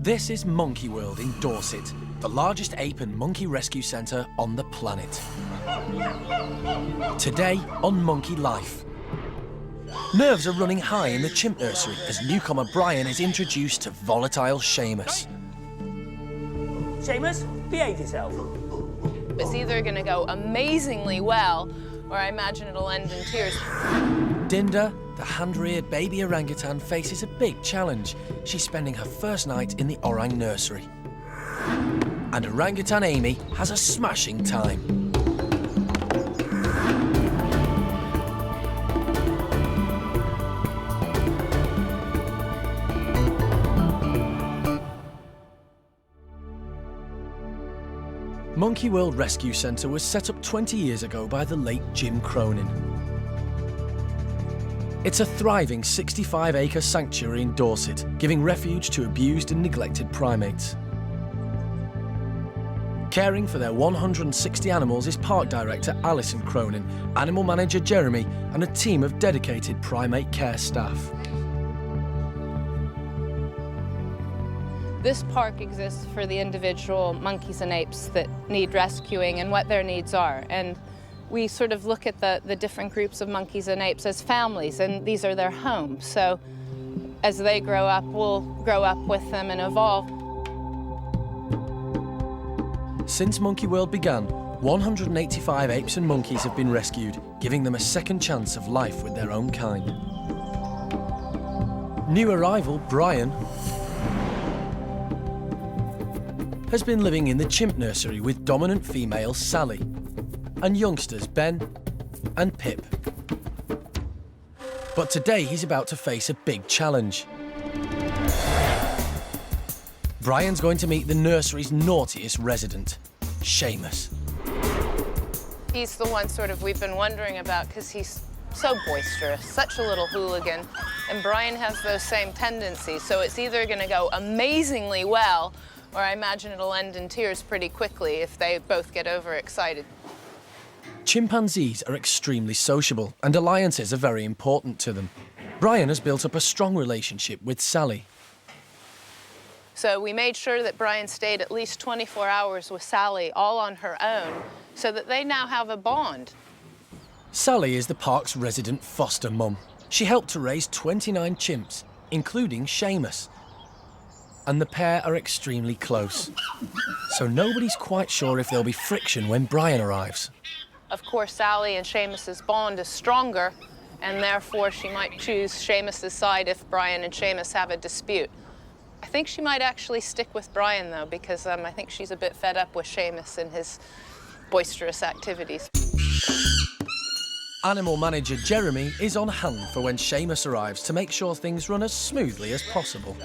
This is Monkey World in Dorset, the largest ape and monkey rescue centre on the planet. Today on Monkey Life. Nerves are running high in the chimp nursery as newcomer Brian is introduced to volatile Sheamus. Sheamus, behave yourself. It's either going to go amazingly well, or I imagine it'll end in tears. Dinda, the hand-reared baby orangutan, faces a big challenge. She's spending her first night in the orang nursery. And orangutan Amy has a smashing time. Monkey World Rescue Centre was set up 20 years ago by the late Jim Cronin. It's a thriving 65-acre sanctuary in Dorset, giving refuge to abused and neglected primates. Caring for their 160 animals is Park Director Alison Cronin, Animal Manager Jeremy, and a team of dedicated primate care staff. This park exists for the individual monkeys and apes that need rescuing and what their needs are. And we sort of look at the different groups of monkeys and apes as families, and these are their homes. So as they grow up, we'll grow up with them and evolve. Since Monkey World began, 185 apes and monkeys have been rescued, giving them a second chance of life with their own kind. New arrival, Brian, has been living in the chimp nursery with dominant female Sally and youngsters Ben and Pip. But today he's about to face a big challenge. Brian's going to meet the nursery's naughtiest resident, Sheamus. He's the one sort of we've been wondering about because he's so boisterous, such a little hooligan, and Brian has those same tendencies, so it's either going to go amazingly well or I imagine it'll end in tears pretty quickly if they both get overexcited. Chimpanzees are extremely sociable, and alliances are very important to them. Brian has built up a strong relationship with Sally. So we made sure that Brian stayed at least 24 hours with Sally, all on her own, so that they now have a bond. Sally is the park's resident foster mum. She helped to raise 29 chimps, including Sheamus. And the pair are extremely close. So nobody's quite sure if there'll be friction when Brian arrives. Of course, Sally and Sheamus's bond is stronger, and therefore she might choose Sheamus's side if Brian and Sheamus have a dispute. I think she might actually stick with Brian, though, because I think she's a bit fed up with Sheamus and his boisterous activities. Animal Manager Jeremy is on hand for when Sheamus arrives to make sure things run as smoothly as possible.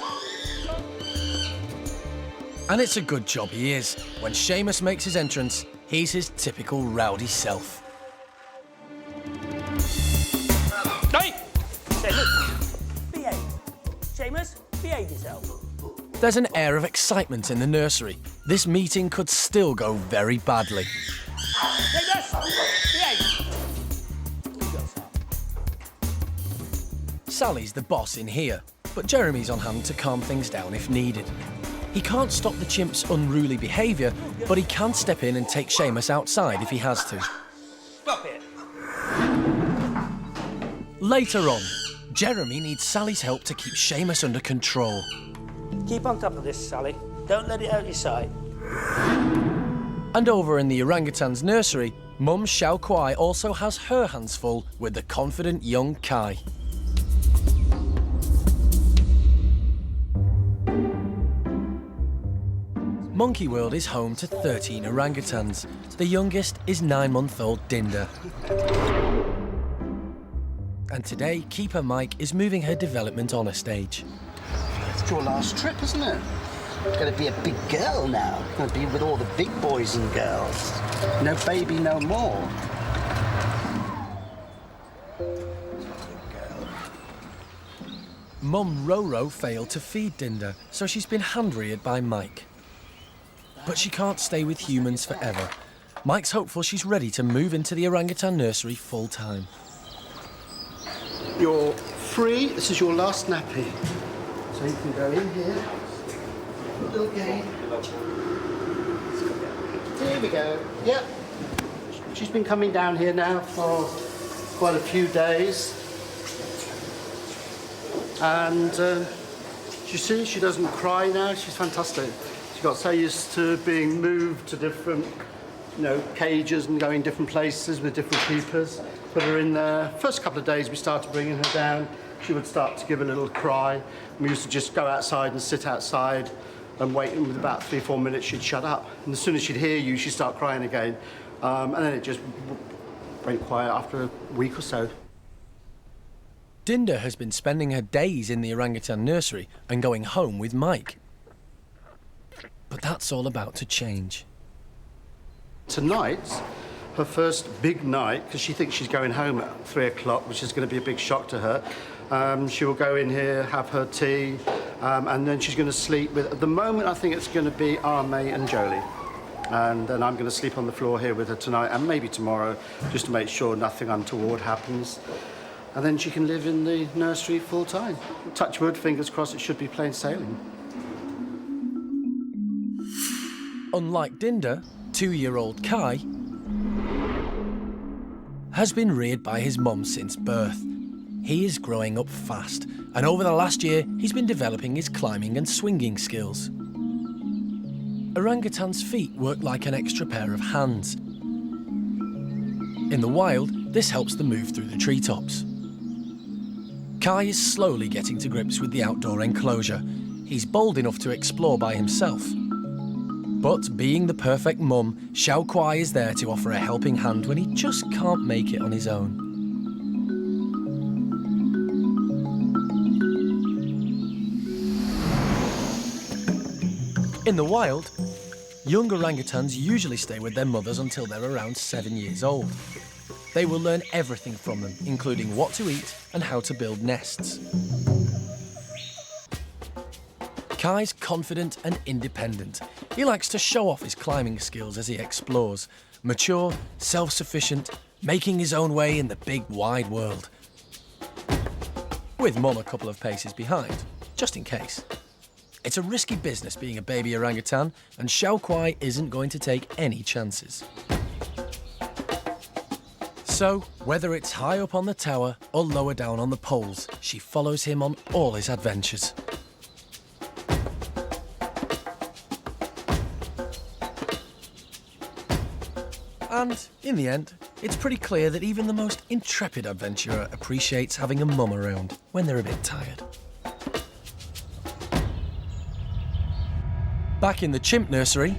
And it's a good job he is. When Sheamus makes his entrance, he's his typical rowdy self. Hey! Sheamus, behave. Sheamus, behave yourself. There's an air of excitement in the nursery. This meeting could still go very badly. Sheamus, behave. Sally's the boss in here, but Jeremy's on hand to calm things down if needed. He can't stop the chimp's unruly behaviour, but he can step in and take Sheamus outside if he has to. Stop it. Later on, Jeremy needs Sally's help to keep Sheamus under control. Keep on top of this, Sally. Don't let it out your sight. And over in the orangutan's nursery, Mum Xiao Kuai also has her hands full with the confident young Kai. Monkey World is home to 13 orangutans. The youngest is 9-month-old Dinda. And today, Keeper Mike is moving her development on a stage. It's your last trip, isn't it? You're going to be a big girl now. You're going to be with all the big boys and girls. No baby, no more. Mum Roro failed to feed Dinda, so she's been hand-reared by Mike. But she can't stay with humans forever. Mike's hopeful she's ready to move into the orangutan nursery full-time. You're free. This is your last nappy. So you can go in here. little game. Here we go. Yep. She's been coming down here now for quite a few days. And you see, she doesn't cry now. She's fantastic. She got so used to being moved to different, cages and going different places with different keepers. Put her in there. First couple of days we started bringing her down. She would start to give a little cry. We used to just go outside and sit outside and wait, and with about 3-4 minutes she'd shut up. And as soon as she'd hear you, she'd start crying again. And then it just went quiet after a week or so. Dinda has been spending her days in the orangutan nursery and going home with Mike. But that's all about to change. Tonight's her first big night, because she thinks she's going home at 3 o'clock, which is going to be a big shock to her. She will go in here, have her tea, and then she's going to sleep with, at the moment, I think it's going to be Arme and Jolie. And then I'm going to sleep on the floor here with her tonight, and maybe tomorrow, just to make sure nothing untoward happens. And then she can live in the nursery full time. Touch wood, fingers crossed, it should be plain sailing. Unlike Dinda, 2-year-old Kai has been reared by his mum since birth. He is growing up fast, and over the last year, he's been developing his climbing and swinging skills. Orangutans' feet work like an extra pair of hands. In the wild, this helps them move through the treetops. Kai is slowly getting to grips with the outdoor enclosure. He's bold enough to explore by himself. But being the perfect mum, Xiao Kuai is there to offer a helping hand when he just can't make it on his own. In the wild, young orangutans usually stay with their mothers until they're around 7 years old. They will learn everything from them, including what to eat and how to build nests. Kai's confident and independent. He likes to show off his climbing skills as he explores. Mature, self-sufficient, making his own way in the big, wide world. With Mum a couple of paces behind, just in case. It's a risky business being a baby orangutan, and Xiao Kuai isn't going to take any chances. So, whether it's high up on the tower or lower down on the poles, she follows him on all his adventures. And, in the end, it's pretty clear that even the most intrepid adventurer appreciates having a mum around when they're a bit tired. Back in the chimp nursery,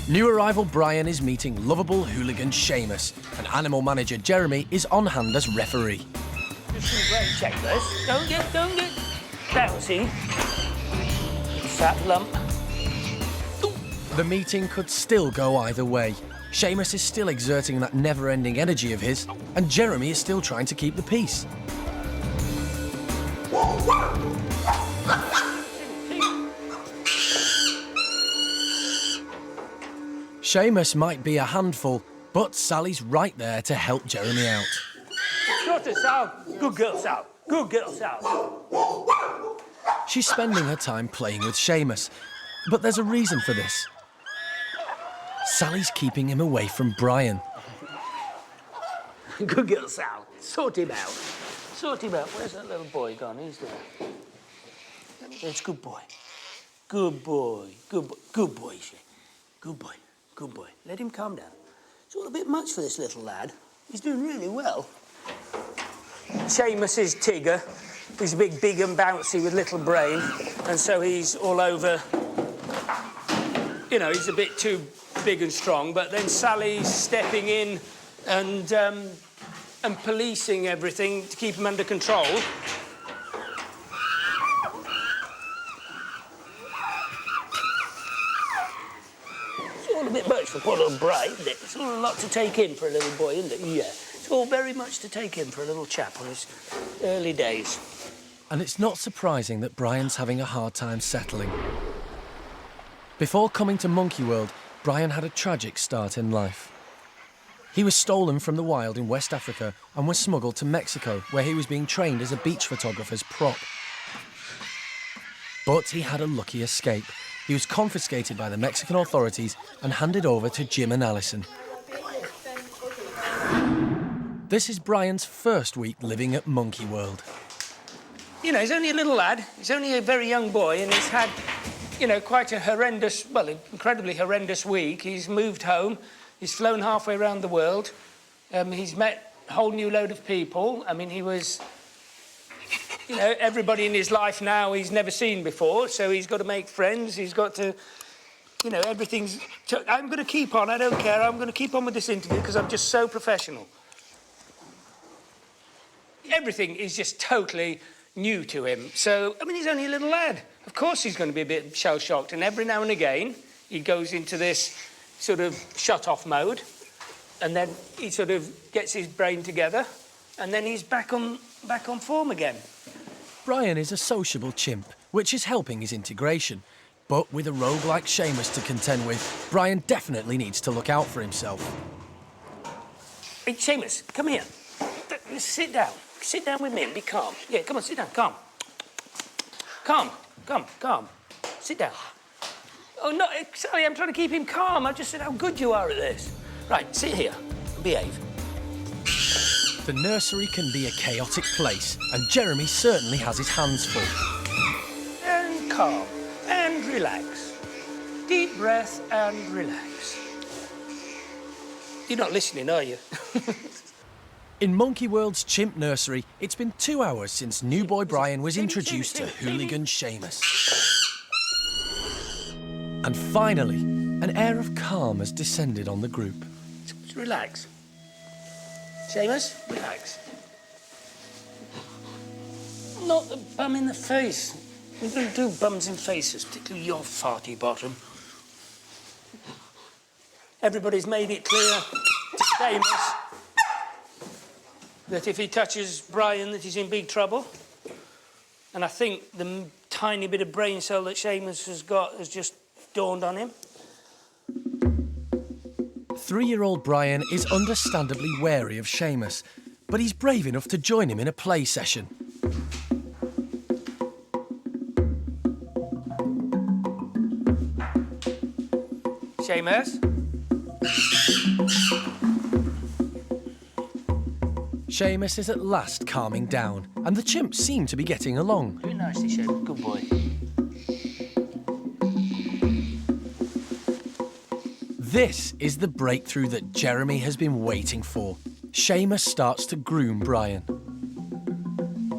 new arrival Brian is meeting lovable hooligan Sheamus, and animal manager Jeremy is on hand as referee. Just some brain checklist. Don't get bouncy. Fat lump. The meeting could still go either way. Sheamus is still exerting that never-ending energy of his, and Jeremy is still trying to keep the peace. Sheamus might be a handful, but Sally's right there to help Jeremy out. Daughter Sal. Good girl, Sal. Good girl, Sal. She's spending her time playing with Sheamus, but there's a reason for this. Sally's keeping him away from Brian. Good girl, Sal. Sort him out. Sort him out. Where's that little boy gone? He's there. It's good boy. Good boy. Good boy. Good boy, Shay. Good boy. Good boy. Let him calm down. It's all a bit much for this little lad. He's doing really well. Sheamus is Tigger. He's big and bouncy with little brain, and so he's all over. You know, he's a bit too big and strong, but then Sally's stepping in and policing everything to keep him under control. It's all a bit much for poor little Brian, isn't it? It's all a lot to take in for a little boy, isn't it? Yeah. It's all very much to take in for a little chap on his early days. And it's not surprising that Brian's having a hard time settling. Before coming to Monkey World, Brian had a tragic start in life. He was stolen from the wild in West Africa and was smuggled to Mexico, where he was being trained as a beach photographer's prop. But he had a lucky escape. He was confiscated by the Mexican authorities and handed over to Jim and Alison. This is Brian's first week living at Monkey World. You know, he's only a little lad. He's only a very young boy, and he's had, you know, quite a horrendous, well, incredibly horrendous week. He's moved home. He's flown halfway around the world. He's met a whole new load of people. I mean, he was, you know, everybody in his life now he's never seen before, so he's got to make friends. He's got to, you know, everything's... I'm going to keep on, I don't care. I'm going to keep on with this interview because I'm just so professional. Everything is just totally new to him. So, I mean, he's only a little lad. Of course he's going to be a bit shell-shocked, and every now and again he goes into this sort of shut-off mode, and then he sort of gets his brain together, and then he's back on form again. Brian is a sociable chimp, which is helping his integration. But with a rogue like Sheamus to contend with, Brian definitely needs to look out for himself. Hey, Sheamus, come here. Sit down. Sit down with me and be calm. Yeah, come on, sit down, calm. Calm. Sit down. Oh, no, sorry, I'm trying to keep him calm. I just said how good you are at this. Right, sit here and behave. The nursery can be a chaotic place, and Jeremy certainly has his hands full. And calm, and relax. Deep breath and relax. You're not listening, are you? In Monkey World's chimp nursery, it's been 2 hours since new boy Brian was introduced to hooligan Sheamus. And finally, an air of calm has descended on the group. Just relax. Sheamus, relax. Not the bum in the face. We don't do bums in faces, particularly your farty bottom. Everybody's made it clear to Sheamus that if he touches Brian, that he's in big trouble. And I think the tiny bit of brain cell that Sheamus has got has just dawned on him. 3-year-old Brian is understandably wary of Sheamus, but he's brave enough to join him in a play session. Sheamus? Sheamus is at last calming down, and the chimps seem to be getting along. Very nicely, Sheamus. Good boy. This is the breakthrough that Jeremy has been waiting for. Sheamus starts to groom Brian.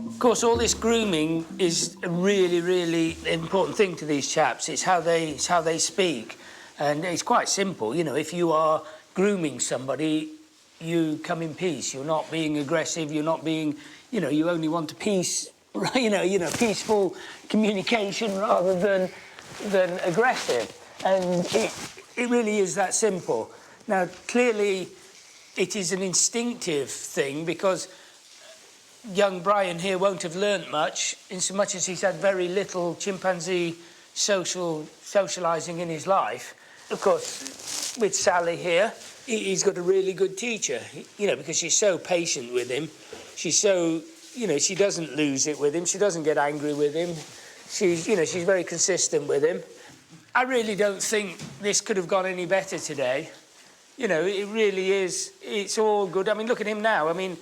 Of course, all this grooming is a really, really important thing to these chaps. It's how they speak. And it's quite simple. You know, if you are grooming somebody, you come in peace. You're not being aggressive. You're not being, you know, you only want peace, peaceful communication rather than aggressive. And it really is that simple. Now, clearly, it is an instinctive thing because young Brian here won't have learnt much, in so much as he's had very little chimpanzee socialising in his life. Of course, with Sally here, he's got a really good teacher, you know, because she's so patient with him. She's so, you know, she doesn't lose it with him. She doesn't get angry with him. She's, you know, she's very consistent with him. I really don't think this could have gone any better today. You know, it really is, it's all good. I mean, look at him now. I mean,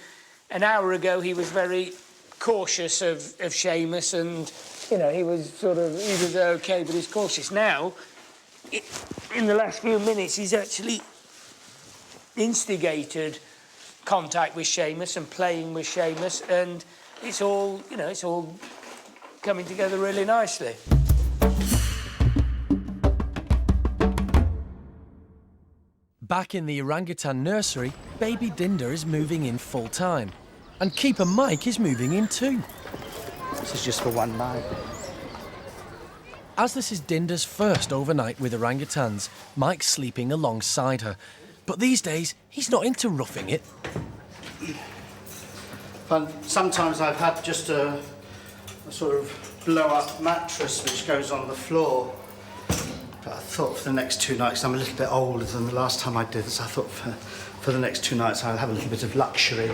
an hour ago he was very cautious of Sheamus and, you know, he was okay, but he's cautious. Now, in the last few minutes, he's actually instigated contact with Sheamus and playing with Sheamus, and it's all, you know, it's all coming together really nicely. Back in the orangutan nursery, baby Dinda is moving in full-time. And Keeper Mike is moving in too. This is just for one night. As this is Dinda's first overnight with orangutans, Mike's sleeping alongside her. But these days, he's not into roughing it. But sometimes I've had just a sort of blow-up mattress which goes on the floor. But I thought for the next 2 nights, I'm a little bit older than the last time I did this, I thought for the next 2 nights I'll have a little bit of luxury.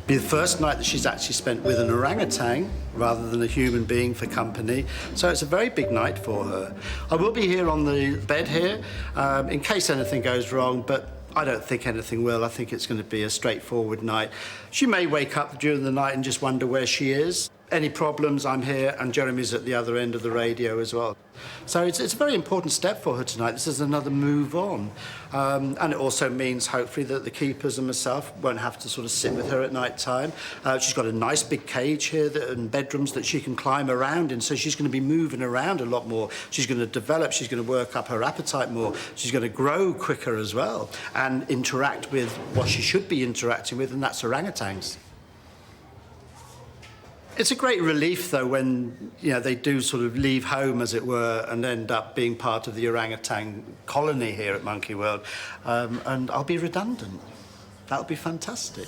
Be the first night that she's actually spent with an orangutan rather than a human being for company. So it's a very big night for her. I will be here on the bed here in case anything goes wrong, but I don't think anything will. I think it's going to be a straightforward night. She may wake up during the night and just wonder where she is. Any problems, I'm here, and Jeremy's at the other end of the radio as well. So it's a very important step for her tonight. This is another move on. And it also means, hopefully, that the keepers and myself won't have to sort of sit with her at night time. She's got a nice big cage here and bedrooms that she can climb around in, so she's going to be moving around a lot more. She's going to develop, she's going to work up her appetite more. She's going to grow quicker as well and interact with what she should be interacting with, and that's orangutans. It's a great relief, though, when they do sort of leave home, as it were, and end up being part of the orangutan colony here at Monkey World. And I'll be redundant. That'll be fantastic.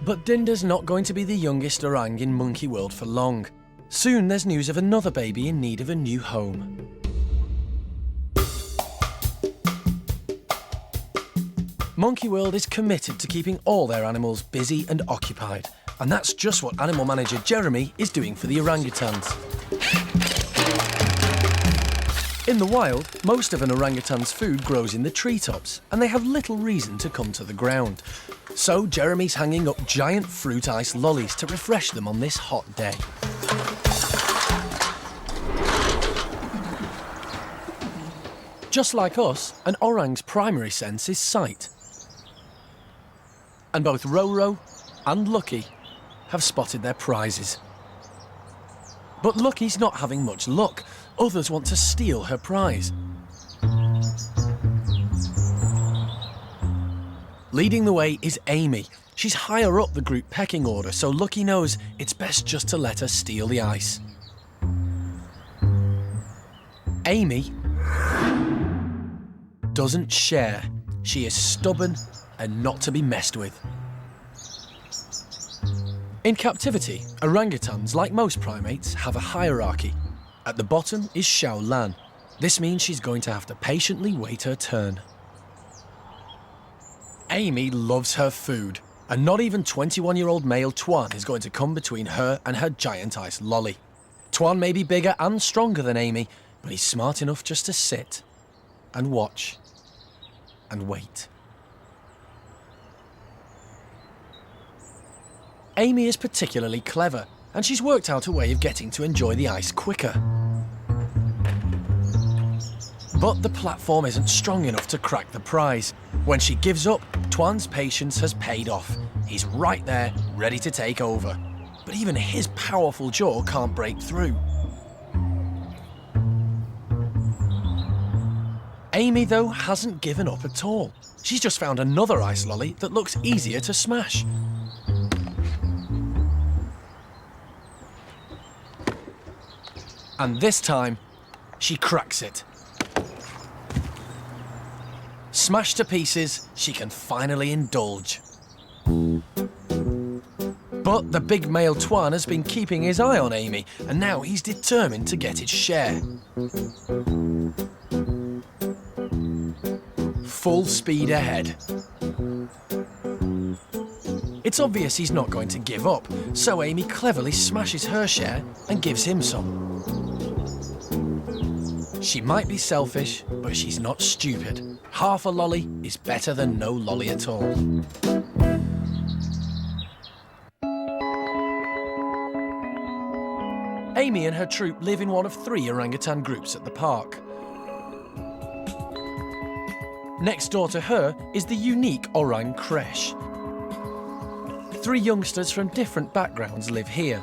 But Dinda's not going to be the youngest orang in Monkey World for long. Soon there's news of another baby in need of a new home. Monkey World is committed to keeping all their animals busy and occupied. And that's just what animal manager Jeremy is doing for the orangutans. In the wild, most of an orangutan's food grows in the treetops, and they have little reason to come to the ground. So Jeremy's hanging up giant fruit ice lollies to refresh them on this hot day. Just like us, an orang's primary sense is sight. And both Roro and Lucky have spotted their prizes. But Lucky's not having much luck. Others want to steal her prize. Leading the way is Amy. She's higher up the group pecking order, so Lucky knows it's best just to let her steal the ice. Amy doesn't share. She is stubborn and not to be messed with. In captivity, orangutans, like most primates, have a hierarchy. At the bottom is Xiao Lan. This means she's going to have to patiently wait her turn. Amy loves her food, and not even 21-year-old male Tuan is going to come between her and her giant ice lolly. Tuan may be bigger and stronger than Amy, but he's smart enough just to sit and watch and wait. Amy is particularly clever, and she's worked out a way of getting to enjoy the ice quicker. But the platform isn't strong enough to crack the prize. When she gives up, Tuan's patience has paid off. He's right there, ready to take over. But even his powerful jaw can't break through. Amy, though, hasn't given up at all. She's just found another ice lolly that looks easier to smash. And this time, she cracks it. Smashed to pieces, she can finally indulge. But the big male Tuan has been keeping his eye on Amy, and now he's determined to get his share. Full speed ahead. It's obvious he's not going to give up, so Amy cleverly smashes her share and gives him some. She might be selfish, but she's not stupid. Half a lolly is better than no lolly at all. Amy and her troop live in one of 3 orangutan groups at the park. Next door to her is the unique Orang Creche. 3 youngsters from different backgrounds live here.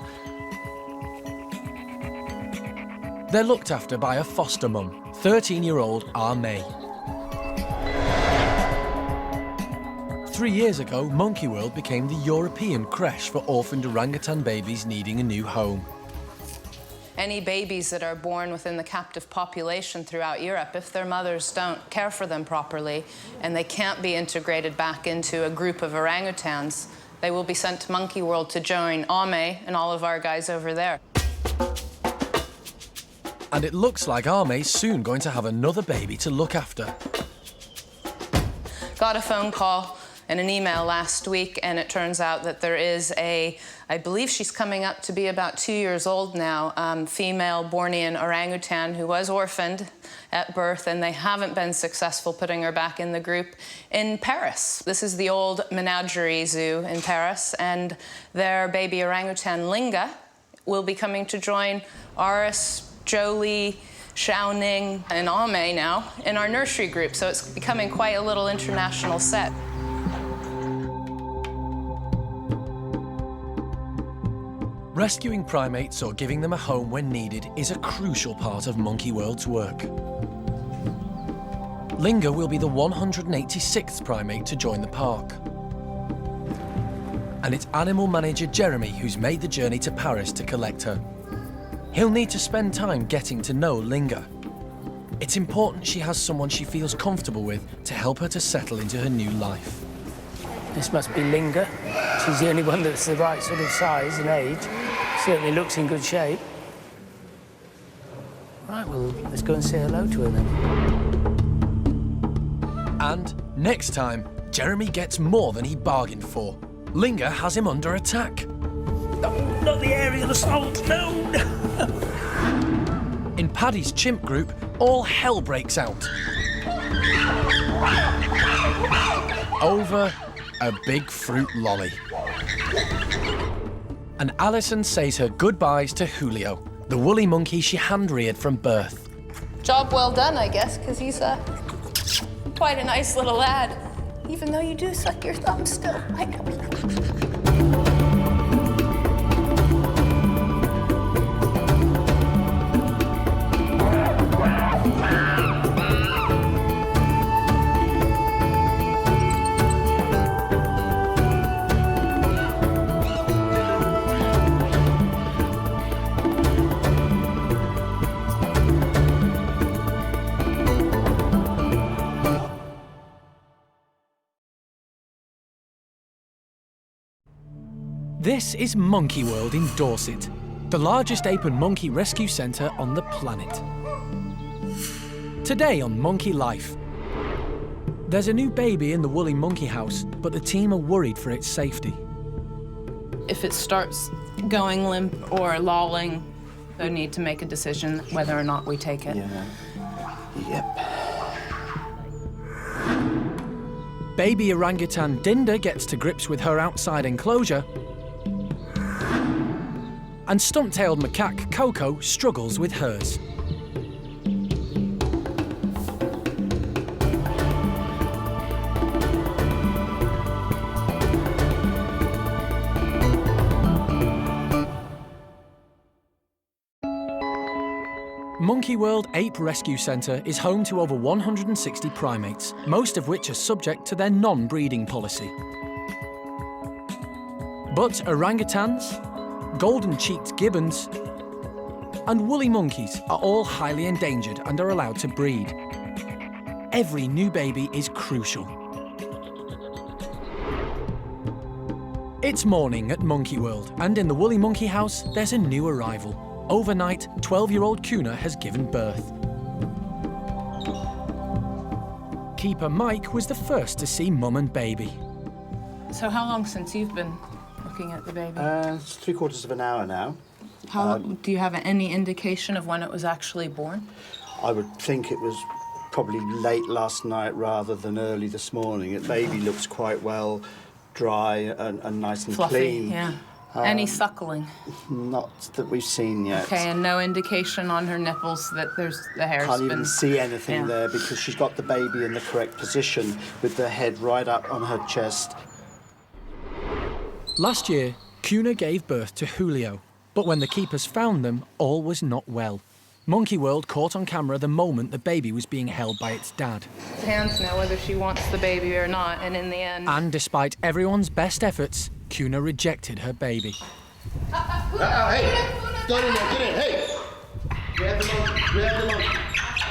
They're looked after by a foster mum, 13-year-old May. 3 years ago, Monkey World became the European creche for orphaned orangutan babies needing a new home. Any babies that are born within the captive population throughout Europe, if their mothers don't care for them properly and they can't be integrated back into a group of orangutans, they will be sent to Monkey World to join Ame and all of our guys over there. And it looks like Ame's soon going to have another baby to look after. Got a phone call in an email last week, and it turns out that there is I believe she's coming up to be about 2 years old now, female Bornean orangutan who was orphaned at birth, and they haven't been successful putting her back in the group in Paris. This is the old menagerie zoo in Paris, and their baby orangutan, Linger, will be coming to join Aris, Jolie, Xiaoning, and Ame now in our nursery group, so it's becoming quite a little international set. Rescuing primates or giving them a home when needed is a crucial part of Monkey World's work. Linger will be the 186th primate to join the park. And it's animal manager Jeremy who's made the journey to Paris to collect her. He'll need to spend time getting to know Linger. It's important she has someone she feels comfortable with to help her to settle into her new life. This must be Linger. She's the only one that's the right sort of size and age. Certainly looks in good shape. Right, well, let's go and say hello to her then. And next time, Jeremy gets more than he bargained for. Linger has him under attack. No, not the aerial assault, no! In Paddy's chimp group, all hell breaks out. Over a big fruit lolly. And Alison says her goodbyes to Julio, the woolly monkey she hand-reared from birth. Job well done, I guess, because he's quite a nice little lad. Even though you do suck your thumb still. I know. This is Monkey World in Dorset, the largest ape and monkey rescue centre on the planet. Today on Monkey Life, there's a new baby in the woolly monkey house, but the team are worried for its safety. If it starts going limp or lolling, we need to make a decision whether or not we take it. Yeah. Yep. Baby orangutan Dinda gets to grips with her outside enclosure, and stump-tailed macaque Coco struggles with hers. Monkey World Ape Rescue Centre is home to over 160 primates, most of which are subject to their non-breeding policy. But orangutans, golden-cheeked gibbons, and woolly monkeys are all highly endangered and are allowed to breed. Every new baby is crucial. It's morning at Monkey World, and in the woolly monkey house, there's a new arrival. Overnight, 12-year-old Kuna has given birth. Keeper Mike was the first to see mum and baby. So how long since you've been looking at the baby? It's 3/4 of an hour now. Do you have any indication of when it was actually born? I would think it was probably late last night rather than early this morning. The baby looks quite well dry and nice and Fluffy, clean. yeah. Any suckling? Not that we've seen yet. Okay, and no indication on her nipples that the hair's Can't been... even see anything there because she's got the baby in the correct position with the head right up on her chest. Last year, Kuna gave birth to Julio, but when the keepers found them, all was not well. Monkey World caught on camera the moment the baby was being held by its dad. Hands know whether she wants the baby or not, and in the end... And despite everyone's best efforts, Kuna rejected her baby. Hey! Get in there, get in, hey! Grab the monkey, grab the monkey,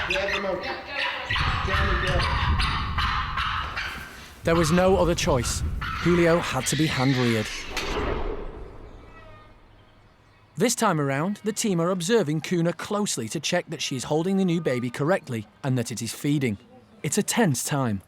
grab the monkey. Grab. There was no other choice. Julio had to be hand-reared. This time around, the team are observing Kuna closely to check that she is holding the new baby correctly and that it is feeding. It's a tense time.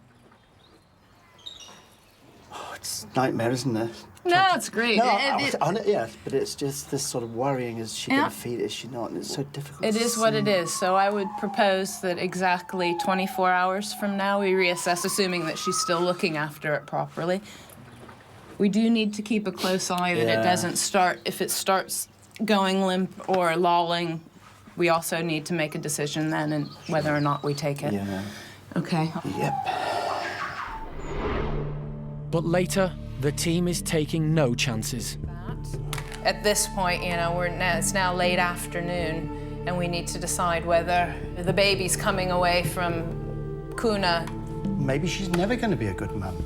it's a nightmare, isn't it? No, it's great. No, yeah, but it's just this sort of worrying. Is she going to feed? Is she not? And it's so difficult. It is what it is. So I would propose that exactly 24 hours from now we reassess, assuming that she's still looking after it properly. We do need to keep a close eye that it doesn't start. If it starts going limp or lolling, we also need to make a decision then and whether or not we take it. Yeah. Okay. Yep. But later, the team is taking no chances. At this point, you know, it's now late afternoon, and we need to decide whether the baby's coming away from Kuna. Maybe she's never going to be a good mum.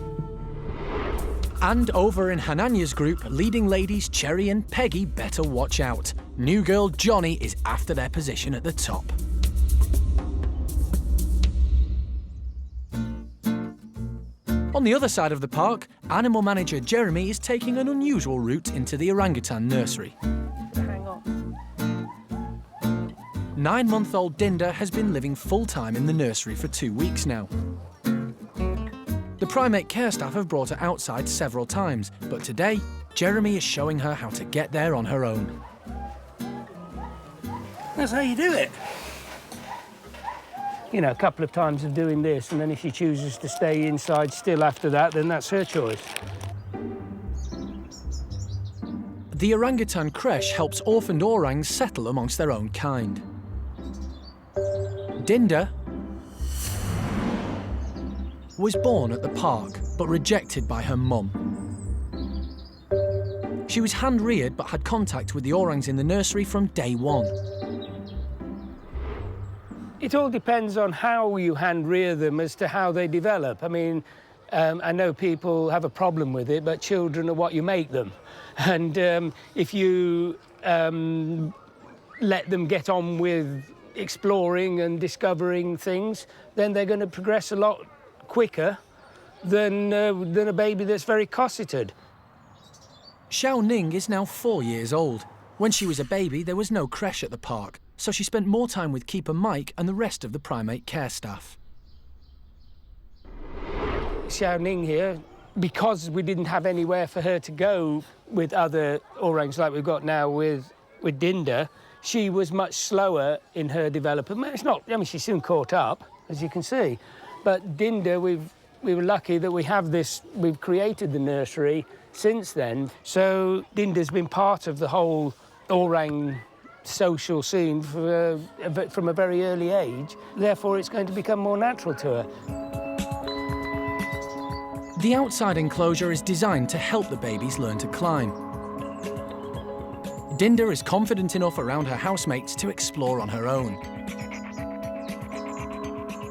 And over in Hananya's group, leading ladies Cherry and Peggy better watch out. New girl Johnny is after their position at the top. On the other side of the park, animal manager Jeremy is taking an unusual route into the orangutan nursery. Hang on. 9-month-old Dinda has been living full-time in the nursery for 2 weeks now. The primate care staff have brought her outside several times, but today, Jeremy is showing her how to get there on her own. That's how you do it. You know, a couple of times of doing this, and then if she chooses to stay inside still after that, then that's her choice. The orangutan creche helps orphaned orangs settle amongst their own kind. Dinda was born at the park, but rejected by her mum. She was hand-reared, but had contact with the orangs in the nursery from day one. It all depends on how you hand-rear them as to how they develop. I mean, I know people have a problem with it, but children are what you make them. And if you let them get on with exploring and discovering things, then they're going to progress a lot quicker than a baby that's very cosseted. Xiao Ning is now 4 years old. When she was a baby, there was no creche at the park, so she spent more time with keeper Mike and the rest of the primate care staff. Xiao Ning here, because we didn't have anywhere for her to go with other orangs like we've got now with Dinda, she was much slower in her development. It's not, I mean, she soon caught up, as you can see. But Dinda, we were lucky that we've created the nursery since then. So Dinda's been part of the whole orang social scene from a very early age. Therefore, it's going to become more natural to her. The outside enclosure is designed to help the babies learn to climb. Dinda is confident enough around her housemates to explore on her own,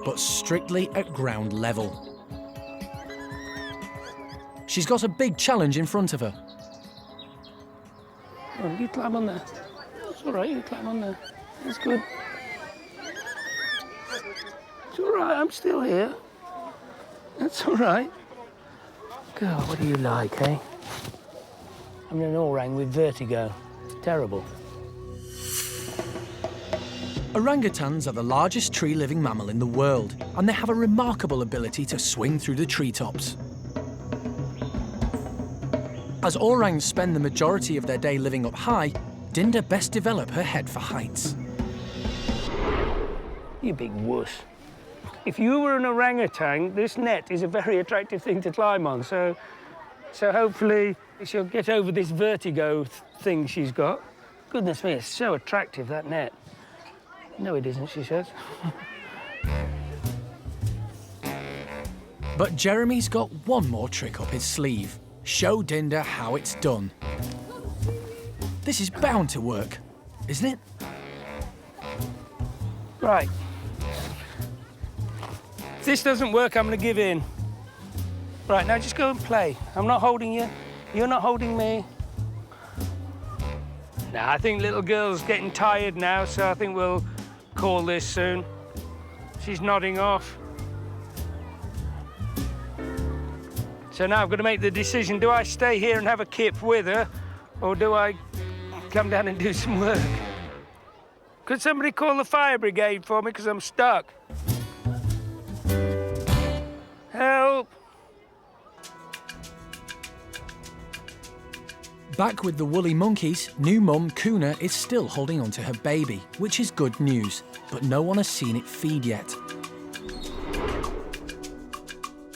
but strictly at ground level. She's got a big challenge in front of her. Oh, you climb on there. It's all right, you climb on there. That's good. It's all right, I'm still here. That's all right. God, what do you like, eh? I'm an orang with vertigo. It's terrible. Orangutans are the largest tree-living mammal in the world, and they have a remarkable ability to swing through the treetops. As orangs spend the majority of their day living up high, Dinda best develop her head for heights. You big wuss. If you were an orangutan, this net is a very attractive thing to climb on, so hopefully she'll get over this vertigo thing she's got. Goodness me, it's so attractive, that net. No, it isn't, she says. But Jeremy's got one more trick up his sleeve. Show Dinda how it's done. This is bound to work, isn't it? Right. If this doesn't work, I'm going to give in. Right, now just go and play. I'm not holding you. You're not holding me. Nah, I think little girl's getting tired now, so I think we'll call this soon. She's nodding off. So now I've got to make the decision. Do I stay here and have a kip with her, or do I come down and do some work? Could somebody call the fire brigade for me, because I'm stuck? Help! Back with the woolly monkeys, new mum Kuna is still holding on to her baby, which is good news, but no one has seen it feed yet.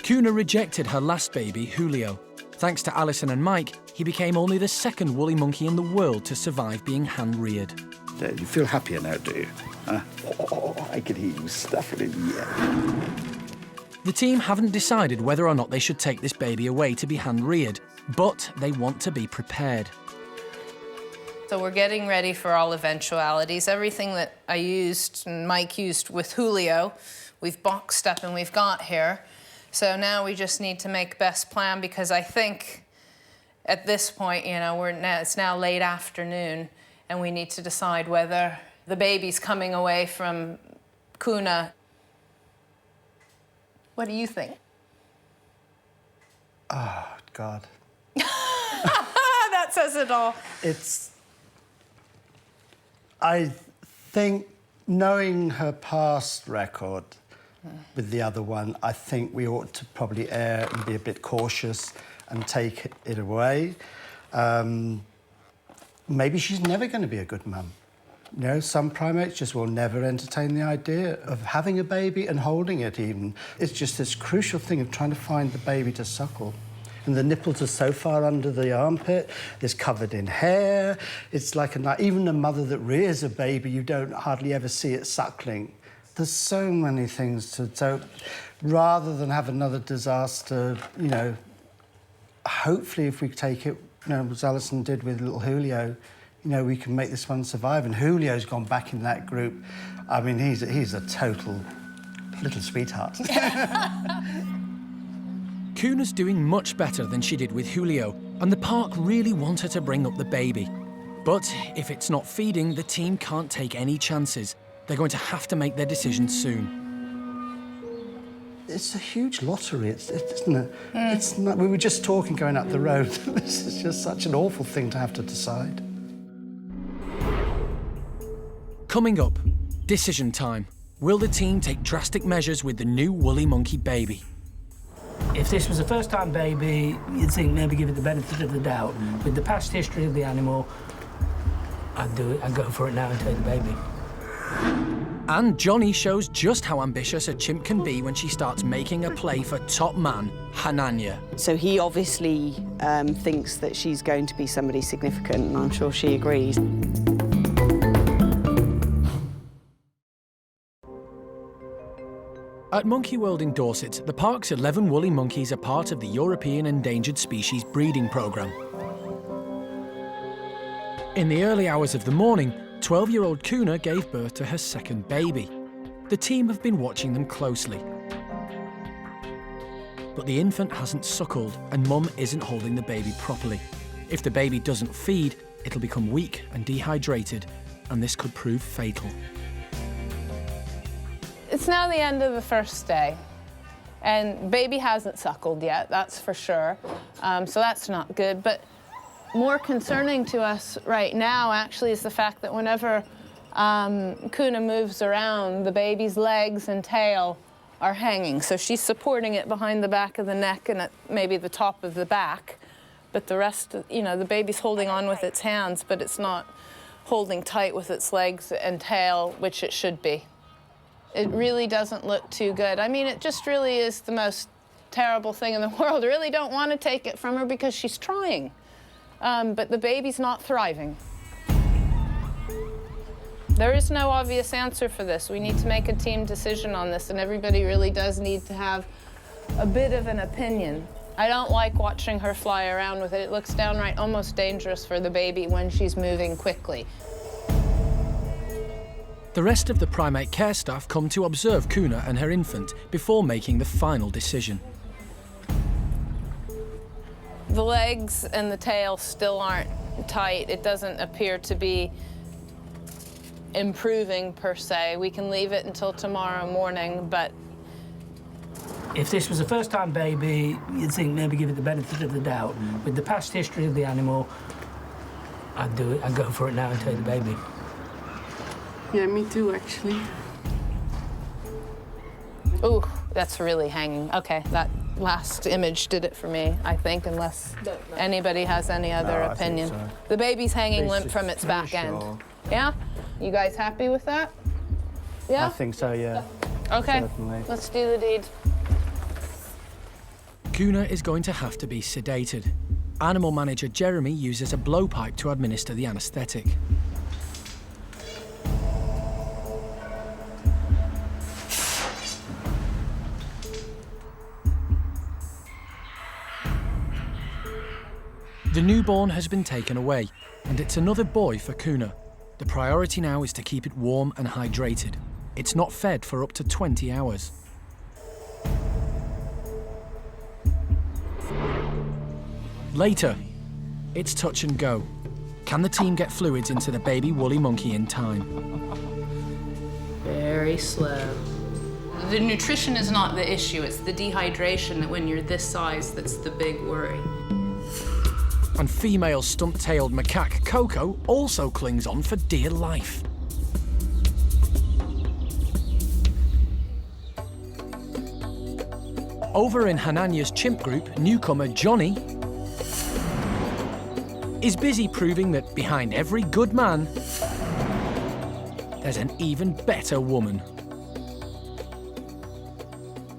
Kuna rejected her last baby, Julio. Thanks to Alison and Mike, he became only the second woolly monkey in the world to survive being hand-reared. You feel happier now, do you? I can hear you stuffing in the air. The team haven't decided whether or not they should take this baby away to be hand-reared, but they want to be prepared. So we're getting ready for all eventualities. Everything that I used and Mike used with Julio, we've boxed up and we've got here. So now we just need to make best plan, because I think at this point, you know, it's now late afternoon and we need to decide whether the baby's coming away from Kuna. What do you think? Oh, God. That says it all. I think, knowing her past record with the other one, I think we ought to probably err and be a bit cautious and take it away. Maybe she's never going to be a good mum. You know, some primates just will never entertain the idea of having a baby and holding it even. It's just this crucial thing of trying to find the baby to suckle. And the nipples are so far under the armpit, it's covered in hair. It's like even a mother that rears a baby, you don't hardly ever see it suckling. There's so many things to... So rather than have another disaster, you know, hopefully if we take it, you know, as Alison did with little Julio, you know, we can make this one survive. And Julio's gone back in that group. I mean, he's a total little sweetheart. Kuna's doing much better than she did with Julio, and the park really want her to bring up the baby. But if it's not feeding, the team can't take any chances. They're going to have to make their decision soon. It's a huge lottery, isn't it? It's not, we were just talking going up the road. This is just such an awful thing to have to decide. Coming up, decision time. Will the team take drastic measures with the new woolly monkey baby? If this was a first-time baby, you'd think maybe give it the benefit of the doubt. With the past history of the animal, I'd do it. I'd go for it now and take the baby. And Johnny shows just how ambitious a chimp can be when she starts making a play for top man, Hananya. So he obviously thinks that she's going to be somebody significant, and I'm sure she agrees. At Monkey World in Dorset, the park's 11 woolly monkeys are part of the European Endangered Species breeding programme. In the early hours of the morning, 12-year-old Kuna gave birth to her second baby. The team have been watching them closely. But the infant hasn't suckled and mum isn't holding the baby properly. If the baby doesn't feed, it'll become weak and dehydrated, and this could prove fatal. It's now the end of the first day, and baby hasn't suckled yet, that's for sure. So that's not good. But more concerning to us right now, actually, is the fact that whenever Kuna moves around, the baby's legs and tail are hanging. So she's supporting it behind the back of the neck and at maybe the top of the back. But the rest, you know, the baby's holding on with its hands, but it's not holding tight with its legs and tail, which it should be. It really doesn't look too good. I mean, it just really is the most terrible thing in the world. I really don't want to take it from her because she's trying. But the baby's not thriving. There is no obvious answer for this. We need to make a team decision on this, and everybody really does need to have a bit of an opinion. I don't like watching her fly around with it. It looks downright almost dangerous for the baby when she's moving quickly. The rest of the primate care staff come to observe Kuna and her infant before making the final decision. The legs and the tail still aren't tight. It doesn't appear to be improving per se. We can leave it until tomorrow morning, but... If this was a first-time baby, you'd think maybe give it the benefit of the doubt. With the past history of the animal, I'd do it. I'd go for it now and take the baby. Yeah, me too, actually. Ooh, that's really hanging. Okay, last image did it for me, I think, unless anybody has any other opinion. So. The baby's hanging limp from its back end. Yeah? You guys happy with that? Yeah? I think so, yeah. Okay, Certainly. let's do the deed. Kuna is going to have to be sedated. Animal manager Jeremy uses a blowpipe to administer the anaesthetic. The newborn has been taken away, and it's another boy for Kuna. The priority now is to keep it warm and hydrated. It's not fed for up to 20 hours. Later, it's touch and go. Can the team get fluids into the baby woolly monkey in time? Very slow. The nutrition is not the issue, it's the dehydration that when you're this size that's the big worry. And female stump-tailed macaque Coco also clings on for dear life. Over in Hananya's chimp group, newcomer Johnny is busy proving that behind every good man, there's an even better woman.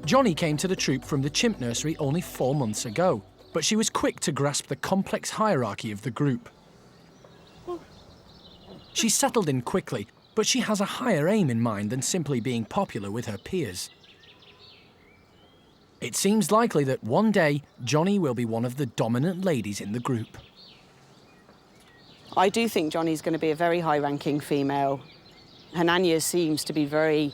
Johnny came to the troop from the chimp nursery only 4 months ago, but she was quick to grasp the complex hierarchy of the group. She settled in quickly, but she has a higher aim in mind than simply being popular with her peers. It seems likely that one day, Johnny will be one of the dominant ladies in the group. I do think Johnny's going to be a very high-ranking female. Hananya seems to be very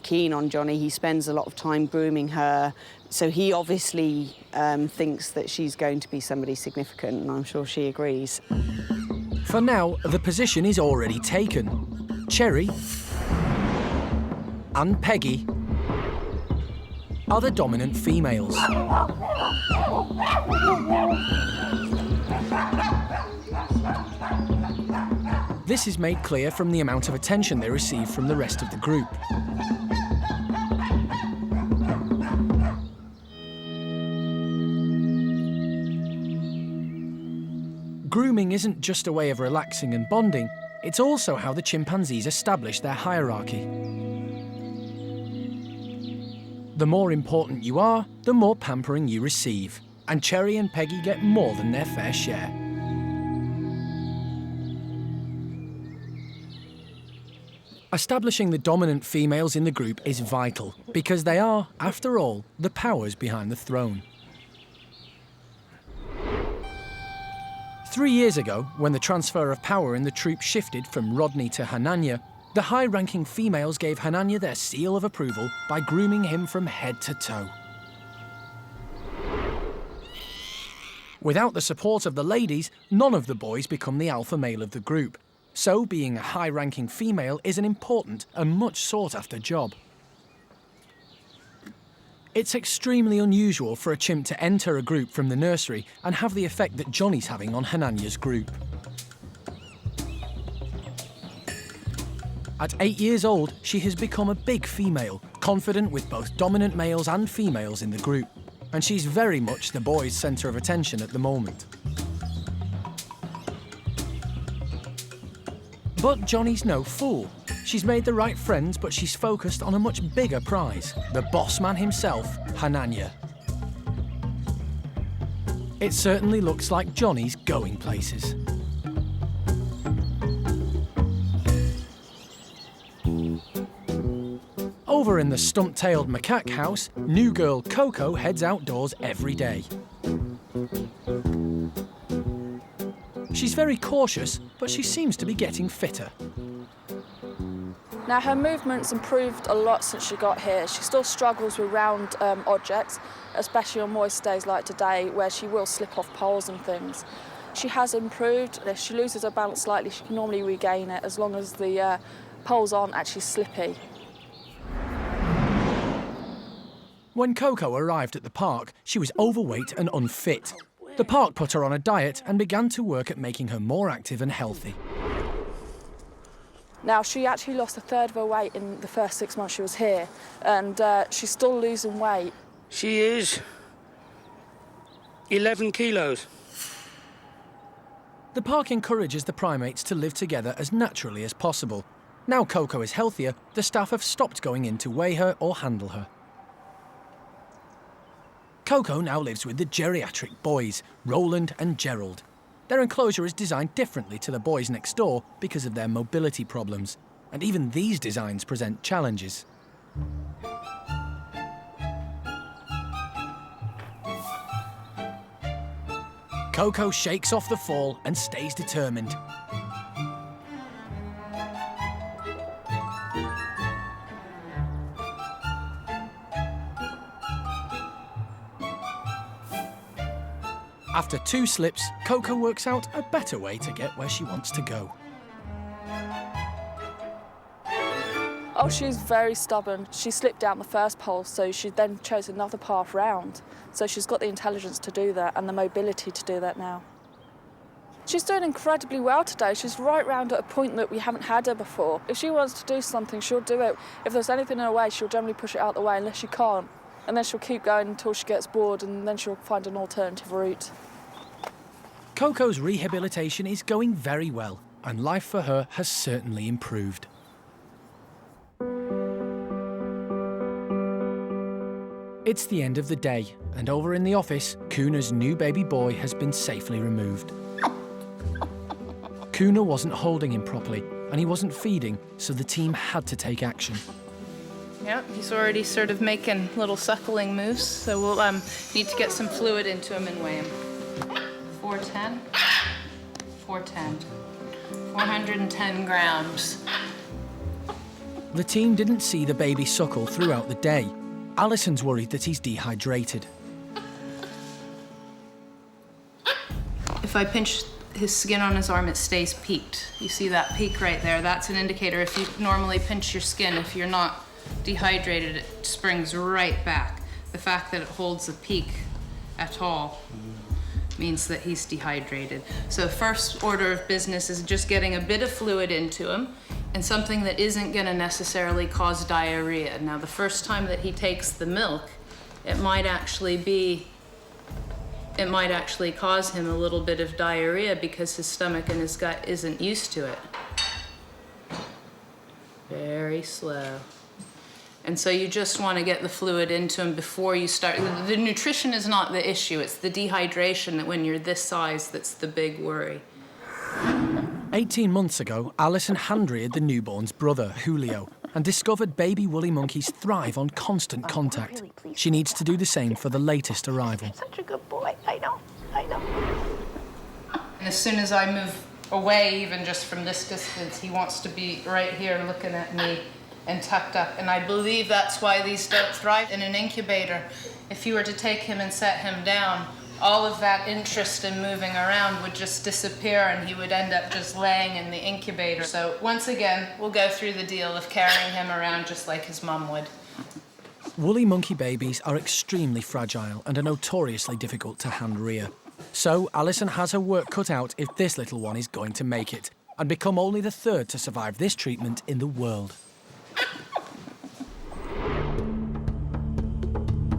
keen on Johnny. He spends a lot of time grooming her. So he obviously thinks that she's going to be somebody significant, and I'm sure she agrees. For now, the position is already taken. Cherry and Peggy are the dominant females. This is made clear from the amount of attention they receive from the rest of the group. Grooming isn't just a way of relaxing and bonding, it's also how the chimpanzees establish their hierarchy. The more important you are, the more pampering you receive, and Cherry and Peggy get more than their fair share. Establishing the dominant females in the group is vital, because they are, after all, the powers behind the throne. 3 years ago, when the transfer of power in the troop shifted from Rodney to Hananya, the high-ranking females gave Hananya their seal of approval by grooming him from head to toe. Without the support of the ladies, none of the boys become the alpha male of the group. So being a high-ranking female is an important and much sought-after job. It's extremely unusual for a chimp to enter a group from the nursery and have the effect that Johnny's having on Hananya's group. At 8 years old, she has become a big female, confident with both dominant males and females in the group. And she's very much the boys' centre of attention at the moment. But Johnny's no fool. She's made the right friends, but she's focused on a much bigger prize, the boss man himself, Hananya. It certainly looks like Johnny's going places. Over in the stump-tailed macaque house, new girl Coco heads outdoors every day. She's very cautious, but she seems to be getting fitter. Now, her movement's improved a lot since she got here. She still struggles with round objects, especially on moist days like today, where she will slip off poles and things. She has improved. If she loses her balance slightly, she can normally regain it, as long as the poles aren't actually slippy. When Coco arrived at the park, she was overweight and unfit. The park put her on a diet and began to work at making her more active and healthy. Now, she actually lost a third of her weight in the first 6 months she was here, and she's still losing weight. She is 11 kilos. The park encourages the primates to live together as naturally as possible. Now Coco is healthier, the staff have stopped going in to weigh her or handle her. Coco now lives with the geriatric boys, Roland and Gerald. Their enclosure is designed differently to the boys next door because of their mobility problems, and even these designs present challenges. Coco shakes off the fall and stays determined. After 2 slips, Coco works out a better way to get where she wants to go. Oh, she's very stubborn. She slipped down the first pole, so she then chose another path round. So she's got the intelligence to do that and the mobility to do that now. She's doing incredibly well today. She's right round at a point that we haven't had her before. If she wants to do something, she'll do it. If there's anything in her way, she'll generally push it out the way unless she can't. And then she'll keep going until she gets bored, and then she'll find an alternative route. Coco's rehabilitation is going very well, and life for her has certainly improved. It's the end of the day, and over in the office, Kuna's new baby boy has been safely removed. Kuna wasn't holding him properly, and he wasn't feeding, so the team had to take action. Yep, he's already sort of making little suckling moves, so we'll need to get some fluid into him and weigh him. 410, 410, 410 grams. The team didn't see the baby suckle throughout the day. Alison's worried that he's dehydrated. If I pinch his skin on his arm, it stays peaked. You see that peak right there? That's an indicator. If you normally pinch your skin, if you're not dehydrated, it springs right back. The fact that it holds a peak at all means that he's dehydrated. So first order of business is just getting a bit of fluid into him, and something that isn't going to necessarily cause diarrhea. Now, the first time that he takes the milk, it might actually cause him a little bit of diarrhea because his stomach and his gut isn't used to it. Very slow. And so you just want to get the fluid into him before you start. The nutrition is not the issue, it's the dehydration that when you're this size that's the big worry. 18 months ago, Alison hand-reared the newborn's brother, Julio, and discovered baby woolly monkeys thrive on constant contact. She needs to do the same for the latest arrival. Such a good boy. I know. And as soon as I move away, even just from this distance, he wants to be right here looking at me and tucked up. And I believe that's why these don't thrive in an incubator. If you were to take him and set him down, all of that interest in moving around would just disappear and he would end up just laying in the incubator. So once again, we'll go through the deal of carrying him around just like his mum would. Woolly monkey babies are extremely fragile and are notoriously difficult to hand-rear. So Alison has her work cut out if this little one is going to make it and become only the 3rd to survive this treatment in the world.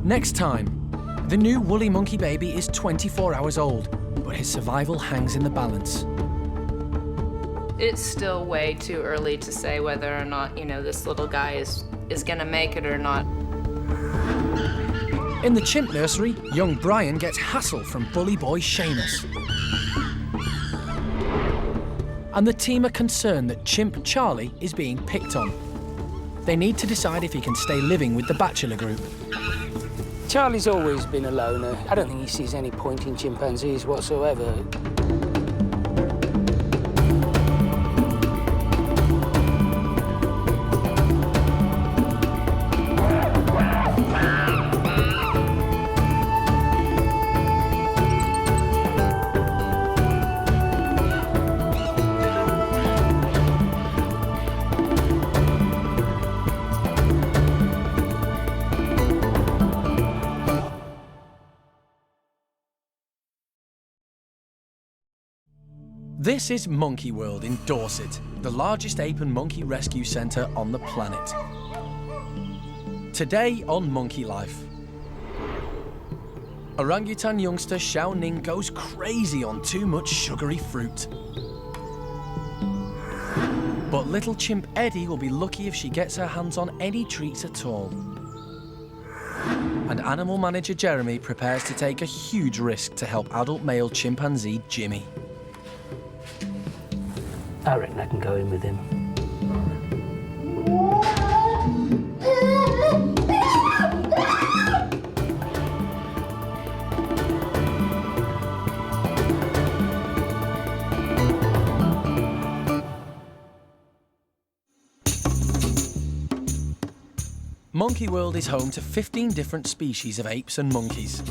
Next time, the new woolly monkey baby is 24 hours old, but his survival hangs in the balance. It's still way too early to say whether or not, this little guy is gonna make it or not. In the chimp nursery, young Brian gets hassle from bully boy Sheamus. And the team are concerned that chimp Charlie is being picked on. They need to decide if he can stay living with the bachelor group. Charlie's always been a loner. I don't think he sees any point in chimpanzees whatsoever. This is Monkey World in Dorset, the largest ape and monkey rescue centre on the planet. Today on Monkey Life. Orangutan youngster Xiao Ning goes crazy on too much sugary fruit. But little chimp Eddie will be lucky if she gets her hands on any treats at all. And animal manager Jeremy prepares to take a huge risk to help adult male chimpanzee Jimmy. I reckon I can go in with him. Monkey World is home to 15 different species of apes and monkeys.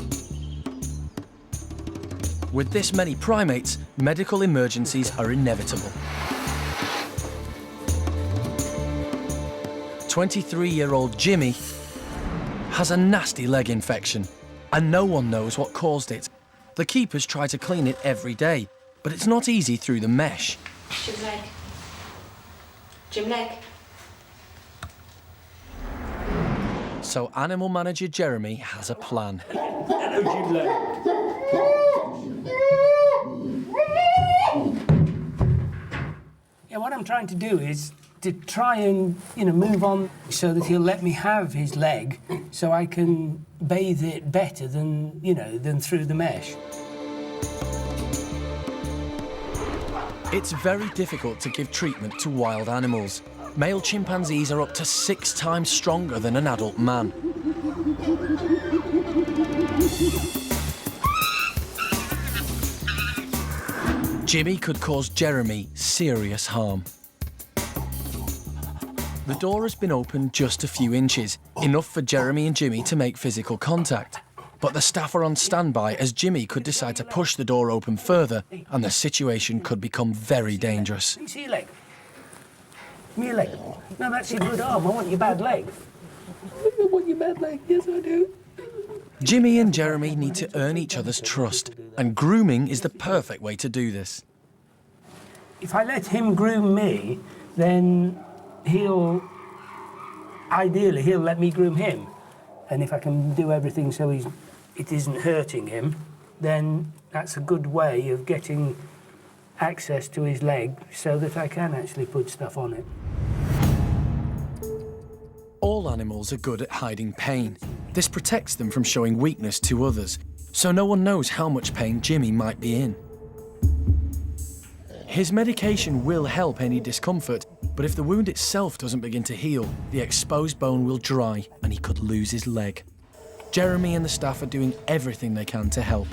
With this many primates, medical emergencies are inevitable. 23-year-old Jimmy has a nasty leg infection, and no one knows what caused it. The keepers try to clean it every day, but it's not easy through the mesh. Jim leg. Jim leg. So animal manager Jeremy has a plan. Hello, Jim leg. Yeah, what I'm trying to do is to try and, move on so that he'll let me have his leg so I can bathe it better than, than through the mesh. It's very difficult to give treatment to wild animals. Male chimpanzees are up to 6 times stronger than an adult man. Jimmy could cause Jeremy serious harm. The door has been opened just a few inches, enough for Jeremy and Jimmy to make physical contact. But the staff are on standby as Jimmy could decide to push the door open further and the situation could become very dangerous. See your leg? Give me your leg. No, that's your good arm. I want your bad leg. I want your bad leg. Yes, I do. Jimmy and Jeremy need to earn each other's trust, and grooming is the perfect way to do this. If I let him groom me, then ideally he'll let me groom him. And if I can do everything so it isn't hurting him, then that's a good way of getting access to his leg so that I can actually put stuff on it. All animals are good at hiding pain. This protects them from showing weakness to others, so no one knows how much pain Jimmy might be in. His medication will help any discomfort, but if the wound itself doesn't begin to heal, the exposed bone will dry and he could lose his leg. Jeremy and the staff are doing everything they can to help.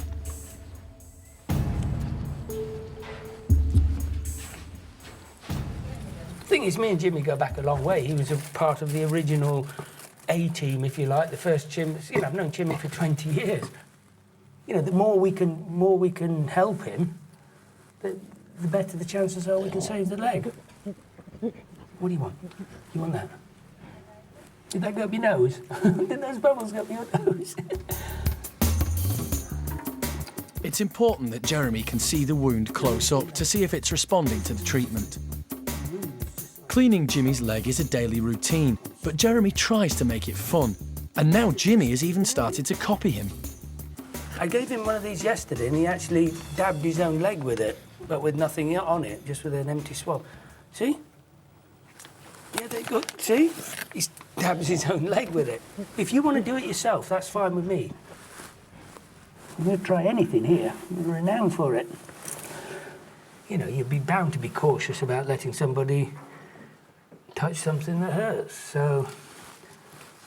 The thing is, me and Jimmy go back a long way. He was a part of the original A-team, if you like, the first Chimps. I've known Jimmy for 20 years. The more we can help him, the better the chances are we can save the leg. What do you want? You want that? Did that go up your nose? Did those bubbles go up your nose? It's important that Jeremy can see the wound close up to see if it's responding to the treatment. Cleaning Jimmy's leg is a daily routine, but Jeremy tries to make it fun. And now Jimmy has even started to copy him. I gave him one of these yesterday and he actually dabbed his own leg with it, but with nothing on it, just with an empty swab. See? Yeah, they're good. See? He dabs his own leg with it. If you want to do it yourself, that's fine with me. I'm going to try anything here. I'm renowned for it. You'd be bound to be cautious about letting somebody touch something that hurts. So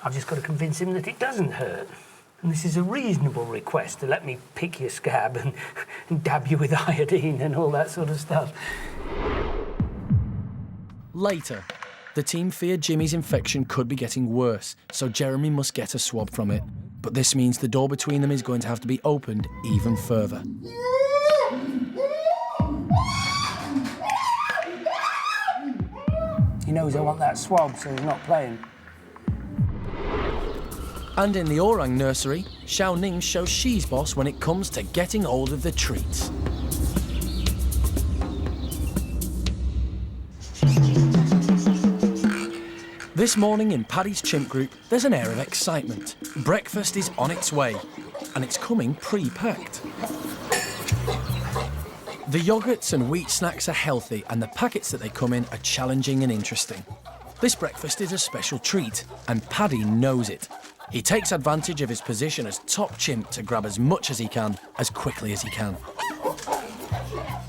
I've just got to convince him that it doesn't hurt. And this is a reasonable request to let me pick your scab and dab you with iodine and all that sort of stuff. Later, the team fear Jimmy's infection could be getting worse, so Jeremy must get a swab from it. But this means the door between them is going to have to be opened even further. He knows I want that swab, so he's not playing. And in the Orang nursery, Xiao Ning shows she's boss when it comes to getting hold of the treats. This morning in Paddy's chimp group, there's an air of excitement. Breakfast is on its way. and it's coming pre-packed. The yogurts and wheat snacks are healthy, and the packets that they come in are challenging and interesting. This breakfast is a special treat, and Paddy knows it. He takes advantage of his position as top chimp to grab as much as he can, as quickly as he can.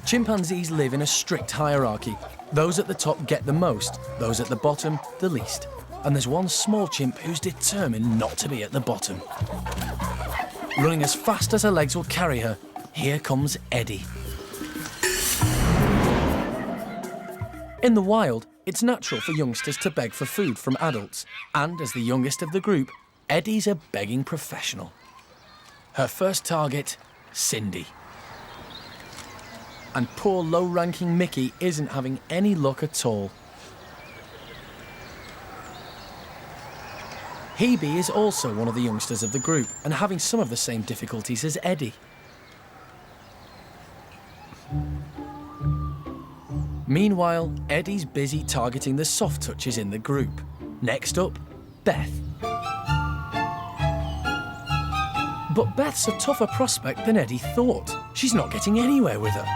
Chimpanzees live in a strict hierarchy. Those at the top get the most, those at the bottom, the least. And there's one small chimp who's determined not to be at the bottom. Running as fast as her legs will carry her, here comes Eddie. In the wild, it's natural for youngsters to beg for food from adults, and as the youngest of the group, Eddie's a begging professional. Her first target, Cindy. And poor low-ranking Mickey isn't having any luck at all. Hebe is also one of the youngsters of the group and having some of the same difficulties as Eddie. Meanwhile, Eddie's busy targeting the soft touches in the group. Next up, Beth. But Beth's a tougher prospect than Eddie thought. She's not getting anywhere with her.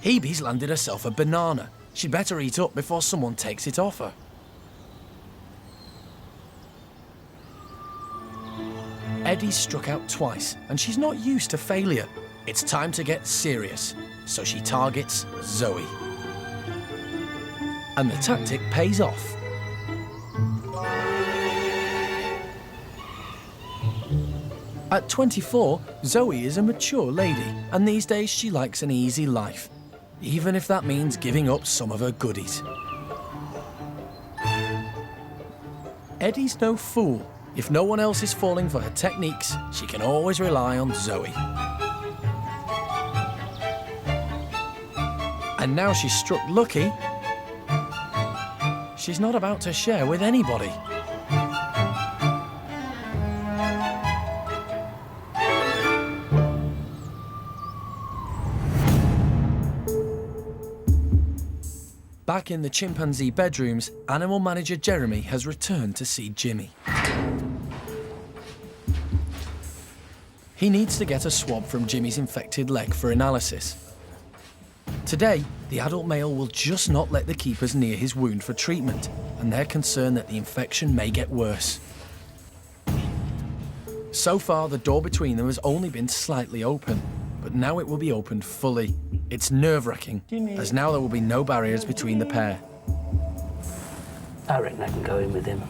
Hebe's landed herself a banana. She'd better eat up before someone takes it off her. Eddie's struck out twice, and she's not used to failure. It's time to get serious, so she targets Zoe. And the tactic pays off. At 24, Zoe is a mature lady, and these days she likes an easy life, even if that means giving up some of her goodies. Eddie's no fool. If no one else is falling for her techniques, she can always rely on Zoe. And now she's struck lucky, she's not about to share with anybody. Back in the chimpanzee bedrooms, animal manager Jeremy has returned to see Jimmy. He needs to get a swab from Jimmy's infected leg for analysis. Today, the adult male will just not let the keepers near his wound for treatment, and they're concerned that the infection may get worse. So far, the door between them has only been slightly open, but now it will be opened fully. It's nerve-wracking, as now there will be no barriers between the pair. I reckon I can go in with him.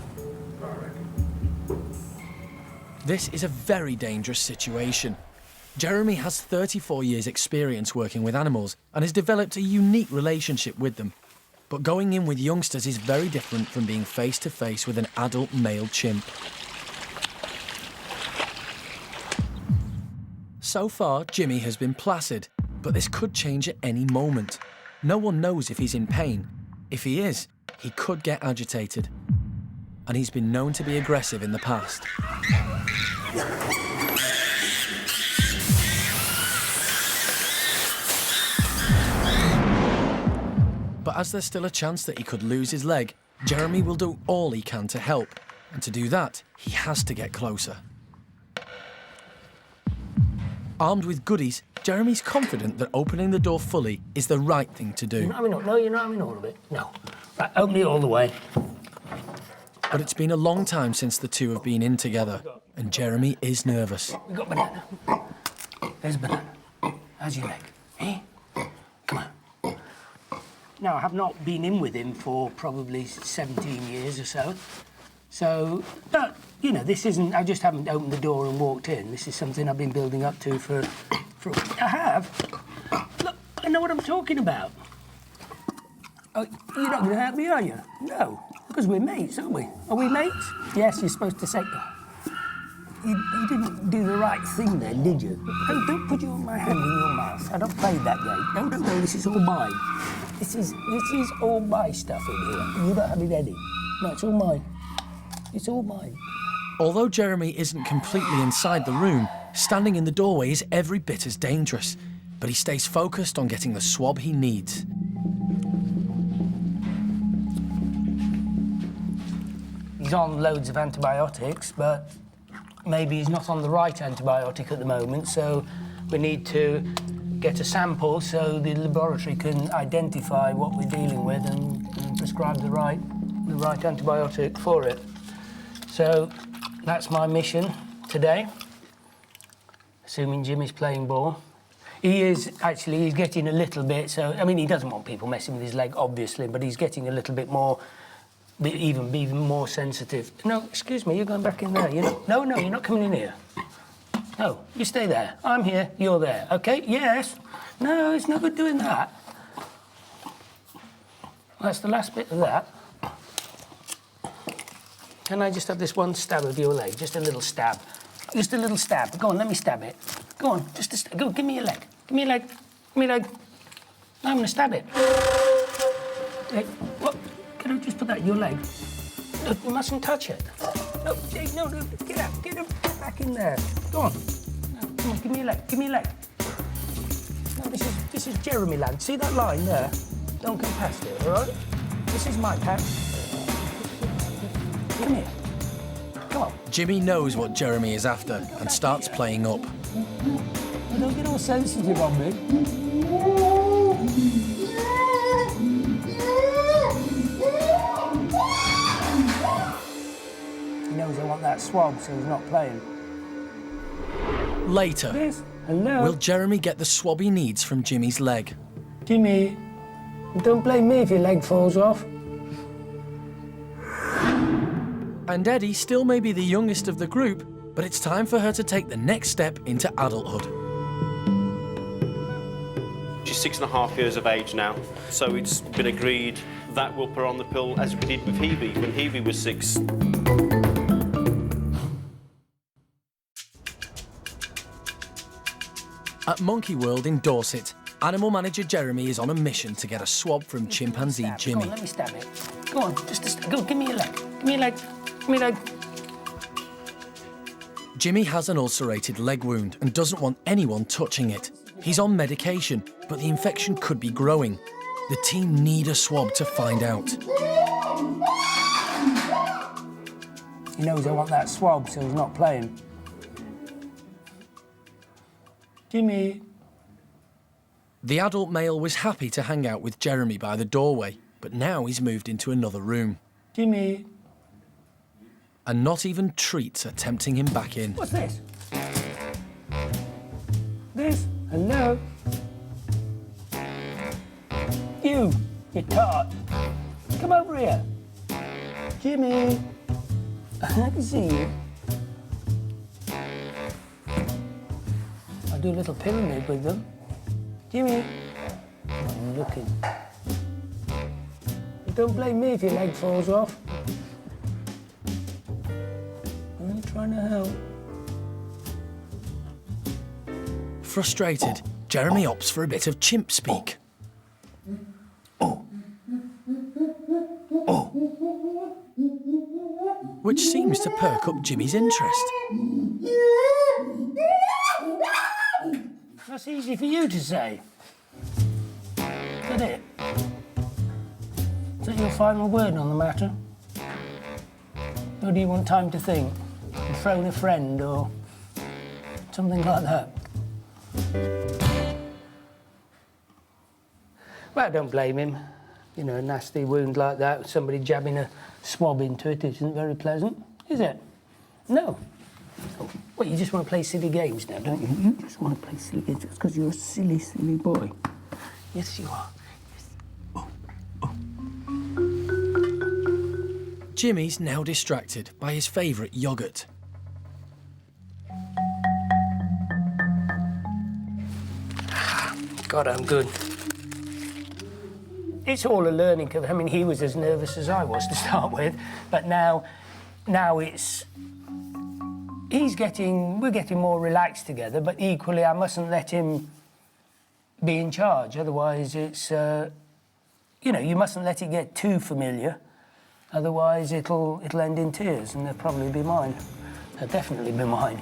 This is a very dangerous situation. Jeremy has 34 years' experience working with animals and has developed a unique relationship with them. But going in with youngsters is very different from being face-to-face with an adult male chimp. So far, Jimmy has been placid, but this could change at any moment. No one knows if he's in pain. If he is, he could get agitated. And he's been known to be aggressive in the past. But as there's still a chance that he could lose his leg, Jeremy will do all he can to help. And to do that, he has to get closer. Armed with goodies, Jeremy's confident that opening the door fully is the right thing to do. You're not having all, no, you're not having all of it. No. Right, open it all the way. But it's been a long time since the two have been in together, and Jeremy is nervous. We've got banana. There's banana. How's your leg? Eh? Come on. Now, I have not been in with him for probably 17 years or so. So, but, you know, this isn't... I just haven't opened the door and walked in. This is something I've been building up to for I have. Look, I know what I'm talking about. Oh, you're not going to help me, are you? No, because we're mates, aren't we? Are we mates? Yes, you're supposed to say... You didn't do the right thing then, did you? No, don't put my hand in your mouth. I don't play that game. No, this is all mine. This is all my stuff in here. You don't have it any. No, it's all mine. It's all mine. Although Jeremy isn't completely inside the room, standing in the doorway is every bit as dangerous. But he stays focused on getting the swab he needs. He's on loads of antibiotics, but maybe he's not on the right antibiotic at the moment, so we need to get a sample so the laboratory can identify what we're dealing with and prescribe the right antibiotic for it. So that's my mission today, assuming Jimmy's playing ball. He is, actually, he's getting a little bit, so, I mean, he doesn't want people messing with his leg, obviously, but he's getting a little bit more, even more sensitive. No, excuse me, you're going back in there. No, you're not coming in here. No, you stay there. I'm here, you're there, OK? Yes. No, it's no good doing that. That's the last bit of that. Can I just have this one stab of your leg? Just a little stab. Just a little stab. Go on, let me stab it. Go on, just a stab. Go, give me your leg. Give me your leg. Give me your leg. I'm going to stab it. Hey, what? Can I just put that in your leg? No, you mustn't touch it. No, get out. Get back in there. Go on. No, come on, give me your leg. Give me your leg. No, this is Jeremy land. See that line there? Don't go past it, all right? This is my patch. Come here. Come on. Jimmy knows what Jeremy is after and starts playing up. Don't get all sensitive on me. He knows I want that swab, so he's not playing. Later, Yes. Hello. will Jeremy get the swab he needs from Jimmy's leg? Jimmy, don't blame me if your leg falls off. And Eddie still may be the youngest of the group, but it's time for her to take the next step into adulthood. She's 6.5 years of age now, so it's been agreed that we'll put her on the pill as we did with Hebe when Hebe was 6. At Monkey World in Dorset, animal manager Jeremy is on a mission to get a swab from chimpanzee Jimmy. Go on, let me stab it. Go on, go, give me your leg. Give me your leg. Give me your leg. Jimmy has an ulcerated leg wound and doesn't want anyone touching it. He's on medication, but the infection could be growing. The team need a swab to find out. He knows I want that swab, so he's not playing. Jimmy. The adult male was happy to hang out with Jeremy by the doorway, but now he's moved into another room. Jimmy. And not even treats are tempting him back in. What's this? This? Hello? You tart. Come over here. Jimmy. I can see you. I do a little pyramid with them. Jimmy. I'm looking. Don't blame me if your leg falls off. I'm trying to help. Frustrated, Jeremy opts for a bit of chimp speak. Which seems to perk up Jimmy's interest. That's easy for you to say. Isn't it? Is that your final word on the matter? Or do you want time to think? And phone a friend or something like that? Well, I don't blame him. You know, a nasty wound like that, somebody jabbing a swab into it isn't very pleasant, is it? No. Well, you just want to play silly games now, don't you? You just want to play silly games just because you're a silly, silly boy. Yes, you are. Jimmy's now distracted by his favourite yoghurt. God, I'm good. It's all a learning curve. I mean, he was as nervous as I was to start with, but now it's... we're getting more relaxed together, but equally I mustn't let him be in charge. Otherwise it's, you know, you mustn't let it get too familiar. Otherwise it'll end in tears, and they'll probably be mine. They'll definitely be mine.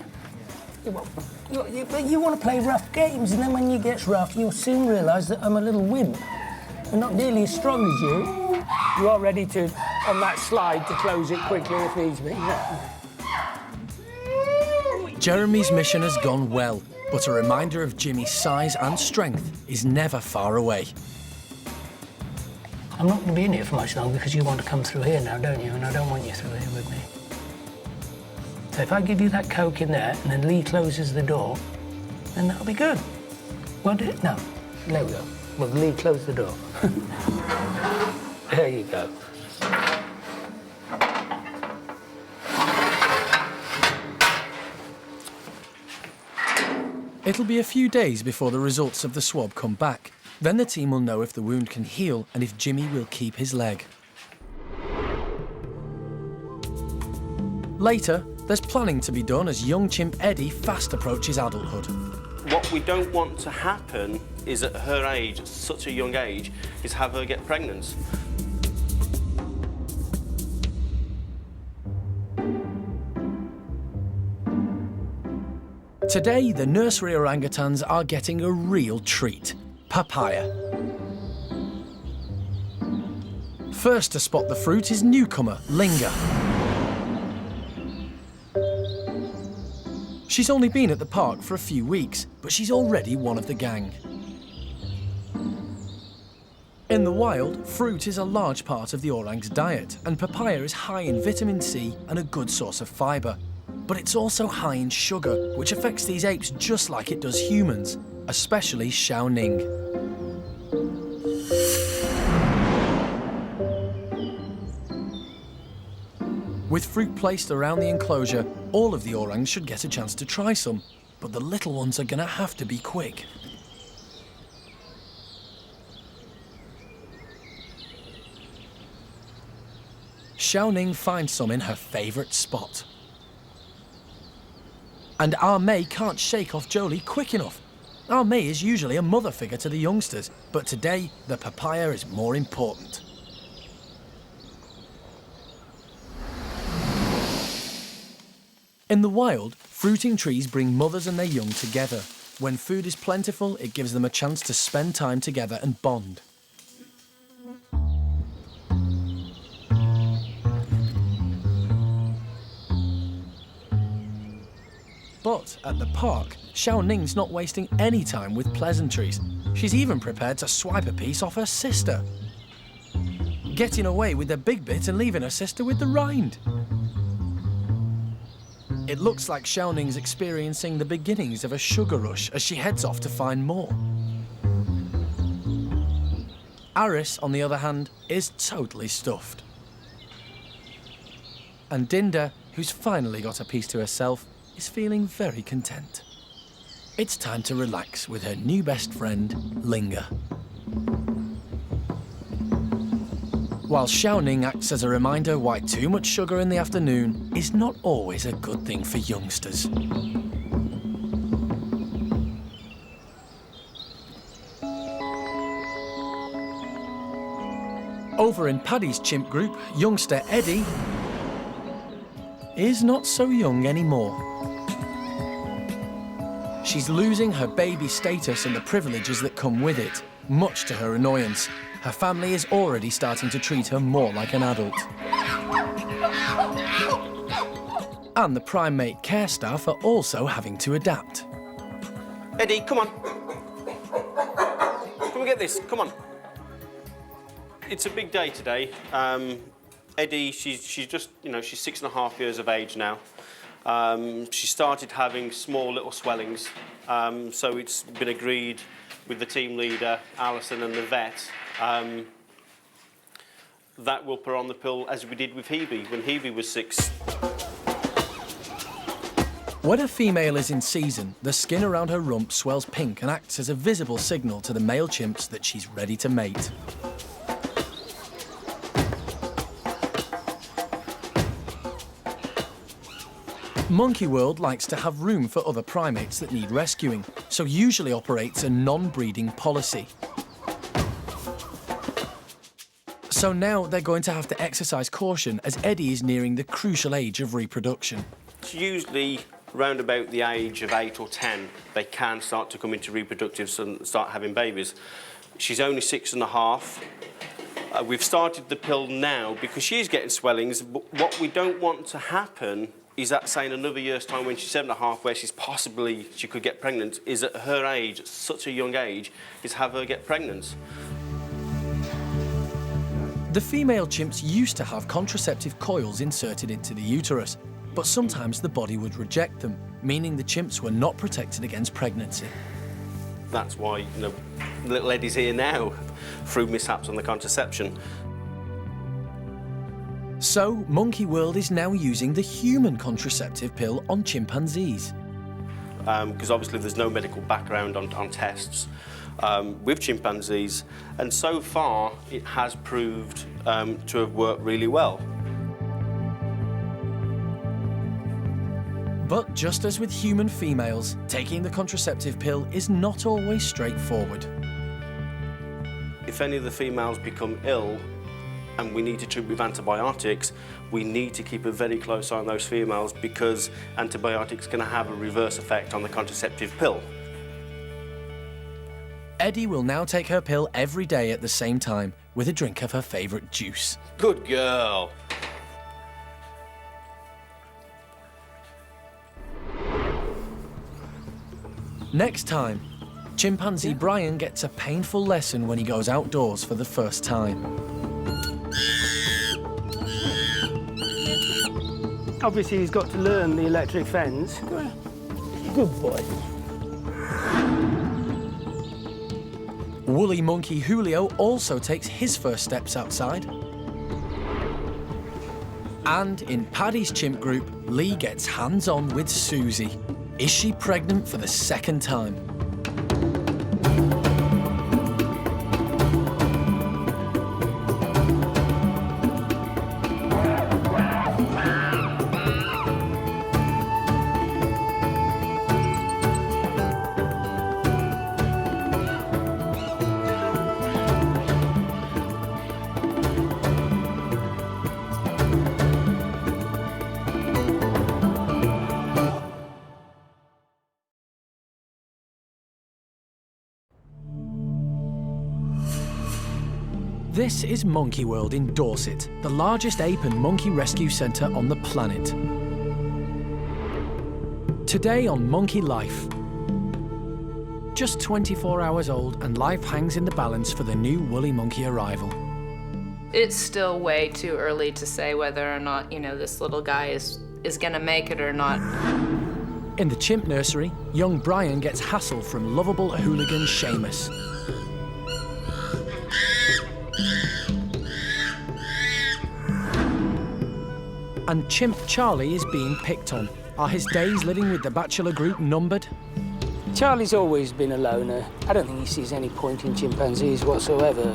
You want to play rough games, and then when you get rough, you'll soon realise that I'm a little wimp. I'm not nearly as strong as you. You are ready to, on that slide, to close it quickly if needs be. Yeah. Jeremy's mission has gone well, but a reminder of Jimmy's size and strength is never far away. I'm not going to be in here for much longer because you want to come through here now, don't you? And I don't want you through here with me. So if I give you that Coke in there and then Lee closes the door, then that'll be good. Won't it? No. There we go. Well, Lee close the door. There you go. It'll be a few days before the results of the swab come back. Then the team will know if the wound can heal and if Jimmy will keep his leg. Later, there's planning to be done as young chimp Eddie fast approaches adulthood. What we don't want to happen is at her age, such a young age, is have her get pregnant. Today, the nursery orangutans are getting a real treat. Papaya. First to spot the fruit is newcomer, Linger. She's only been at the park for a few weeks, but she's already one of the gang. In the wild, fruit is a large part of the orang's diet, and papaya is high in vitamin C and a good source of fibre. But it's also high in sugar, which affects these apes just like it does humans, especially Xiaoning. With fruit placed around the enclosure, all of the orangs should get a chance to try some, but the little ones are gonna have to be quick. Xiaoning finds some in her favourite spot. And Ah Mei can't shake off Jolie quick enough. Ah Mei is usually a mother figure to the youngsters, but today the papaya is more important. In the wild, fruiting trees bring mothers and their young together. When food is plentiful, it gives them a chance to spend time together and bond. But at the park, Xiaoning's not wasting any time with pleasantries. She's even prepared to swipe a piece off her sister. Getting away with the big bit and leaving her sister with the rind. It looks like Xiaoning's experiencing the beginnings of a sugar rush as she heads off to find more. Aris, on the other hand, is totally stuffed. And Dinda, who's finally got a piece to herself, is feeling very content. It's time to relax with her new best friend, Linger. While Xiaoning acts as a reminder why too much sugar in the afternoon is not always a good thing for youngsters. Over in Paddy's chimp group, youngster Eddie is not so young anymore. She's losing her baby status and the privileges that come with it, much to her annoyance. Her family is already starting to treat her more like an adult. And the primate care staff are also having to adapt. Eddie, come on. Come and get this, come on. It's a big day today. Eddie, she's just, she's 6.5 years of age now. She started having small little swellings, so it's been agreed with the team leader, Alison, and the vet, that we'll put her on the pill as we did with Hebe when Hebe was 6. When a female is in season, the skin around her rump swells pink and acts as a visible signal to the male chimps that she's ready to mate. Monkey World likes to have room for other primates that need rescuing, so usually operates a non-breeding policy. So now they're going to have to exercise caution as Eddie is nearing the crucial age of reproduction. It's usually round about the age of 8 or 10, they can start to come into reproductives and start having babies. She's only 6.5. We've started the pill now because she's getting swellings, but what we don't want to happen is that saying another year's time when she's 7.5, where she could get pregnant, is at her age, such a young age, is have her get pregnant. The female chimps used to have contraceptive coils inserted into the uterus, but sometimes the body would reject them, meaning the chimps were not protected against pregnancy. That's why, little Eddie's here now, through mishaps on the contraception. So, Monkey World is now using the human contraceptive pill on chimpanzees. Because obviously there's no medical background on tests with chimpanzees, and so far it has proved to have worked really well. But just as with human females, taking the contraceptive pill is not always straightforward. If any of the females become ill and we need to treat with antibiotics, we need to keep a very close eye on those females, because antibiotics can have a reverse effect on the contraceptive pill. Eddie will now take her pill every day at the same time, with a drink of her favourite juice. Good girl. Next time, chimpanzee Brian gets a painful lesson when he goes outdoors for the first time. Obviously, he's got to learn the electric fence. Good boy. Woolly monkey Julio also takes his first steps outside. And in Paddy's chimp group, Lee gets hands-on with Susie. Is she pregnant for the second time? This is Monkey World in Dorset, the largest ape and monkey rescue centre on the planet. Today on Monkey Life. Just 24 hours old, and life hangs in the balance for the new woolly monkey arrival. It's still way too early to say whether or not, this little guy is gonna make it or not. In the chimp nursery, young Brian gets hassle from lovable hooligan Sheamus. And chimp Charlie is being picked on. Are his days living with the bachelor group numbered? Charlie's always been a loner. I don't think he sees any point in chimpanzees whatsoever.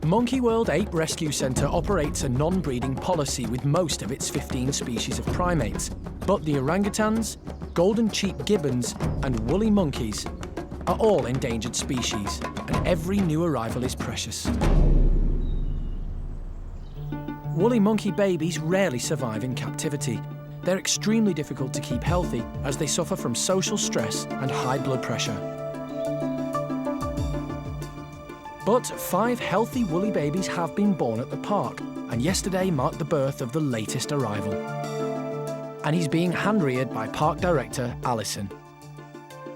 Monkey World Ape Rescue Centre operates a non-breeding policy with most of its 15 species of primates, but the orangutans, golden cheek gibbons and woolly monkeys are all endangered species, and every new arrival is precious. Woolly monkey babies rarely survive in captivity. They're extremely difficult to keep healthy as they suffer from social stress and high blood pressure. But 5 healthy woolly babies have been born at the park, and yesterday marked the birth of the latest arrival. And he's being hand-reared by park director Alison.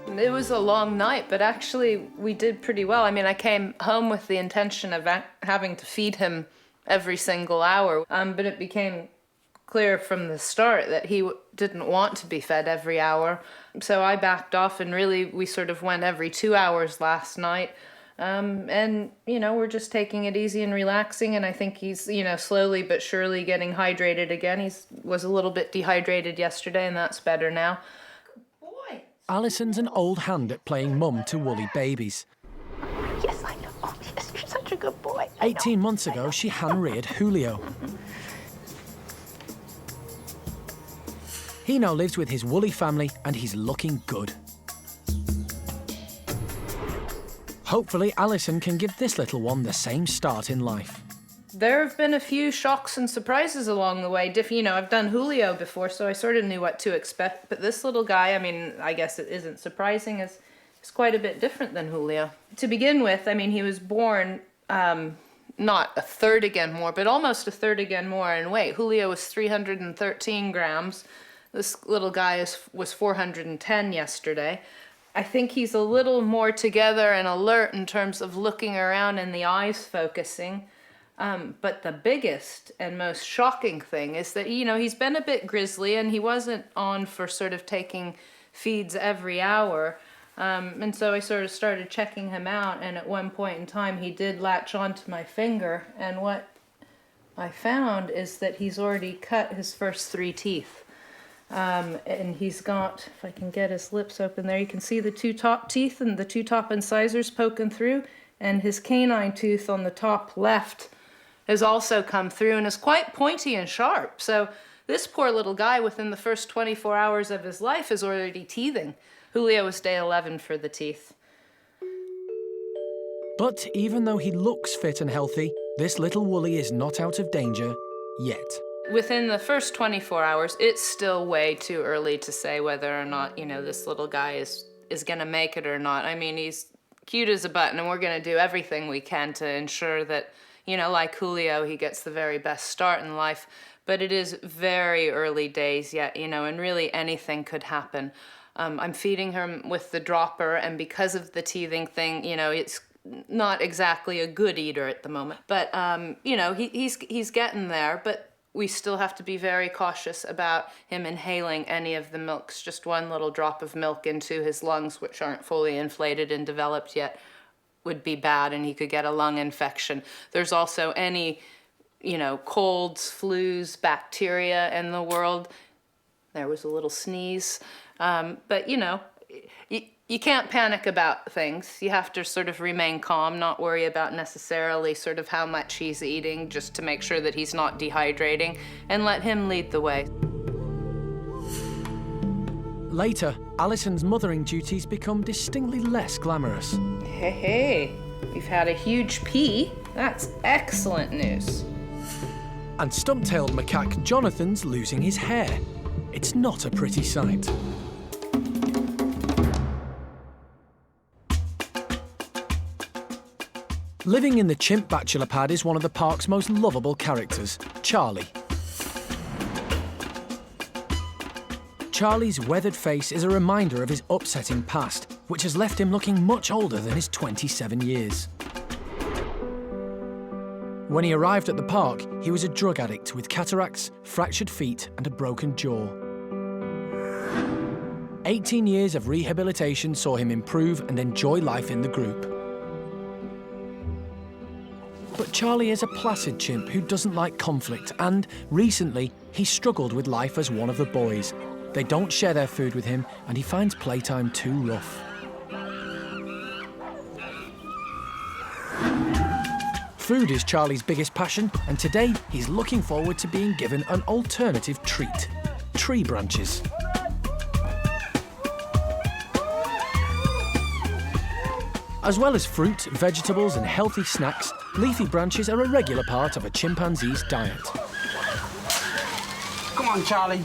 It was a long night, but actually we did pretty well. I came home with the intention of having to feed him every single hour, but it became clear from the start that he didn't want to be fed every hour. So I backed off, and really we sort of went every 2 hours last night. And, we're just taking it easy and relaxing, and I think he's, slowly but surely getting hydrated again. He was a little bit dehydrated yesterday, and that's better now. Good boy. Alison's an old hand at playing mum to woolly babies. Yes, I know. Oh, yes, you're such a good boy. 18 months ago, she hand-reared Julio. He now lives with his woolly family, and he's looking good. Hopefully, Alison can give this little one the same start in life. There have been a few shocks and surprises along the way. You know, I've done Julio before, so I sort of knew what to expect. But this little guy, I mean, I guess it isn't surprising, is quite a bit different than Julio. To begin with, I mean, he was born not a third again more, but almost a third again more in weight. Julio was 313 grams. This little guy was 410 yesterday. I think he's a little more together and alert in terms of looking around and the eyes focusing. But the biggest and most shocking thing is that, you know, he's been a bit grizzly and he wasn't on for sort of taking feeds every hour. And so I sort of started checking him out, and at one point in time he did latch onto my finger, and what I found is that he's already cut his first 3 teeth. And he's got, if I can get his lips open there, you can see the 2 top teeth and the 2 top incisors poking through, and his canine tooth on the top left has also come through and is quite pointy and sharp. So this poor little guy, within the first 24 hours of his life, is already teething. Julio was day 11 for the teeth. But even though he looks fit and healthy, this little Wooly is not out of danger yet. Within the first 24 hours, it's still way too early to say whether or not, you know, this little guy is gonna make it or not. I mean, he's cute as a button, and we're gonna do everything we can to ensure that, you know, like Julio, he gets the very best start in life. But it is very early days yet, you know, and really anything could happen. I'm feeding him with the dropper, and because of the teething thing, you know, it's not exactly a good eater at the moment. But, you know, he's getting there, but we still have to be very cautious about him inhaling any of the milks. Just one little drop of milk into his lungs, which aren't fully inflated and developed yet, would be bad, and he could get a lung infection. There's also any, you know, colds, flus, bacteria in the world. There was a little sneeze. But, you know, you can't panic about things. You have to sort of remain calm, not worry about necessarily sort of how much he's eating, just to make sure that he's not dehydrating, and let him lead the way. Later, Alison's mothering duties become distinctly less glamorous. Hey, we've had a huge pee. That's excellent news. And stump-tailed macaque Jonathan's losing his hair. It's not a pretty sight. Living in the chimp bachelor pad is one of the park's most lovable characters, Charlie. Charlie's weathered face is a reminder of his upsetting past, which has left him looking much older than his 27 years. When he arrived at the park, he was a drug addict with cataracts, fractured feet and a broken jaw. 18 years of rehabilitation saw him improve and enjoy life in the group. But Charlie is a placid chimp who doesn't like conflict, and recently he struggled with life as one of the boys. They don't share their food with him, and he finds playtime too rough. Food is Charlie's biggest passion, and today he's looking forward to being given an alternative treat: tree branches. As well as fruit, vegetables and healthy snacks, leafy branches are a regular part of a chimpanzee's diet. Come on, Charlie.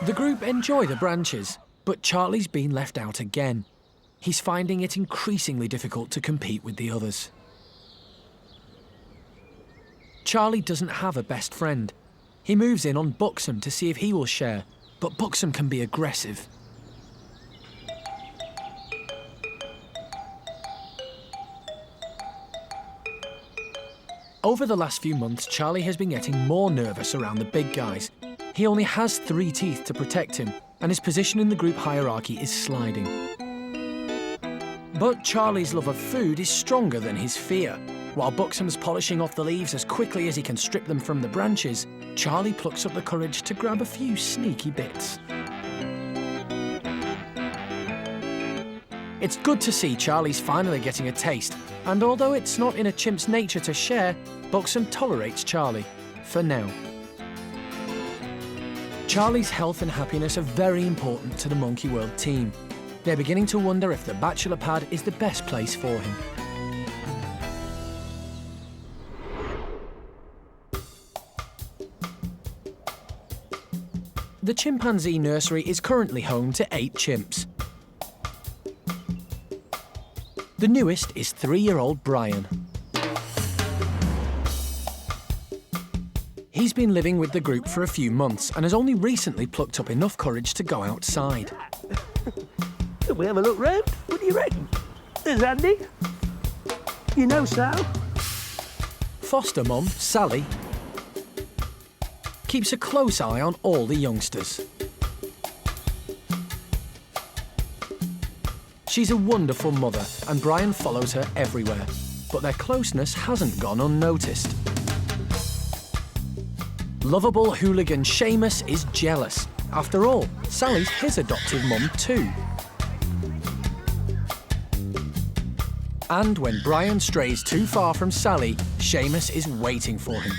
The group enjoy the branches, but Charlie's been left out again. He's finding it increasingly difficult to compete with the others. Charlie doesn't have a best friend. He moves in on Buxom to see if he will share, but Buxom can be aggressive. Over the last few months, Charlie has been getting more nervous around the big guys. He only has 3 teeth to protect him, and his position in the group hierarchy is sliding. But Charlie's love of food is stronger than his fear. While Buxom's polishing off the leaves as quickly as he can strip them from the branches, Charlie plucks up the courage to grab a few sneaky bits. It's good to see Charlie's finally getting a taste, and although it's not in a chimp's nature to share, Buxom tolerates Charlie, for now. Charlie's health and happiness are very important to the Monkey World team. They're beginning to wonder if the bachelor pad is the best place for him. The chimpanzee nursery is currently home to 8 chimps. The newest is 3-year-old Brian. He's been living with the group for a few months and has only recently plucked up enough courage to go outside. Can we have a look round? What do you reckon? There's Andy. You know Sal? Foster mum, Sally, keeps a close eye on all the youngsters. She's a wonderful mother and Brian follows her everywhere, but their closeness hasn't gone unnoticed. Lovable hooligan Sheamus is jealous. After all, Sally's his adoptive mum too. And when Brian strays too far from Sally, Sheamus is waiting for him.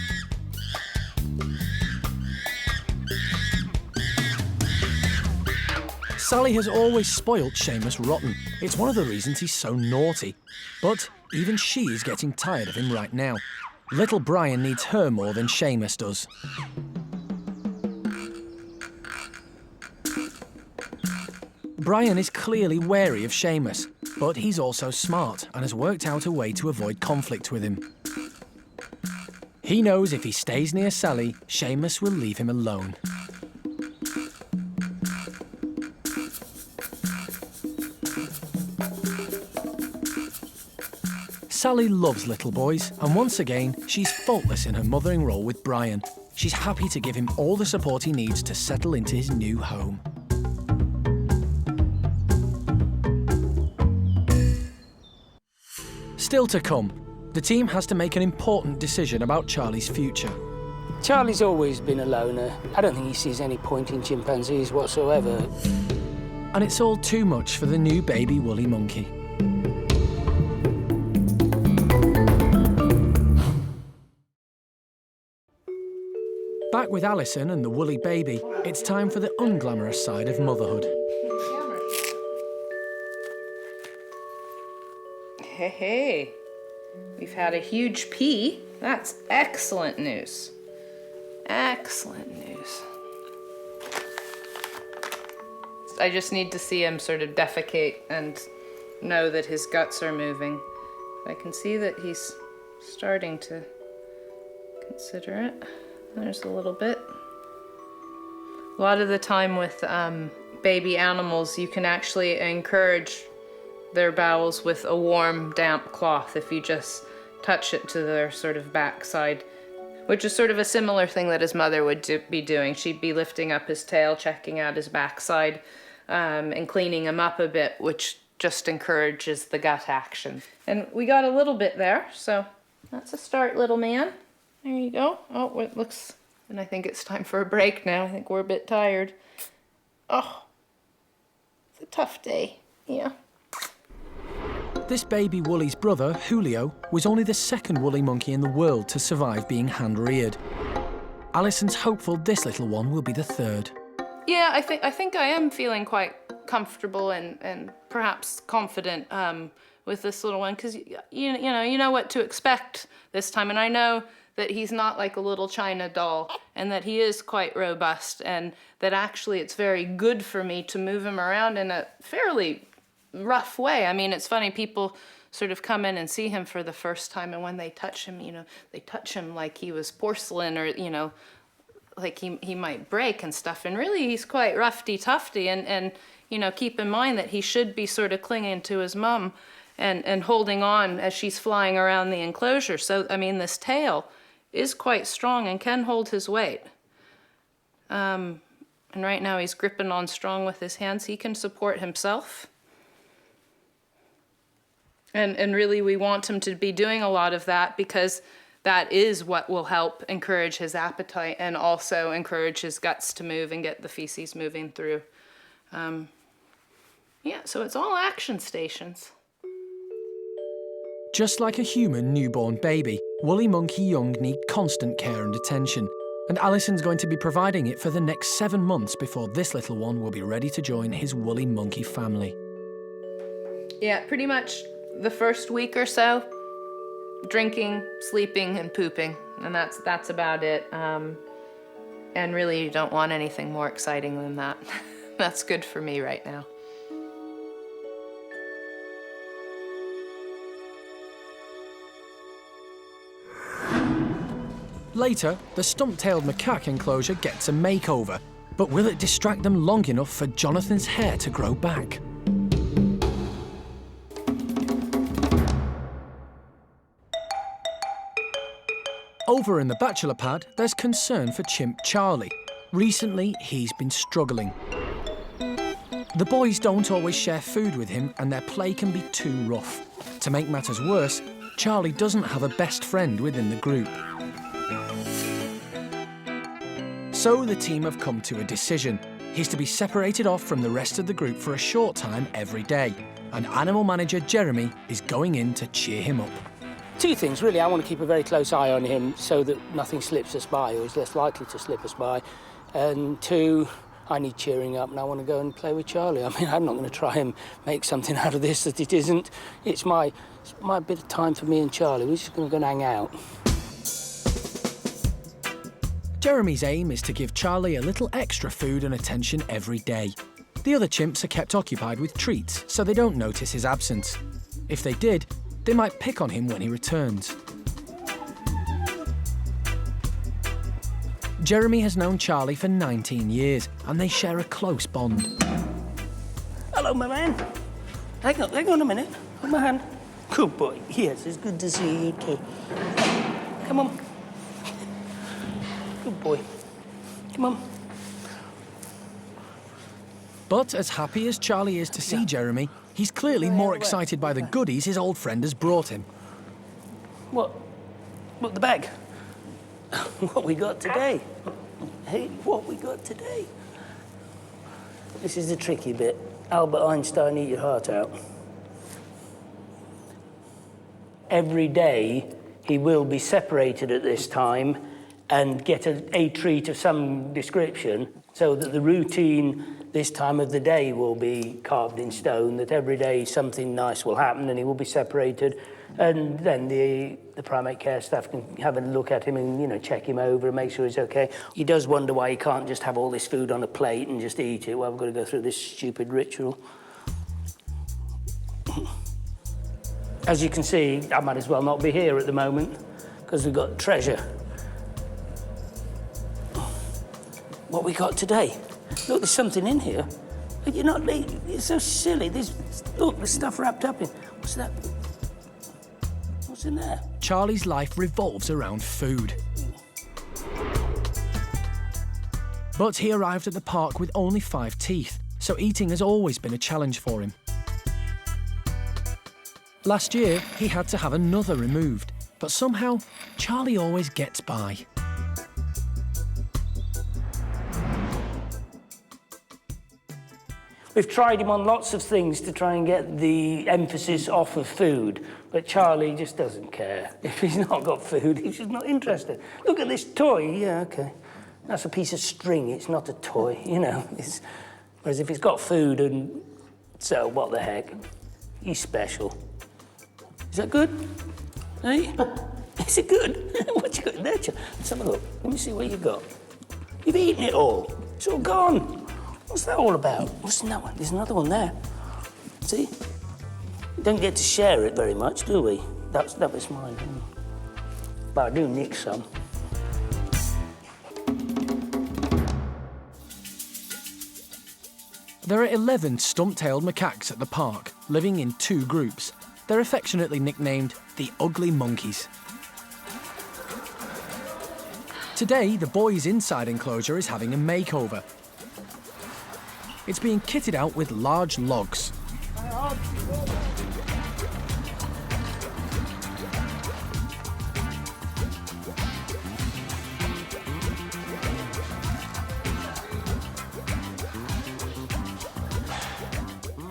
Sally has always spoilt Sheamus rotten. It's one of the reasons he's so naughty. But even she is getting tired of him right now. Little Brian needs her more than Sheamus does. Brian is clearly wary of Sheamus, but he's also smart and has worked out a way to avoid conflict with him. He knows if he stays near Sally, Sheamus will leave him alone. Sally loves little boys, and once again, she's faultless in her mothering role with Brian. She's happy to give him all the support he needs to settle into his new home. Still to come, the team has to make an important decision about Charlie's future. Charlie's always been a loner. I don't think he sees any point in chimpanzees whatsoever. And it's all too much for the new baby woolly monkey. Back with Alison and the woolly baby, it's time for the unglamorous side of motherhood. Hey, we've had a huge pee. That's excellent news. Excellent news. I just need to see him sort of defecate and know that his guts are moving. I can see that he's starting to consider it. There's a little bit. A lot of the time with baby animals, you can actually encourage their bowels with a warm, damp cloth if you just touch it to their sort of backside, which is sort of a similar thing that his mother would be doing. She'd be lifting up his tail, checking out his backside, and cleaning him up a bit, which just encourages the gut action. And we got a little bit there, so that's a start, little man. There you go. Oh, it looks, and I think it's time for a break now. I think we're a bit tired. Oh, it's a tough day, yeah. This baby woolly's brother, Julio, was only the second woolly monkey in the world to survive being hand-reared. Alison's hopeful this little one will be the third. Yeah, I think I am feeling quite comfortable and perhaps confident with this little one, because you know what to expect this time, and I know that he's not like a little China doll, and that he is quite robust, and that actually it's very good for me to move him around in a fairly rough way. I mean, it's funny, people sort of come in and see him for the first time, and when they touch him, they touch him like he was porcelain, or, like he might break and stuff, and really he's quite roughy-tufty, and keep in mind that he should be sort of clinging to his mum and holding on as she's flying around the enclosure. So, I mean, this tail is quite strong and can hold his weight. And right now he's gripping on strong with his hands. He can support himself. And really we want him to be doing a lot of that, because that is what will help encourage his appetite and also encourage his guts to move and get the feces moving through. Yeah, so it's all action stations. Just like a human newborn baby, woolly monkey young need constant care and attention, and Alison's going to be providing it for the next 7 months before this little one will be ready to join his woolly monkey family. Yeah, pretty much the first week or so, drinking, sleeping, and pooping, and that's about it. And really, you don't want anything more exciting than that. That's good for me right now. Later, the stump-tailed macaque enclosure gets a makeover, but will it distract them long enough for Jonathan's hair to grow back? Over in the bachelor pad, there's concern for Chimp Charlie. Recently, he's been struggling. The boys don't always share food with him, and their play can be too rough. To make matters worse, Charlie doesn't have a best friend within the group. So the team have come to a decision. He's to be separated off from the rest of the group for a short time every day, and animal manager Jeremy is going in to cheer him up. Two things, really. I want to keep a very close eye on him so that nothing slips us by, or is less likely to slip us by. And two, I need cheering up, and I want to go and play with Charlie. I mean, I'm not going to try and make something out of this that it isn't. It's my bit of time for me and Charlie. We're just going to go and hang out. Jeremy's aim is to give Charlie a little extra food and attention every day. The other chimps are kept occupied with treats, so they don't notice his absence. If they did, they might pick on him when he returns. Jeremy has known Charlie for 19 years, and they share a close bond. Hello, my man. Hang on a minute. Hold my hand. Good boy. Yes, it's good to see you too. Come on. Good boy. Come on. But as happy as Charlie is to see Jeremy, he's clearly more excited by the goodies his old friend has brought him. What? Look, the bag. What we got today? Hey, what we got today? This is the tricky bit. Albert Einstein, eat your heart out. Every day, he will be separated at this time and get a treat of some description so that the routine this time of the day will be carved in stone, that every day something nice will happen and he will be separated, and then the primate care staff can have a look at him and, you know, check him over and make sure he's okay. He does wonder why he can't just have all this food on a plate and just eat it. Well, we've got to go through this stupid ritual. As you can see, I might as well not be here at the moment because we've got treasure. What we got today? Look, there's something in here. You're not. You're so silly. Look, there's stuff wrapped up in. What's that? What's in there? Charlie's life revolves around food. But he arrived at the park with only 5 teeth, so eating has always been a challenge for him. Last year, he had to have another removed, but somehow, Charlie always gets by. We've tried him on lots of things to try and get the emphasis off of food, but Charlie just doesn't care. If he's not got food, he's just not interested. Look at this toy. Yeah, OK. That's a piece of string. It's not a toy, you know. Whereas if he's got food and... So, what the heck? He's special. Is that good? Hey? Is it good? What you got in there? Let's have a look. Let me see what you got. You've eaten it all. It's all gone. What's that all about? What's in that one? There's another one there. See? We don't get to share it very much, do we? That was mine. But I do nick some. There are 11 stump-tailed macaques at the park, living in 2 groups. They're affectionately nicknamed the Ugly Monkeys. Today, the boys' inside enclosure is having a makeover. It's being kitted out with large logs.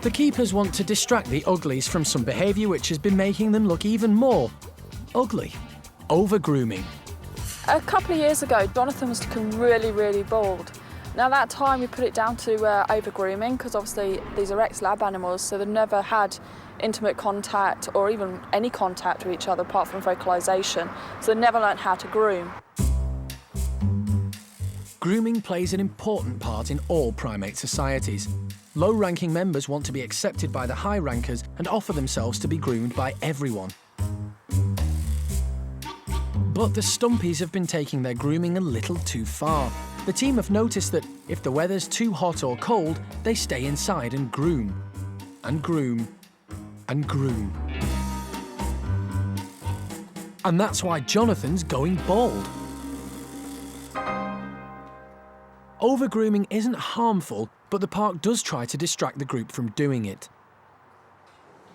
The keepers want to distract the uglies from some behaviour which has been making them look even more ugly. Over-grooming. A couple of years ago, Jonathan was looking really, really bald. Now, that time we put it down to over-grooming because obviously these are ex-lab animals, so they've never had intimate contact or even any contact with each other apart from vocalisation, so they never learnt how to groom. Grooming plays an important part in all primate societies. Low-ranking members want to be accepted by the high rankers and offer themselves to be groomed by everyone. But the Stumpies have been taking their grooming a little too far. The team have noticed that if the weather's too hot or cold, they stay inside and groom. And groom. And groom. And that's why Jonathan's going bald. Over-grooming isn't harmful, but the park does try to distract the group from doing it.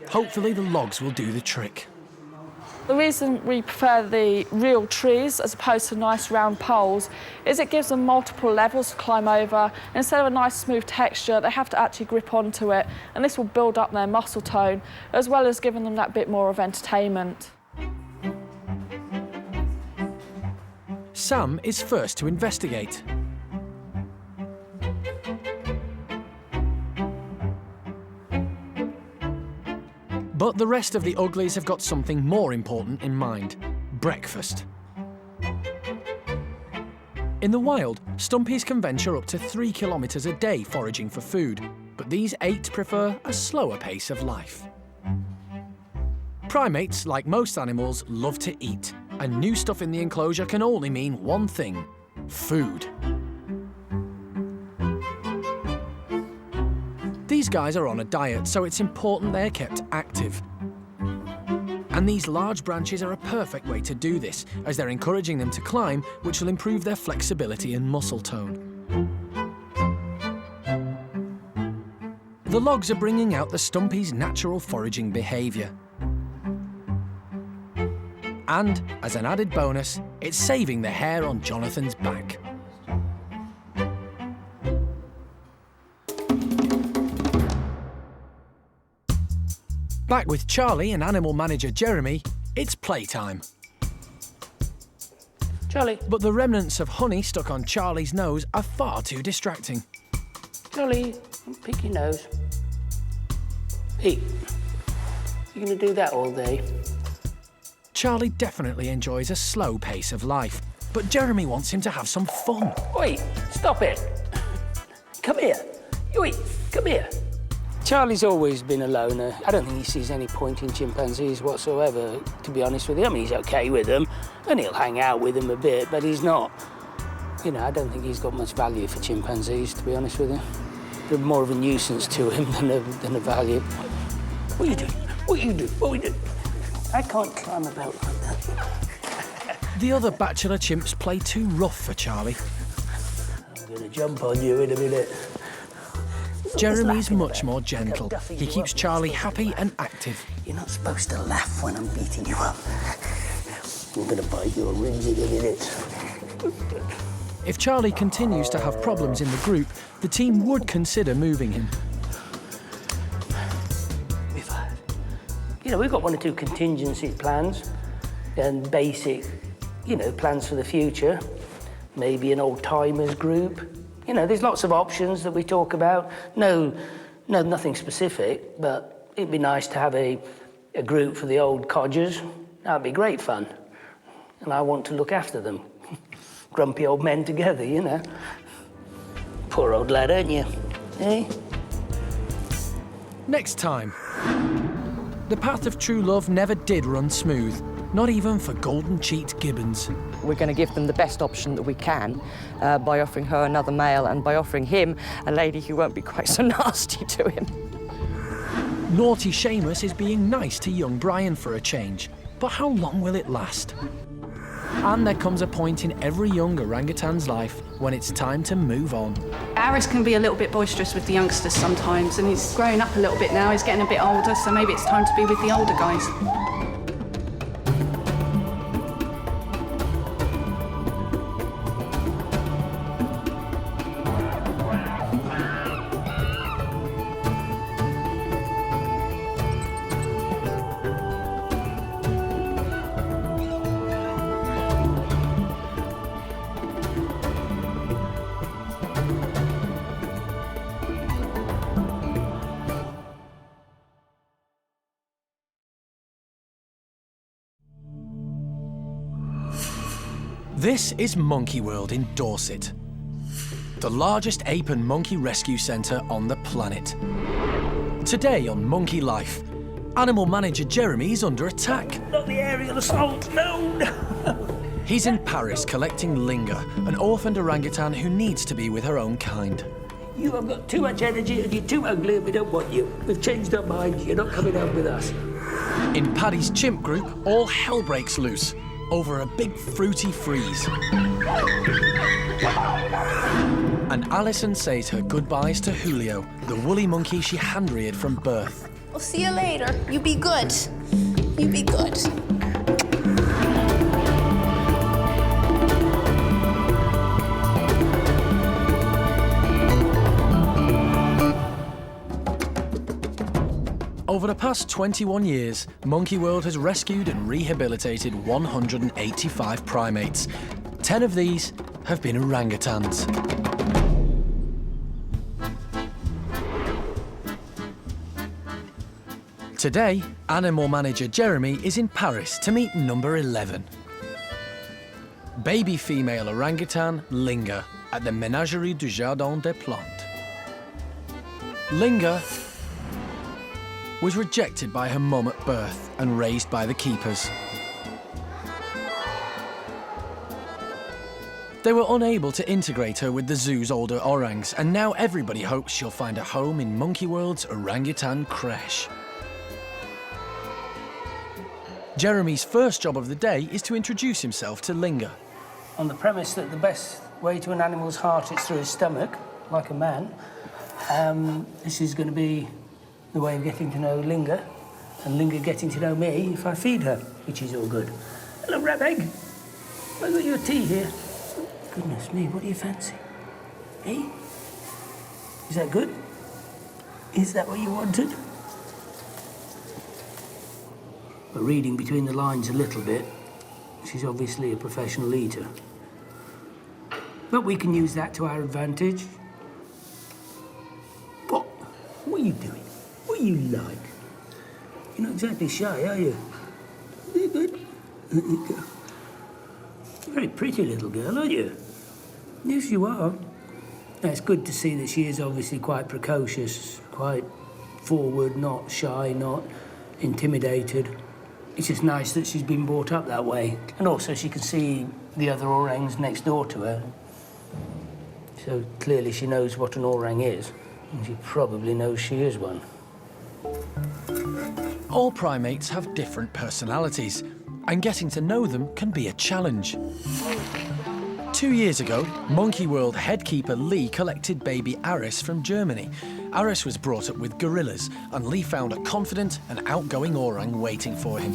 Hopefully the logs will do the trick. The reason we prefer the real trees as opposed to nice round poles is it gives them multiple levels to climb over. Instead of a nice smooth texture, they have to actually grip onto it, and this will build up their muscle tone, as well as giving them that bit more of entertainment. Sam is first to investigate. But the rest of the uglies have got something more important in mind: breakfast. In the wild, Stumpies can venture up to 3 kilometres a day foraging for food, but these 8 prefer a slower pace of life. Primates, like most animals, love to eat, and new stuff in the enclosure can only mean one thing: food. These guys are on a diet, so it's important they're kept active. And these large branches are a perfect way to do this, as they're encouraging them to climb, which will improve their flexibility and muscle tone. The logs are bringing out the Stumpies' natural foraging behaviour. And, as an added bonus, it's saving the hair on Jonathan's back. Back with Charlie and animal manager Jeremy, it's playtime. Charlie. But the remnants of honey stuck on Charlie's nose are far too distracting. Charlie, pick your nose. Hey, you gonna do that all day? Charlie definitely enjoys a slow pace of life, but Jeremy wants him to have some fun. Wait, stop it. Come here. Wait, come here. Charlie's always been a loner. I don't think he sees any point in chimpanzees whatsoever, to be honest with you. I mean, he's okay with them, and he'll hang out with them a bit, but he's not... You know, I don't think he's got much value for chimpanzees, to be honest with you. They're more of a nuisance to him than a value. What are you doing? What are you doing? What are we doing? I can't climb about like that. The other bachelor chimps play too rough for Charlie. I'm going to jump on you in a minute. Jeremy's much more gentle. He keeps Charlie happy and active. You're not supposed to laugh when I'm beating you up. I'm going to bite your ribs in a minute. If Charlie continues to have problems in the group, the team would consider moving him. You know, we've got 1 or 2 contingency plans and basic, you know, plans for the future. Maybe an old-timers group. You know, there's lots of options that we talk about. No, nothing specific, but it'd be nice to have a group for the old codgers. That'd be great fun. And I want to look after them. Grumpy old men together, you know. Poor old lad, aren't you? Eh? Next time. The path of true love never did run smooth, not even for golden-cheeked gibbons. We're going to give them the best option that we can by offering her another male and by offering him a lady who won't be quite so nasty to him. Naughty Sheamus is being nice to young Brian for a change, but how long will it last? And there comes a point in every young orangutan's life when it's time to move on. Aris can be a little bit boisterous with the youngsters sometimes, and he's growing up a little bit now. He's getting a bit older, so maybe it's time to be with the older guys. This is Monkey World in Dorset. the largest ape and monkey rescue centre on the planet. Today on Monkey Life, animal manager Jeremy is under attack. Not the aerial assault, no! He's in Paris collecting Linger, an orphaned orangutan who needs to be with her own kind. You have got too much energy and you're too ugly and we don't want you. We've changed our mind, you're not coming out with us. In Paddy's chimp group, all hell breaks loose over a big fruity freeze. And Alison says her goodbyes to Julio, the woolly monkey she hand-reared from birth. I'll see you later. You be good. You be good. Over the past 21 years, Monkey World has rescued and rehabilitated 185 primates. 10 of these have been orangutans. Today, animal manager Jeremy is in Paris to meet number 11. Baby female orangutan Linger at the Menagerie du Jardin des Plantes. Linger was rejected by her mum at birth and raised by the keepers. They were unable to integrate her with the zoo's older orangs, and now everybody hopes she'll find a home in Monkey World's orangutan creche. Jeremy's first job of the day is to introduce himself to Linger. On the premise that the best way to an animal's heart is through his stomach, like a man, this is going to be the way of getting to know Linger, and Linger getting to know me if I feed her, which is all good. Hello, Rabbeg. I've got your tea here. Goodness me, what do you fancy? Eh? Is that good? Is that what you wanted? But reading between the lines a little bit, she's obviously a professional eater. But we can use that to our advantage. What? What are you doing? What are you like? You're not exactly shy, are you? Are you good? You're a very pretty little girl, aren't you? Yes, you are. Now, it's good to see that she is obviously quite precocious, quite forward, not shy, not intimidated. It's just nice that she's been brought up that way. And also she can see the other orangs next door to her. So clearly she knows what an orang is, and she probably knows she is one. All primates have different personalities, and getting to know them can be a challenge. 2 years ago, Monkey World headkeeper Lee collected baby Aris from Germany. Aris was brought up with gorillas, and Lee found a confident and outgoing orang waiting for him.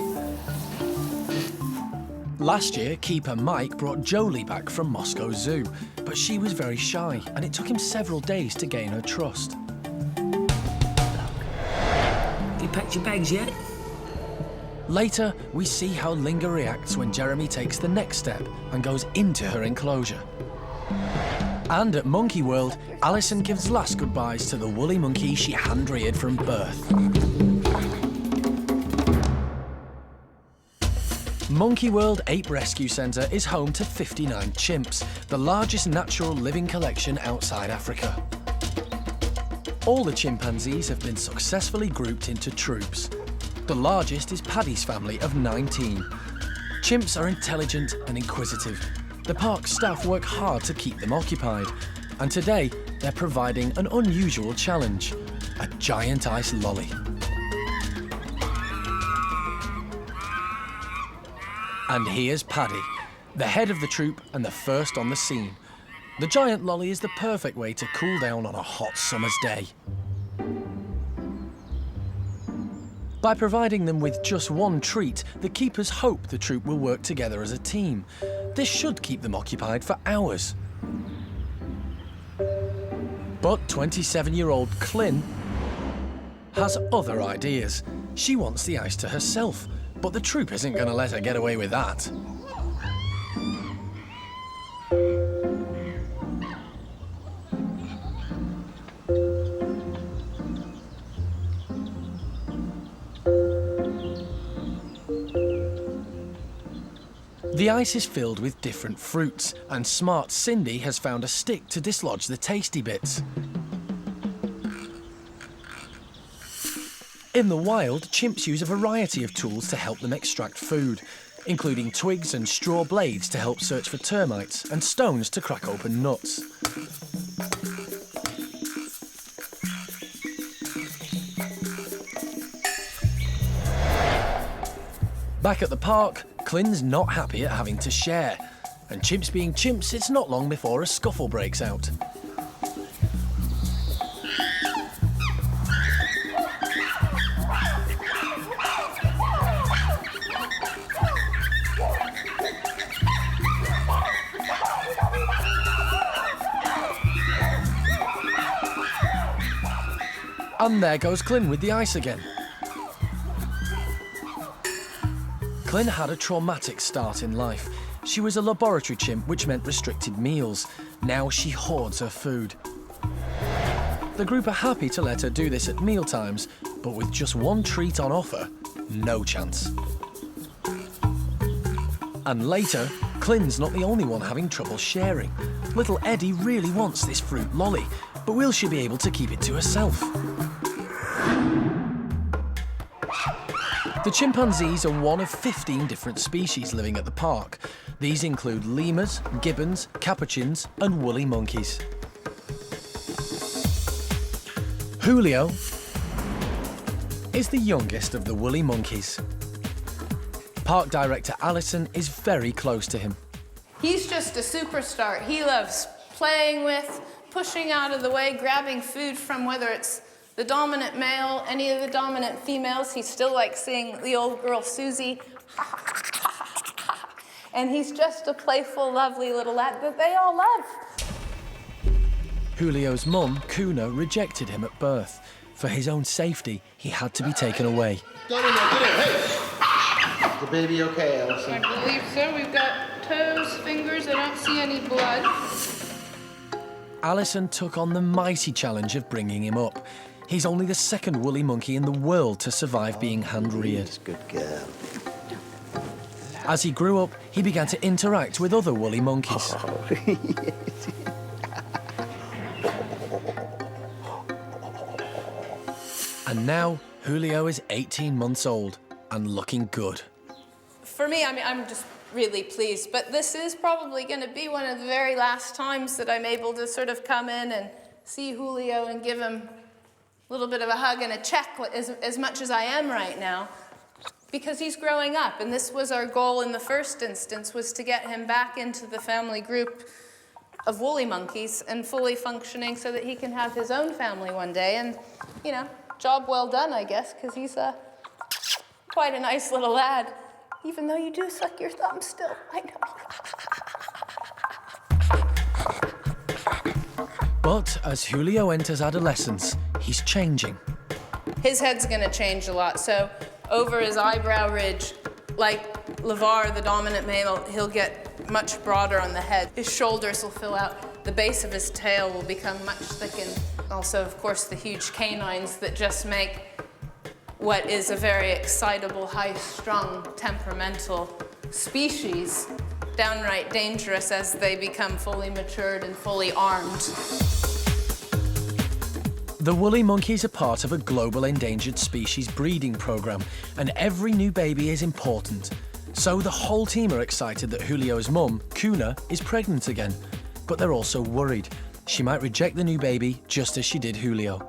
Last year, keeper Mike brought Jolie back from Moscow Zoo, but she was very shy, and it took him several days to gain her trust. Have you packed your bags yet? Later, we see how Linger reacts when Jeremy takes the next step and goes into her enclosure. And at Monkey World, Alison gives last goodbyes to the woolly monkey she hand-reared from birth. Monkey World Ape Rescue Centre is home to 59 chimps, the largest natural living collection outside Africa. All the chimpanzees have been successfully grouped into troops. The largest is Paddy's family of 19. Chimps are intelligent and inquisitive. The park staff work hard to keep them occupied, and today they're providing an unusual challenge, a giant ice lolly. And here's Paddy, the head of the troop and the first on the scene. The giant lolly is the perfect way to cool down on a hot summer's day. By providing them with just one treat, the keepers hope the troop will work together as a team. This should keep them occupied for hours. But 27-year-old Clin has other ideas. She wants the ice to herself, but the troop isn't going to let her get away with that. The The ice is filled with different fruits, and smart Cindy has found a stick to dislodge the tasty bits. In the wild, chimps use a variety of tools to help them extract food, including twigs and straw blades to help search for termites and stones to crack open nuts. Back at the park, Clin's not happy at having to share, and chimps being chimps, it's not long before a scuffle breaks out. And there goes Clin with the ice again. Clin had a traumatic start in life. She was a laboratory chimp, which meant restricted meals. Now she hoards her food. The group are happy to let her do this at mealtimes, but with just one treat on offer, no chance. And later, Clin's not the only one having trouble sharing. Little Eddie really wants this fruit lolly, but will she be able to keep it to herself? The chimpanzees are one of 15 different species living at the park. These include lemurs, gibbons, capuchins, and woolly monkeys. Julio is the youngest of the woolly monkeys. Park director Alison is very close to him. He's just a superstar. He loves playing with, pushing out of the way, grabbing food from whether it's the dominant male, any of the dominant females. He still likes seeing the old girl Susie. And he's just a playful, lovely little lad that they all love. Julio's mum, Kuna, rejected him at birth. For his own safety, he had to be taken away. Get in there, hey! Is the baby okay, Alison? I believe so. We've got toes, fingers. I don't see any blood. Alison took on the mighty challenge of bringing him up. He's only the second woolly monkey in the world to survive being hand-reared. Good girl. As he grew up, he began to interact with other woolly monkeys. And now, Julio is 18 months old and looking good. For me, I'm just really pleased, but this is probably going to be one of the very last times that I'm able to sort of come in and see Julio and give him a little bit of a hug and a check as much as I am right now, because he's growing up, and this was our goal in the first instance, was to get him back into the family group of woolly monkeys and fully functioning so that he can have his own family one day. And, you know, job well done, I guess, because he's quite a nice little lad, even though you do suck your thumb still. I know. But as Julio enters adolescence, he's changing. His head's gonna change a lot. So over his eyebrow ridge, like LeVar, the dominant male, he'll get much broader on the head. His shoulders will fill out. The base of his tail will become much thickened. Also, of course, the huge canines that just make what is a very excitable, high-strung, temperamental species downright dangerous as they become fully matured and fully armed. The woolly monkeys are part of a global endangered species breeding program, and every new baby is important. So the whole team are excited that Julio's mum, Kuna, is pregnant again, but they're also worried. She might reject the new baby just as she did Julio.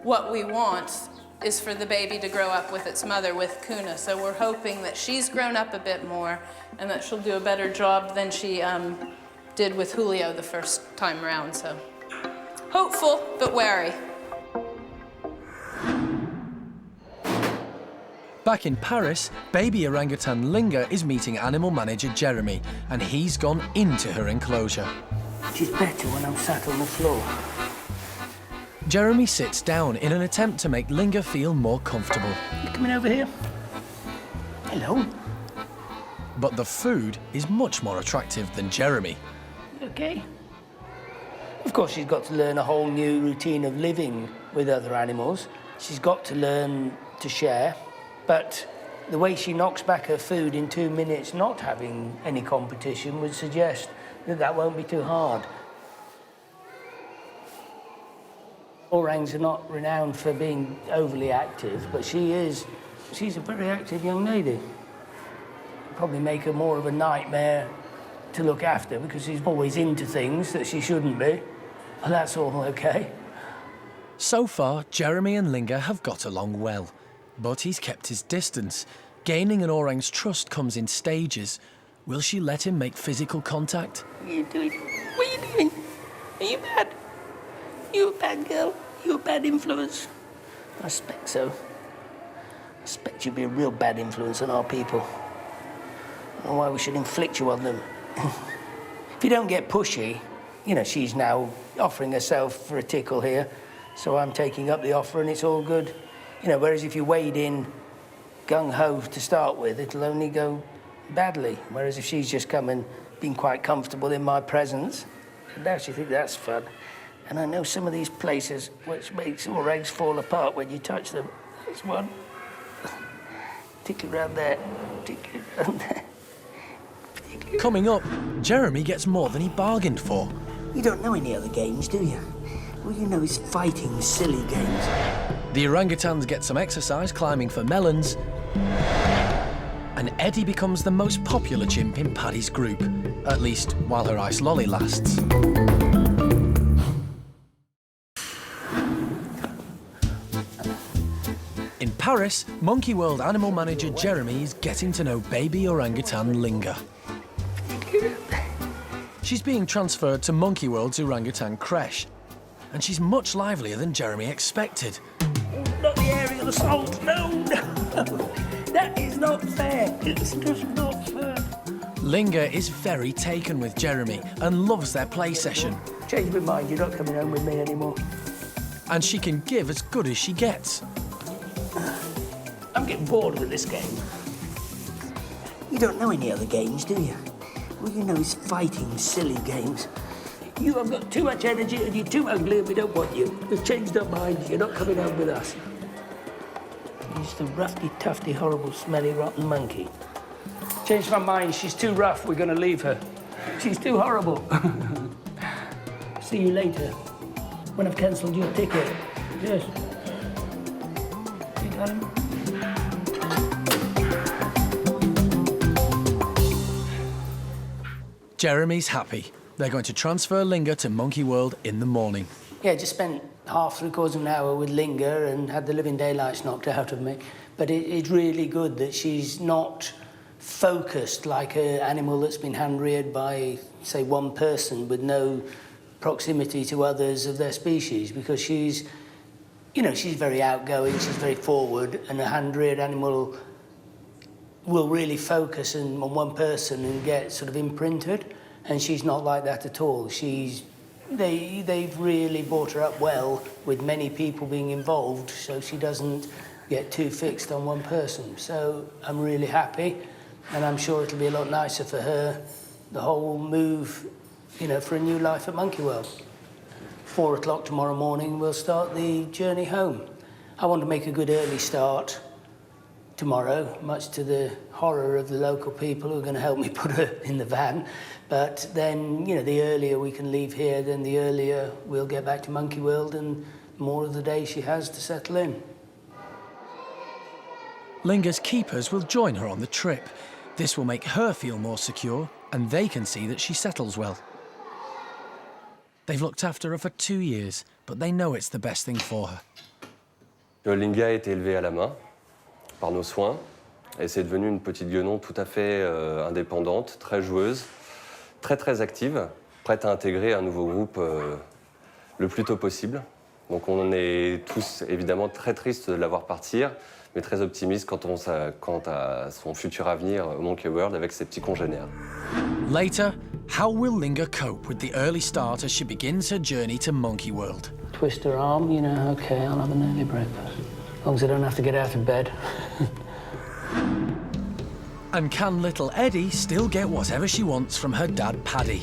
What we want is for the baby to grow up with its mother, with Kuna. So we're hoping that she's grown up a bit more and that she'll do a better job than she did with Julio the first time around. So hopeful, but wary. Back in Paris, baby orangutan Linger is meeting animal manager Jeremy, and he's gone into her enclosure. She's better when I'm sat on the floor. Jeremy sits down in an attempt to make Linger feel more comfortable. You coming over here? Hello. But the food is much more attractive than Jeremy. You okay? Of course, she's got to learn a whole new routine of living with other animals. She's got to learn to share, but The way she knocks back her food in 2 minutes, not having any competition, would suggest that that won't be too hard. Orangs are not renowned for being overly active, but she's a very active young lady. Probably make her more of a nightmare to look after because she's always into things that she shouldn't be. And that's all okay. So far, Jeremy and Linger have got along well, but he's kept his distance. Gaining an orang's trust comes in stages. Will she let him make physical contact? What are you doing? What are you doing? Are you bad? You a bad girl? You a bad influence? I suspect so. I suspect you'd be a real bad influence on our people. I don't know why we should inflict you on them. If you don't get pushy, you know, she's now offering herself for a tickle here, so I'm taking up the offer and it's all good. You know, whereas if you wade in gung-ho to start with, it'll only go badly. Whereas if she's just come and been quite comfortable in my presence, now she thinks that's fun. And I know some of these places which makes orangs fall apart when you touch them. There's one. Particularly around there. Particularly around there. Coming up, Jeremy gets more than he bargained for. You don't know any other games, do you? All you know is fighting silly games. The orangutans get some exercise climbing for melons, and Eddie becomes the most popular chimp in Paddy's group, at least while her ice lolly lasts. In Paris, Monkey World animal manager Jeremy is getting to know baby orangutan Linger. She's being transferred to Monkey World's orangutan creche, and she's much livelier than Jeremy expected. Not the aerial assault, no, no. That is not fair. It's just not fair. Linger is very taken with Jeremy and loves their play session. Change my mind, you're not coming home with me anymore. And she can give as good as she gets. I'm getting bored with this game. You don't know any other games, do you? All you know is fighting silly games. You have got too much energy and you're too ugly and we don't want you. We've changed our minds, you're not coming home with us. You're just a roughy, tufty, horrible, smelly, rotten monkey. Changed my mind, she's too rough, we're gonna leave her. She's too horrible. See you later, when I've cancelled your ticket. Yes. You got him? Jeremy's happy. They're going to transfer Linger to Monkey World in the morning. Yeah, just spent half, three-quarters of an hour with Linger and had the living daylights knocked out of me. But it's really good that she's not focused like an animal that's been hand-reared by, say, one person with no proximity to others of their species, because she's, you know, she's very outgoing, she's very forward, and a hand-reared animal will really focus on one person and get sort of imprinted, and she's not like that at all. They've really brought her up well with many people being involved, so she doesn't get too fixed on one person. So I'm really happy, and I'm sure it'll be a lot nicer for her, the whole move, you know, for a new life at Monkey World. 4 o'clock tomorrow morning, we'll start the journey home. I want to make a good early start tomorrow, much to the horror of the local people who are going to help me put her in the van. But then, you know, the earlier we can leave here, then the earlier we'll get back to Monkey World and more of the day she has to settle in. Linger's keepers will join her on the trip. This will make her feel more secure, and they can see that she settles well. They've looked after her for 2 years, but they know it's the best thing for her. Linger a été élevée à la main par nos soins, et c'est devenu une petite guenon tout à fait indépendante, très joueuse, très active, prête à intégrer un nouveau groupe le plus tôt possible. Donc on est tous évidemment très tristes de la voir partir, mais très optimistes quant à son futur avenir au Monkey World avec ses petits congénères. Later, how will Linger cope with the early start as she begins her journey to Monkey World? Twist her arm, you know, okay, I'll have an early breakfast. As long as I don't have to get out of bed. And can little Eddie still get whatever she wants from her dad, Paddy?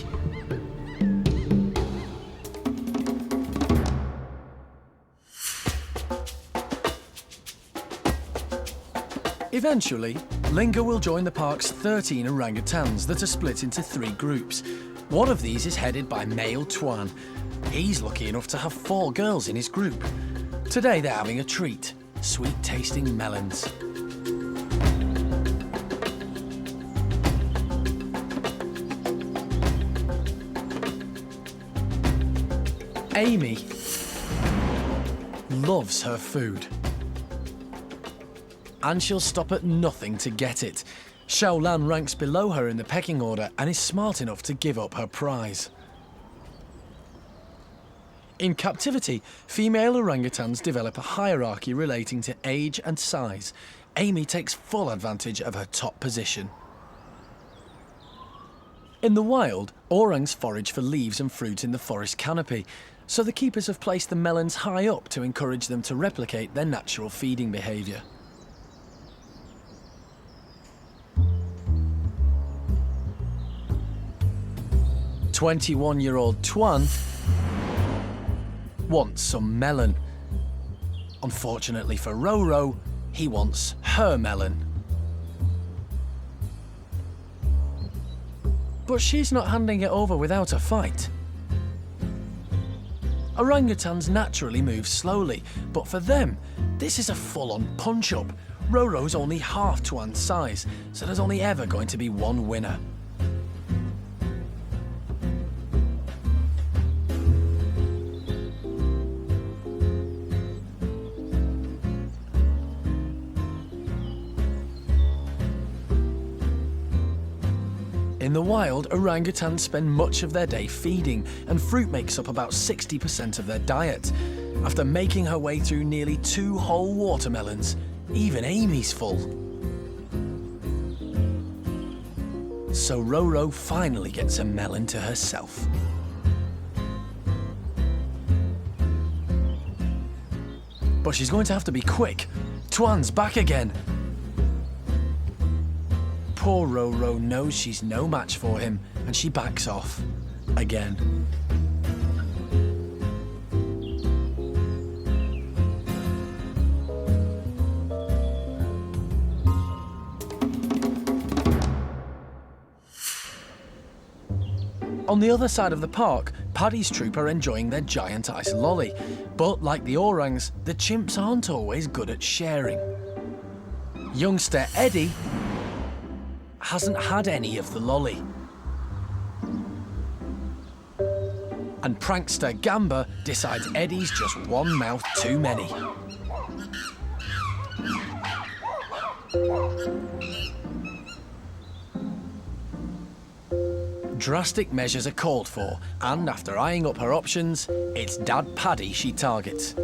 Eventually, Linger will join the park's 13 orangutans that are split into 3 groups. One of these is headed by male Tuan. He's lucky enough to have 4 girls in his group. Today they're having a treat, sweet-tasting melons. Amy loves her food. And she'll stop at nothing to get it. Xiaolan ranks below her in the pecking order and is smart enough to give up her prize. In captivity, female orangutans develop a hierarchy relating to age and size. Amy takes full advantage of her top position. In the wild, orangs forage for leaves and fruit in the forest canopy, so the keepers have placed the melons high up to encourage them to replicate their natural feeding behaviour. "21-year-old Tuan wants some melon. Unfortunately for Roro, he wants her melon. But she's not handing it over without a fight. Orangutans naturally move slowly, but for them, this is a full-on punch-up. Roro's only half Tuan's size, so there's only ever going to be one winner. In the wild, orangutans spend much of their day feeding, and fruit makes up about 60% of their diet. After making her way through nearly 2 whole watermelons, even Amy's full. So Roro finally gets a melon to herself. But she's going to have to be quick. Tuan's back again. Poor Roro knows she's no match for him, and she backs off. Again. On the other side of the park, Paddy's troop are enjoying their giant ice lolly. But like the orangs, the chimps aren't always good at sharing. Youngster Eddie hasn't had any of the lolly. And prankster Gamba decides Eddie's just one mouth too many. Drastic measures are called for, and after eyeing up her options, it's Dad Paddy she targets.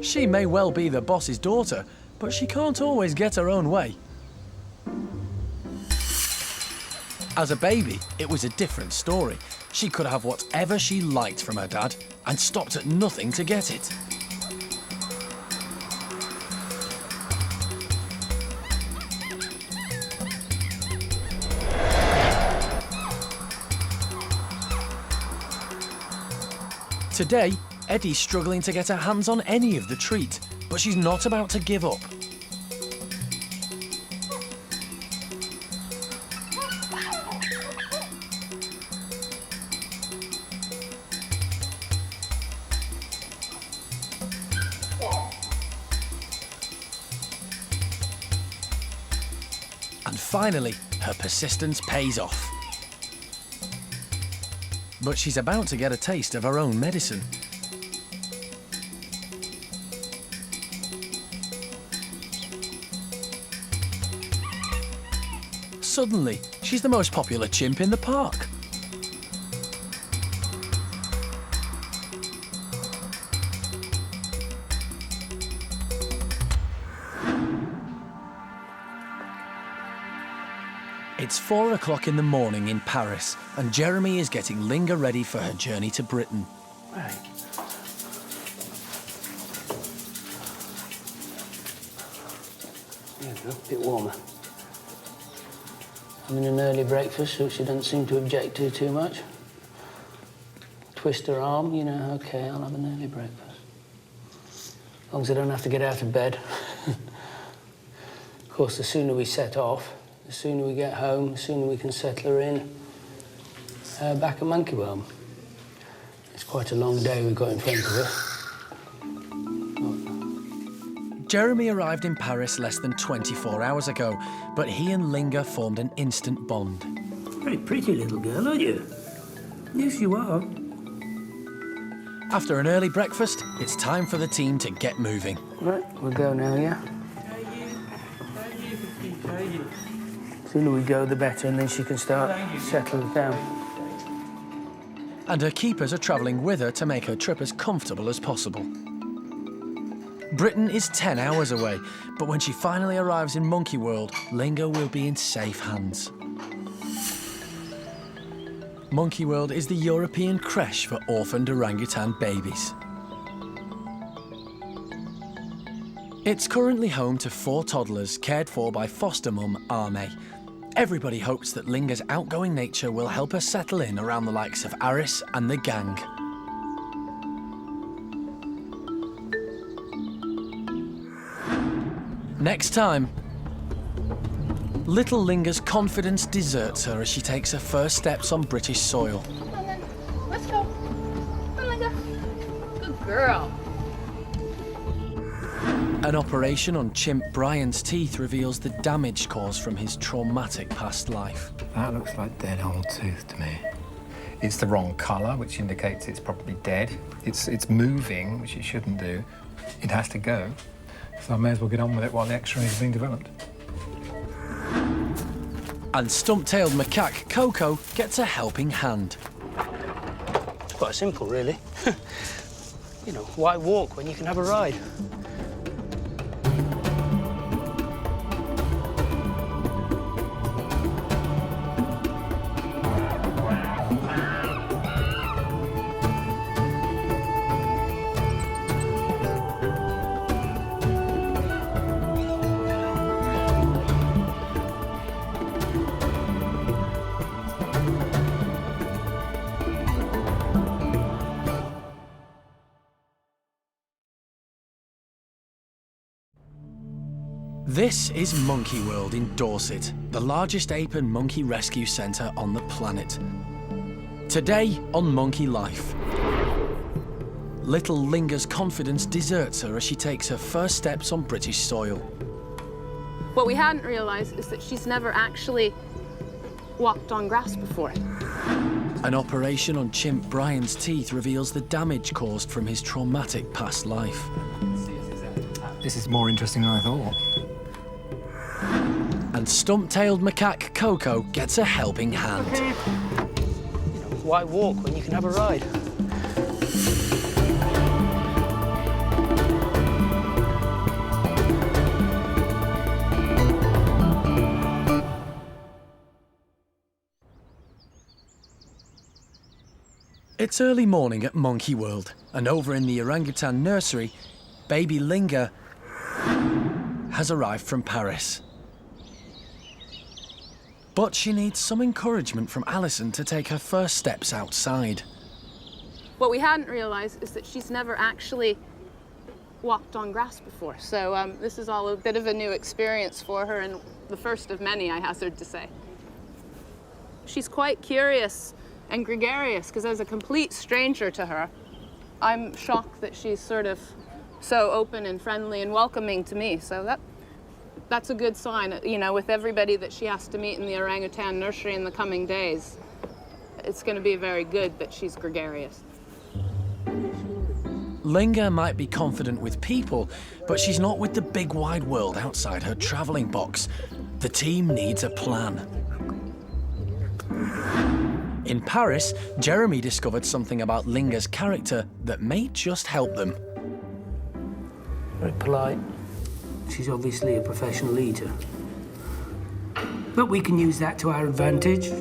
She may well be the boss's daughter, but she can't always get her own way. As a baby, it was a different story. She could have whatever she liked from her dad and stopped at nothing to get it. Today, Eddie's struggling to get her hands on any of the treat, but she's not about to give up. And finally, her persistence pays off. But she's about to get a taste of her own medicine. Suddenly, she's the most popular chimp in the park. It's 4 o'clock in the morning in Paris, and Jeremy is getting Linger ready for her journey to Britain. Right. There we go, a bit warmer. Having an early breakfast, so she doesn't seem to object to too much. Twist her arm, you know, okay, I'll have an early breakfast. As long as I don't have to get out of bed. Of course, the sooner we set off, the sooner we get home, the sooner we can settle her in back at Monkey World. It's quite a long day we've got in front of us. Jeremy arrived in Paris less than 24 hours ago, but he and Linger formed an instant bond. Very pretty little girl, aren't you? Yes, you are. After an early breakfast, it's time for the team to get moving. Right, we'll go now, yeah? The sooner we go, the better, and then she can start settling down. And her keepers are travelling with her to make her trip as comfortable as possible. Britain is 10 hours away, but when she finally arrives in Monkey World, Linger will be in safe hands. Monkey World is the European creche for orphaned orangutan babies. It's currently home to 4 toddlers cared for by foster mum Ame. Everybody hopes that Linger's outgoing nature will help her settle in around the likes of Aris and the gang. Next time, little Linger's confidence deserts her as she takes her first steps on British soil. Come on then, let's go. Come on, Linger. Good girl. An operation on Chimp Brian's teeth reveals the damage caused from his traumatic past life. That looks like dead old tooth to me. It's the wrong colour, which indicates it's probably dead. It's moving, which it shouldn't do. It has to go. So I may as well get on with it while the X-ray is being developed. And stump-tailed macaque Coco gets a helping hand. It's quite simple, really. You know, why walk when you can have a ride? This is Monkey World in Dorset, the largest ape and monkey rescue centre on the planet. Today on Monkey Life. Little Linger's confidence deserts her as she takes her first steps on British soil. What we hadn't realised is that she's never actually walked on grass before. An operation on Chimp Brian's teeth reveals the damage caused from his traumatic past life. This is more interesting than I thought. And stump-tailed macaque Coco gets a helping hand. Okay. You know, why walk when you can have a ride? It's early morning at Monkey World, and over in the orangutan nursery, baby Linger has arrived from Paris. But she needs some encouragement from Alison to take her first steps outside. What we hadn't realised is that she's never actually walked on grass before. So this is all a bit of a new experience for her, and the first of many, I hazard to say. She's quite curious and gregarious, because as a complete stranger to her, I'm shocked that she's sort of so open and friendly and welcoming to me. So that's a good sign, you know, with everybody that she has to meet in the orangutan nursery in the coming days. It's going to be very good that she's gregarious. Linger might be confident with people, but she's not with the big wide world outside her travelling box. The team needs a plan. In Paris, Jeremy discovered something about Linger's character that may just help them. Very polite. She's obviously a professional eater. But we can use that to our advantage.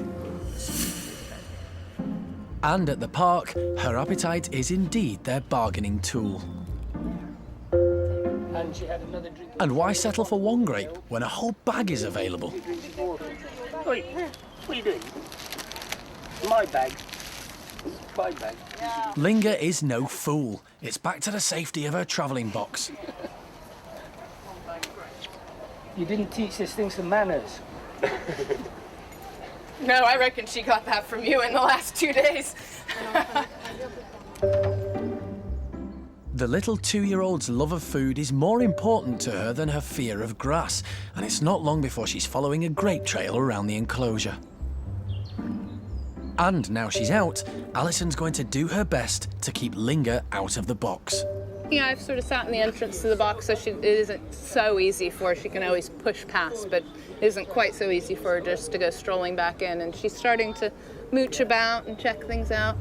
And at the park, her appetite is indeed their bargaining tool. And she had another drink. And why settle for one grape when a whole bag is available? Wait, what are you doing? My bag. Bye, bye. Linger is no fool. It's back to the safety of her travelling box. You didn't teach this thing some manners. No, I reckon she got that from you in the last 2 days. The little 2-year-old's love of food is more important to her than her fear of grass, and it's not long before she's following a grape trail around the enclosure. And now she's out, Alison's going to do her best to keep Linger out of the box. Yeah, I've sort of sat in the entrance to the box, so it isn't so easy for her. She can always push past, but it isn't quite so easy for her just to go strolling back in. And she's starting to mooch about and check things out.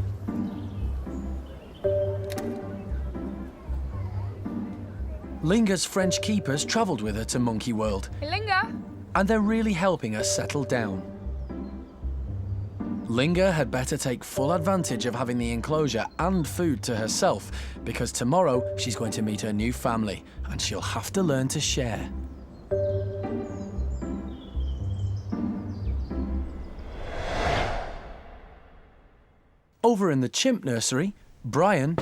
Linger's French keepers travelled with her to Monkey World. Hey, Linger! And they're really helping her settle down. Linger had better take full advantage of having the enclosure and food to herself, because tomorrow she's going to meet her new family, and she'll have to learn to share. Over in the chimp nursery, Brian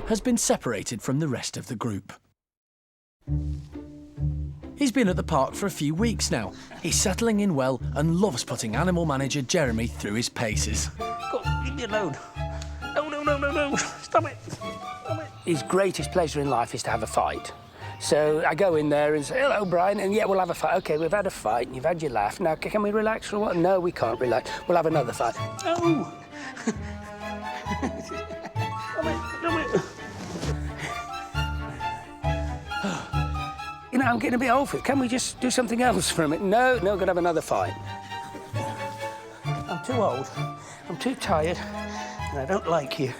has been separated from the rest of the group. He's been at the park for a few weeks now. He's settling in well and loves putting animal manager Jeremy through his paces. Go, leave me alone. No, no, no, no, no. Stop it. Stop it. His greatest pleasure in life is to have a fight. So I go in there and say, hello, Brian, and yeah, we'll have a fight. OK, we've had a fight and you've had your laugh. Now, can we relax for a while? No, we can't relax. We'll have another fight. No. You know, I'm getting a bit old for it. Can we just do something else for a minute? No, no, gonna have another fight. I'm too old, I'm too tired, and I don't like you.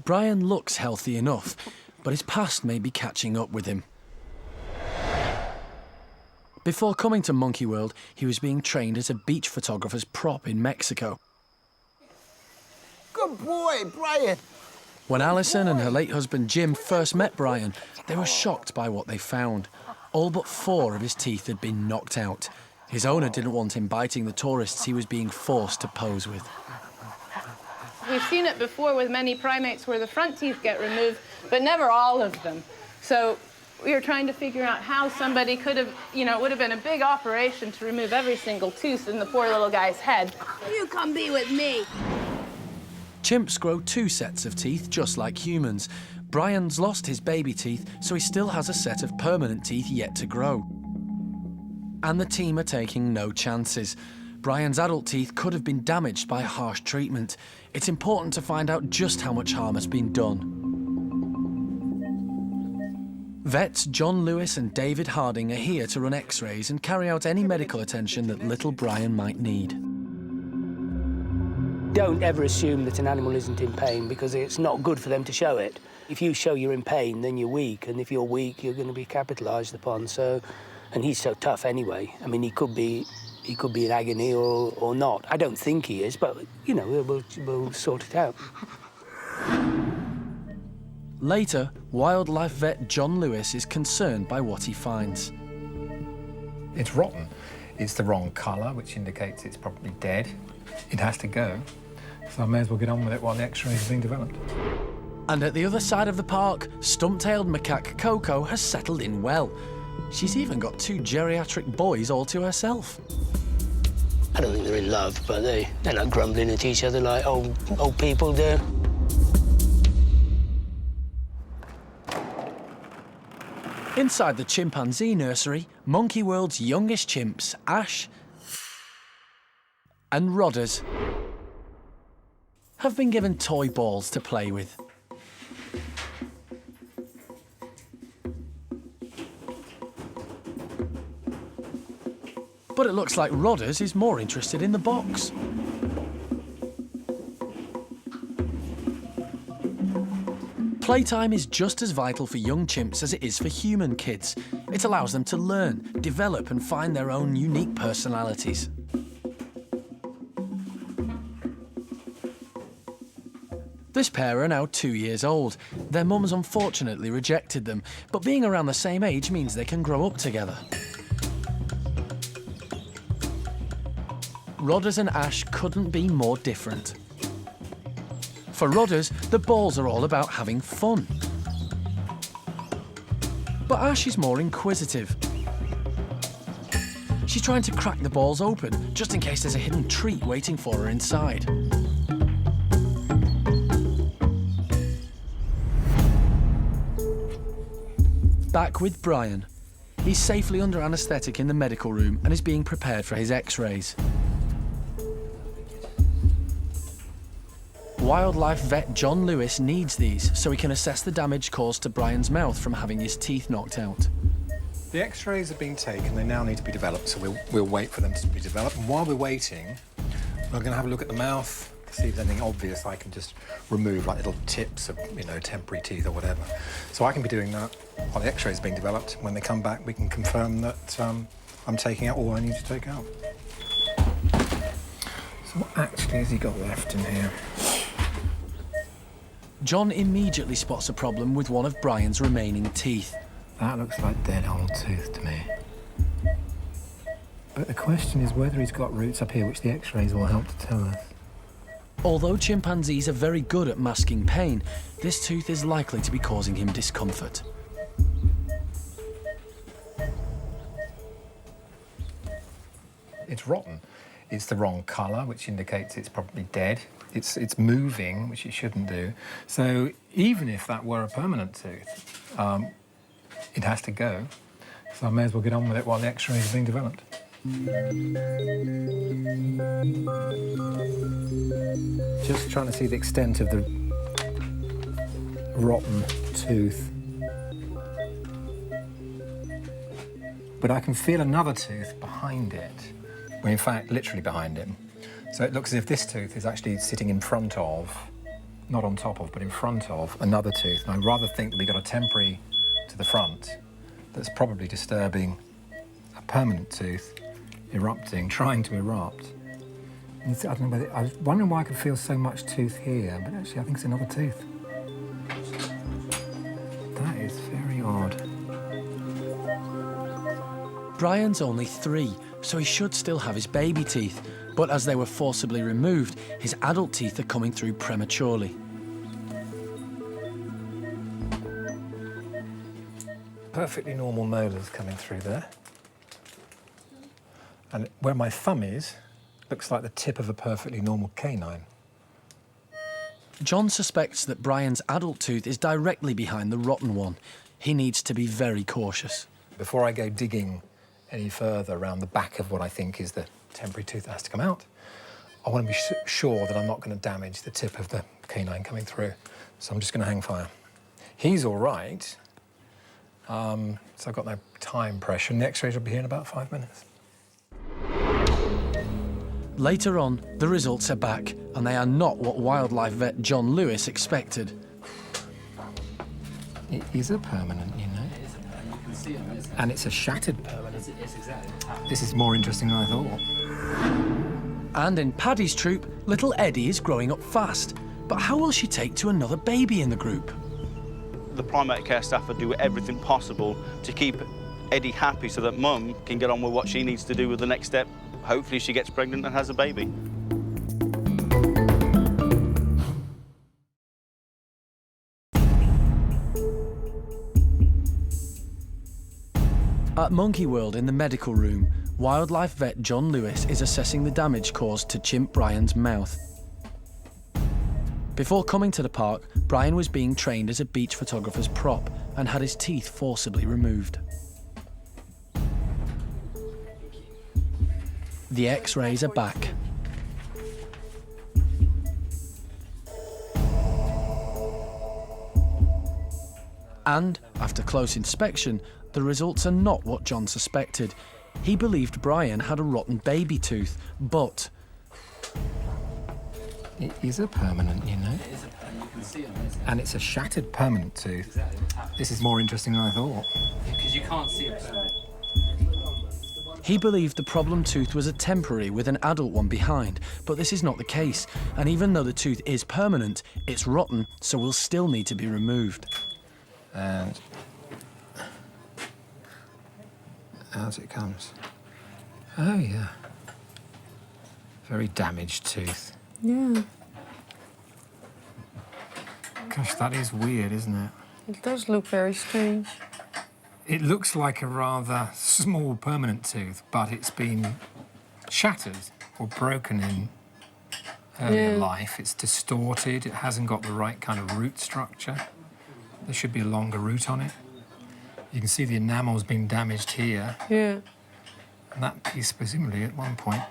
Brian looks healthy enough, but his past may be catching up with him. Before coming to Monkey World, he was being trained as a beach photographer's prop in Mexico. Good boy, Brian. When Alison and her late husband Jim first met Brian, they were shocked by what they found. All but 4 of his teeth had been knocked out. His owner didn't want him biting the tourists he was being forced to pose with. We've seen it before with many primates where the front teeth get removed, but never all of them. So we were trying to figure out how somebody could have, you know, it would have been a big operation to remove every single tooth in the poor little guy's head. You come be with me. Chimps grow 2 sets of teeth, just like humans. Brian's lost his baby teeth, so he still has a set of permanent teeth yet to grow. And the team are taking no chances. Brian's adult teeth could have been damaged by harsh treatment. It's important to find out just how much harm has been done. Vets John Lewis and David Harding are here to run x-rays and carry out any medical attention that little Brian might need. Don't ever assume that an animal isn't in pain, because it's not good for them to show it. If you show you're in pain, then you're weak, and if you're weak, you're going to be capitalised upon. So, and he's so tough anyway. I mean, he could be in agony or not. I don't think he is, but, you know, we'll sort it out. Later, wildlife vet John Lewis is concerned by what he finds. It's rotten. It's the wrong colour, which indicates it's probably dead. It has to go. So I may as well get on with it while the x-rays are being developed. And at the other side of the park, stump-tailed macaque Coco has settled in well. She's even got 2 geriatric boys all to herself. I don't think they're in love, but they're not grumbling at each other like old people do. Inside the chimpanzee nursery, Monkey World's youngest chimps, Ash and Rodders, have been given toy balls to play with. But it looks like Rodders is more interested in the box. Playtime is just as vital for young chimps as it is for human kids. It allows them to learn, develop and find their own unique personalities. This pair are now 2 years old. Their mums unfortunately rejected them, but being around the same age means they can grow up together. Rodders and Ash couldn't be more different. For Rodders, the balls are all about having fun. But Ash is more inquisitive. She's trying to crack the balls open, just in case there's a hidden treat waiting for her inside. Back with Brian. He's safely under anaesthetic in the medical room and is being prepared for his x-rays. Wildlife vet John Lewis needs these so he can assess the damage caused to Brian's mouth from having his teeth knocked out. The x-rays have been taken, they now need to be developed, so we'll wait for them to be developed. And while we're waiting, we're going to have a look at the mouth to see if there's anything obvious I can just remove, like little tips of, you know, temporary teeth or whatever. So I can be doing that while the x-rays are being developed. When they come back, we can confirm that I'm taking out all I need to take out. So what actually has he got left in here? John immediately spots a problem with one of Brian's remaining teeth. That looks like dead old tooth to me. But the question is whether he's got roots up here, which the x-rays will help to tell us. Although chimpanzees are very good at masking pain, this tooth is likely to be causing him discomfort. It's rotten. It's the wrong colour, which indicates it's probably dead. It's moving, which it shouldn't do. So even if that were a permanent tooth, it has to go. So I may as well get on with it while the x-rays are being developed. Just trying to see the extent of the rotten tooth. But I can feel another tooth behind it. Well, in fact, literally behind him. So it looks as if this tooth is actually sitting in front of, not on top of, but in front of another tooth. And I rather think that we got a temporary to the front that's probably disturbing a permanent tooth erupting, trying to erupt. And I don't know whether, I was wondering why I could feel so much tooth here, but actually I think it's another tooth. That is very odd. Brian's only 3, so he should still have his baby teeth. But as they were forcibly removed, his adult teeth are coming through prematurely. Perfectly normal molars coming through there. And where my thumb is, looks like the tip of a perfectly normal canine. John suspects that Brian's adult tooth is directly behind the rotten one. He needs to be very cautious. Before I go digging any further around the back of what I think is the temporary tooth that has to come out, I want to be sure that I'm not going to damage the tip of the canine coming through. So I'm just going to hang fire. He's all right, so I've got no time pressure. And the x-rays will be here in about 5 minutes. Later on, the results are back, and they are not what wildlife vet John Lewis expected. It is a permanent, you know. And it's a shattered permanent. This is more interesting than I thought. And in Paddy's troop, little Eddie is growing up fast. But how will she take to another baby in the group? The primate care staff will do everything possible to keep Eddie happy so that Mum can get on with what she needs to do with the next step. Hopefully she gets pregnant and has a baby. At Monkey World in the medical room, wildlife vet John Lewis is assessing the damage caused to Chimp Brian's mouth. Before coming to the park, Brian was being trained as a beach photographer's prop and had his teeth forcibly removed. The x-rays are back. And, after close inspection, the results are not what John suspected. He believed Brian had a rotten baby tooth, but... It is a permanent, you know. And it's a shattered permanent tooth. This is more interesting than I thought. Because you can't see it. He believed the problem tooth was a temporary with an adult one behind, but this is not the case. And even though the tooth is permanent, it's rotten, so will still need to be removed. And as it comes. Oh, yeah. Very damaged tooth. Yeah. Gosh, that is weird, isn't it? It does look very strange. It looks like a rather small permanent tooth, but it's been shattered or broken in earlier life. It's distorted, it hasn't got the right kind of root structure. There should be a longer root on it. You can see the enamel's been damaged here. Yeah. And that piece, presumably, at one point,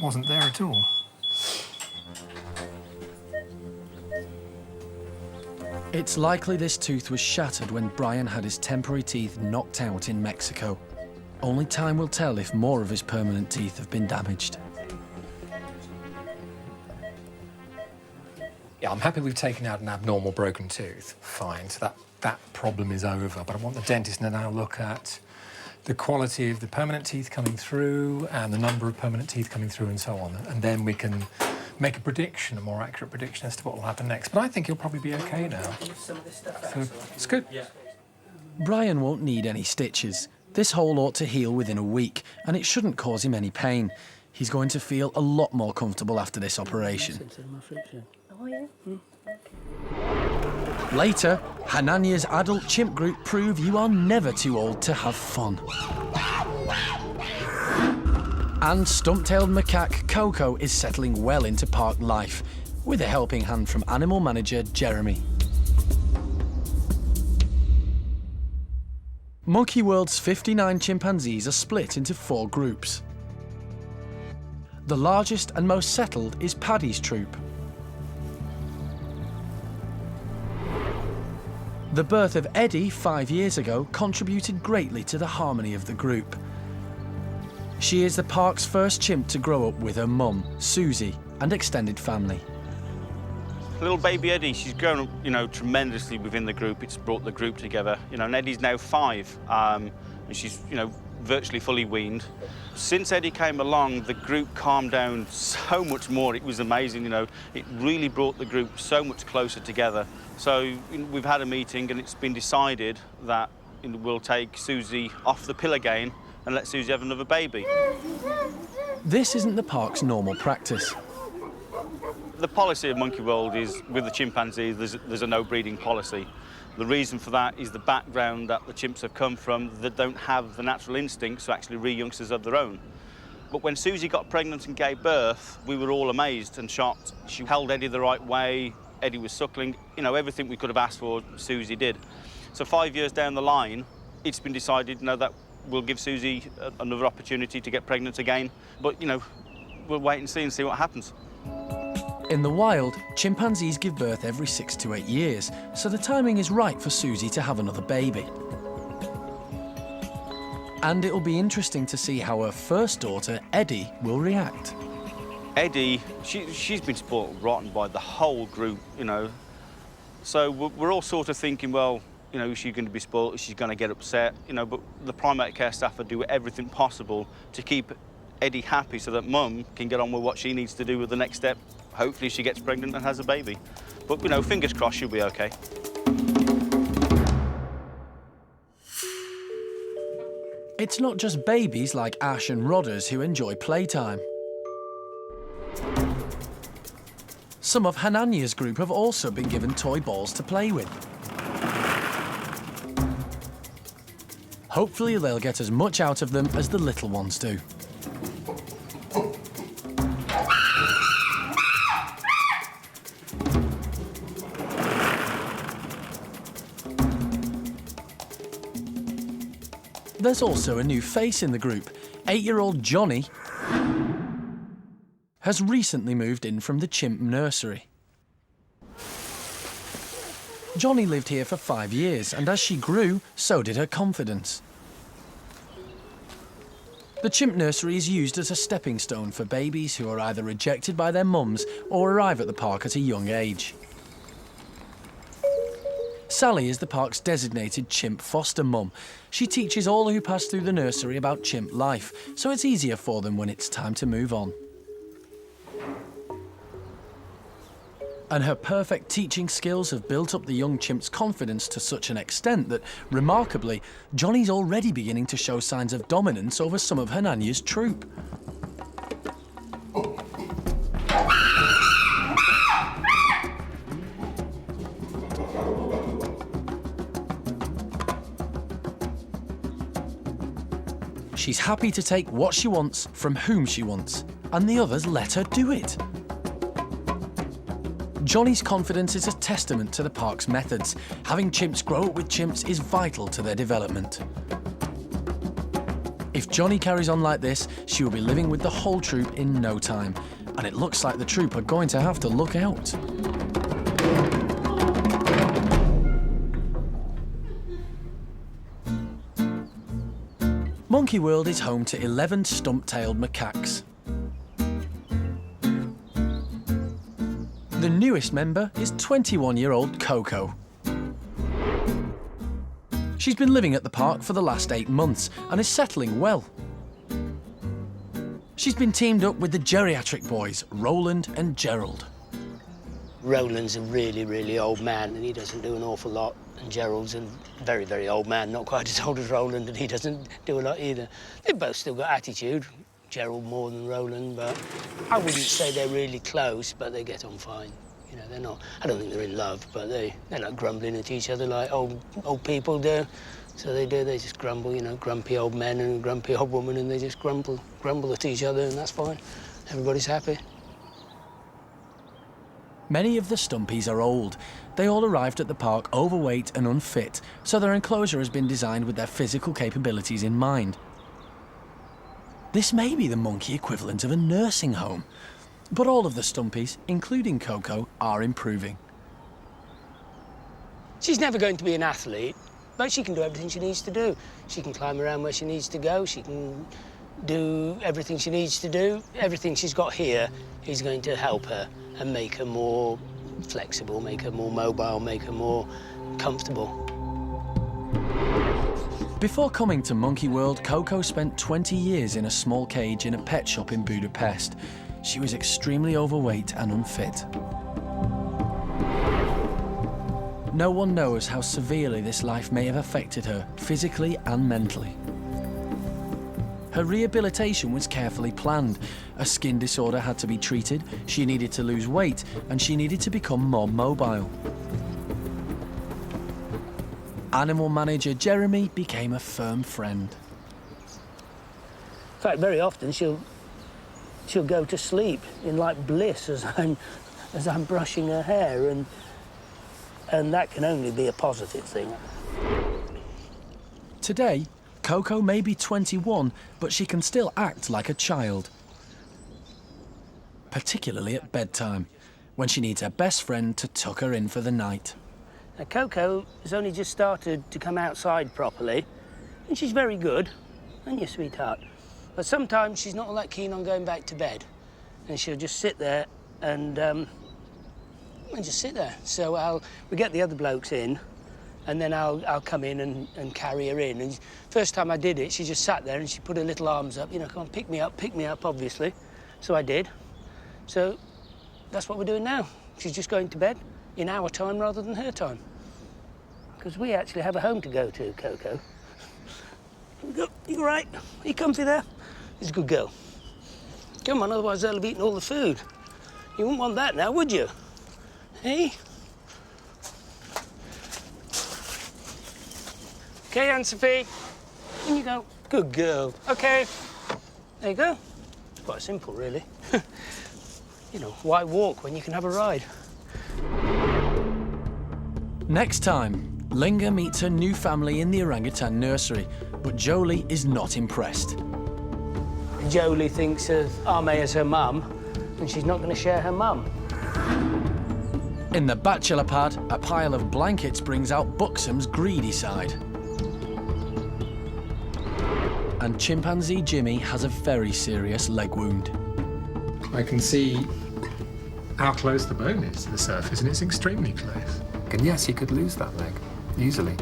wasn't there at all. It's likely this tooth was shattered when Brian had his temporary teeth knocked out in Mexico. Only time will tell if more of his permanent teeth have been damaged. Yeah, I'm happy we've taken out an abnormal broken tooth. Fine, so that problem is over. But I want the dentist to now look at the quality of the permanent teeth coming through and the number of permanent teeth coming through and so on. And then we can make a prediction, a more accurate prediction as to what will happen next. But I think he'll probably be okay now. So it's good. Brian won't need any stitches. This hole ought to heal within a week, and it shouldn't cause him any pain. He's going to feel a lot more comfortable after this operation. Oh, yeah? Later, Hanania's adult chimp group prove you are never too old to have fun. And stump-tailed macaque Coco is settling well into park life, with a helping hand from animal manager Jeremy. Monkey World's 59 chimpanzees are split into 4 groups. The largest and most settled is Paddy's troop. The birth of Eddie 5 years ago contributed greatly to the harmony of the group. She is the park's first chimp to grow up with her mum, Susie, and extended family. Little baby Eddie, she's grown up, you know, tremendously within the group. It's brought the group together. You know, and Eddie's now 5, and she's, you know, virtually fully weaned. Since Eddie came along, the group calmed down so much more. It was amazing, you know. It really brought the group so much closer together. So we've had a meeting and it's been decided that we'll take Susie off the pill again and let Susie have another baby. This isn't the park's normal practice. The policy of Monkey World is, with the chimpanzees, there's a no breeding policy. The reason for that is the background that the chimps have come from that don't have the natural instincts to actually rear youngsters of their own. But when Susie got pregnant and gave birth, we were all amazed and shocked. She held Eddie the right way, Eddie was suckling, you know, everything we could have asked for, Susie did. So 5 years down the line, it's been decided, you know, that we'll give Susie another opportunity to get pregnant again. But, you know, we'll wait and see what happens. In the wild, chimpanzees give birth every 6 to 8 years, so the timing is right for Susie to have another baby. And it'll be interesting to see how her first daughter, Eddie, will react. Eddie, she's been spoiled rotten by the whole group, you know. So we're all sort of thinking, well, you know, is she going to be spoiled? Is she going to get upset? You know, but the primate care staff will do everything possible to keep Eddie happy so that Mum can get on with what she needs to do with the next step. Hopefully she gets pregnant and has a baby. But, you know, fingers crossed she'll be okay. It's not just babies like Ash and Rodders who enjoy playtime. Some of Hanania's group have also been given toy balls to play with. Hopefully they'll get as much out of them as the little ones do. There's also a new face in the group. 8-year-old Johnny has recently moved in from the chimp nursery. Johnny lived here for 5 years, and as she grew, so did her confidence. The chimp nursery is used as a stepping stone for babies who are either rejected by their mums or arrive at the park at a young age. Sally is the park's designated chimp foster mum. She teaches all who pass through the nursery about chimp life, so it's easier for them when it's time to move on. And her perfect teaching skills have built up the young chimp's confidence to such an extent that, remarkably, Johnny's already beginning to show signs of dominance over some of Hanania's troop. She's happy to take what she wants from whom she wants, and the others let her do it. Johnny's confidence is a testament to the park's methods. Having chimps grow up with chimps is vital to their development. If Johnny carries on like this, she will be living with the whole troop in no time, and it looks like the troop are going to have to look out. Monkey World is home to 11 stump-tailed macaques. The newest member is 21-year-old Coco. She's been living at the park for the last 8 months and is settling well. She's been teamed up with the geriatric boys, Roland and Gerald. Roland's a really, really old man and he doesn't do an awful lot. And Gerald's a very, very old man, not quite as old as Roland, and he doesn't do a lot either. They've both still got attitude. Gerald more than Roland, but I wouldn't say they're really close, but they get on fine. You know, they're not, I don't think they're in love, but they're not grumbling at each other like old people do. So they just grumble, you know, grumpy old men and a grumpy old woman, and they just grumble at each other, and that's fine. Everybody's happy. Many of the stumpies are old. They all arrived at the park overweight and unfit, so their enclosure has been designed with their physical capabilities in mind. This may be the monkey equivalent of a nursing home, but all of the stumpies, including Coco, are improving. She's never going to be an athlete, but she can do everything she needs to do. She can climb around where she needs to go, she can do everything she needs to do. Everything she's got here is going to help her and make her more flexible, make her more mobile, make her more comfortable. Before coming to Monkey World, Coco spent 20 years in a small cage in a pet shop in Budapest. She was extremely overweight and unfit. No one knows how severely this life may have affected her, physically and mentally. Her rehabilitation was carefully planned. A skin disorder had to be treated, she needed to lose weight, and she needed to become more mobile. Animal manager Jeremy became a firm friend. In fact, very often she'll go to sleep in like bliss as I'm brushing her hair, and that can only be a positive thing. Today, Coco may be 21, but she can still act like a child. Particularly at bedtime, when she needs her best friend to tuck her in for the night. Now, Coco has only just started to come outside properly, and she's very good, and your sweetheart. But sometimes she's not all that keen on going back to bed, and she'll just sit there and just sit there. So we get the other blokes in, and then I'll come in and carry her in. And first time I did it, she just sat there and she put her little arms up, you know, come on, pick me up, obviously. So I did. So that's what we're doing now. She's just going to bed in our time rather than her time. Because we actually have a home to go to, Coco. You all right? Are you comfy there? She's a good girl. Come on, otherwise they'll have eaten all the food. You wouldn't want that now, would you? Hey? Okay, Anne-Sophie. In you go. Good girl. Okay. There you go. It's quite simple, really. You know, why walk when you can have a ride? Next time, Linger meets her new family in the orangutan nursery, but Jolie is not impressed. Jolie thinks of Ame as her mum, and she's not going to share her mum. In the bachelor pad, a pile of blankets brings out Buxom's greedy side. And chimpanzee Jimmy has a very serious leg wound. I can see how close the bone is to the surface, and it's extremely close. And yes, you could lose that leg easily.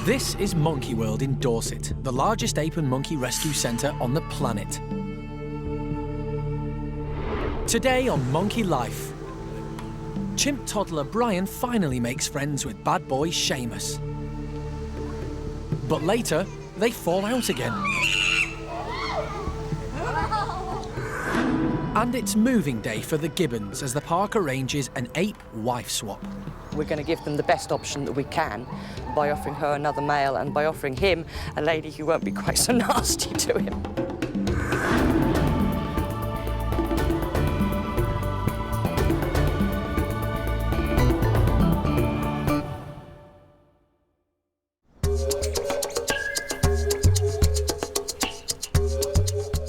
This is Monkey World in Dorset, the largest ape and monkey rescue centre on the planet. Today on Monkey Life, chimp toddler Brian finally makes friends with bad boy Sheamus. But later, they fall out again. And it's moving day for the Gibbons as the park arranges an ape wife swap. We're going to give them the best option that we can by offering her another male and by offering him a lady who won't be quite so nasty to him.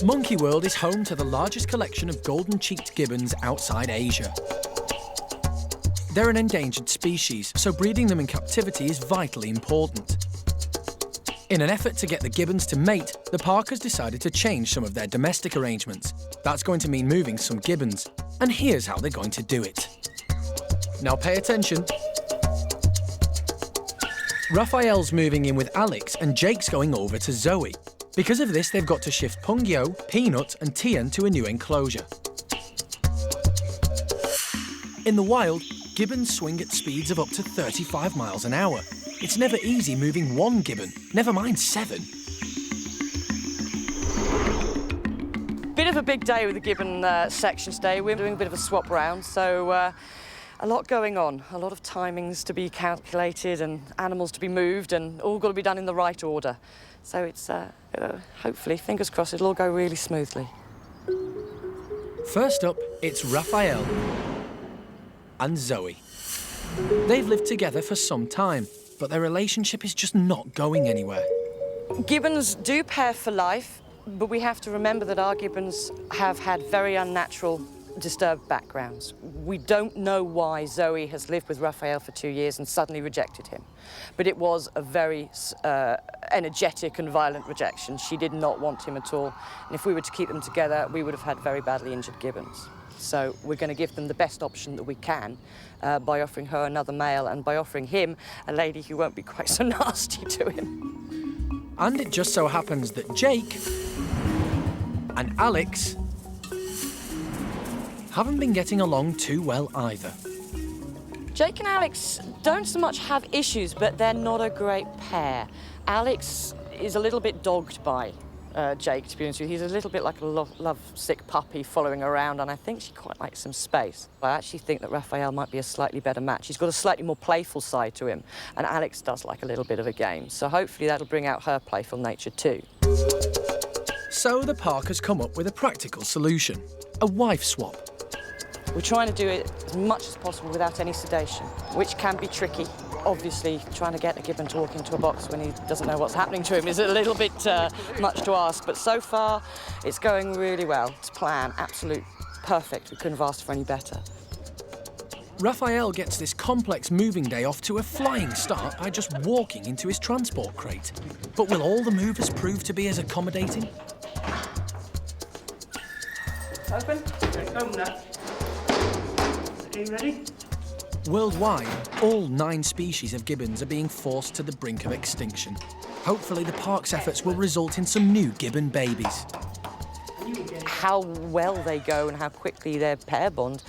Monkey World is home to the largest collection of golden-cheeked gibbons outside Asia. They're an endangered species, so breeding them in captivity is vitally important. In an effort to get the gibbons to mate, the park has decided to change some of their domestic arrangements. That's going to mean moving some gibbons, and here's how they're going to do it. Now pay attention. Raphael's moving in with Alex, and Jake's going over to Zoe. Because of this, they've got to shift Pungyo, Peanut and Tian to a new enclosure. In the wild, gibbons swing at speeds of up to 35 miles an hour. It's never easy moving one gibbon, never mind 7. Bit of a big day with the gibbon section today. We're doing a bit of a swap round, so a lot going on. A lot of timings to be calculated and animals to be moved and all got to be done in the right order. So it's, hopefully, fingers crossed, it'll all go really smoothly. First up, it's Raphael and Zoe. They've lived together for some time, but their relationship is just not going anywhere. Gibbons do pair for life, but we have to remember that our gibbons have had very unnatural, disturbed backgrounds. We don't know why Zoe has lived with Raphael for 2 years and suddenly rejected him. But it was a very energetic and violent rejection. She did not want him at all. And if we were to keep them together, we would have had very badly injured gibbons. So we're going to give them the best option that we can by offering her another male and by offering him a lady who won't be quite so nasty to him. And it just so happens that Jake and Alex haven't been getting along too well either. Jake and Alex don't so much have issues, but they're not a great pair. Alex is a little bit dogged by Jake, to be honest with you. He's a little bit like a love-sick puppy following around, and I think she quite likes some space. I actually think that Raphael might be a slightly better match. He's got a slightly more playful side to him, and Alex does like a little bit of a game. So hopefully that'll bring out her playful nature too. So the park has come up with a practical solution, a wife swap. We're trying to do it as much as possible without any sedation, which can be tricky. Obviously, trying to get a gibbon to walk into a box when he doesn't know what's happening to him is a little bit much to ask, but so far it's going really well. It's plan, absolute perfect. We couldn't have asked for any better. Raphael gets this complex moving day off to a flying start by just walking into his transport crate. But will all the movers prove to be as accommodating? Open. Open that. Are you ready? Worldwide, all 9 species of gibbons are being forced to the brink of extinction. Hopefully the park's efforts will result in some new gibbon babies. How well they go and how quickly their pair bond,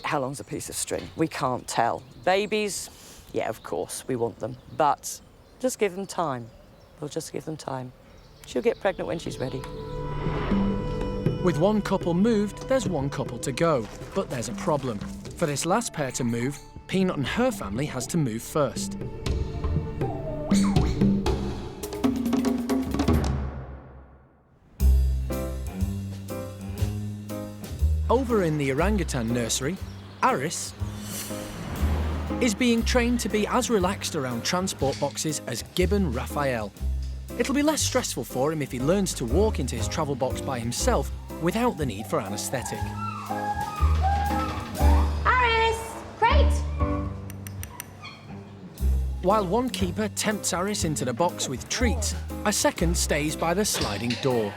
how long's a piece of string? We can't tell. Babies, yeah, of course, we want them, but just give them time. We'll just give them time. She'll get pregnant when she's ready. With one couple moved, there's one couple to go. But there's a problem. For this last pair to move, Peanut and her family has to move first. Over in the orangutan nursery, Aris is being trained to be as relaxed around transport boxes as Gibbon Raphael. It'll be less stressful for him if he learns to walk into his travel box by himself without the need for anaesthetic. Aris! Great! While one keeper tempts Aris into the box with treats, a second stays by the sliding door.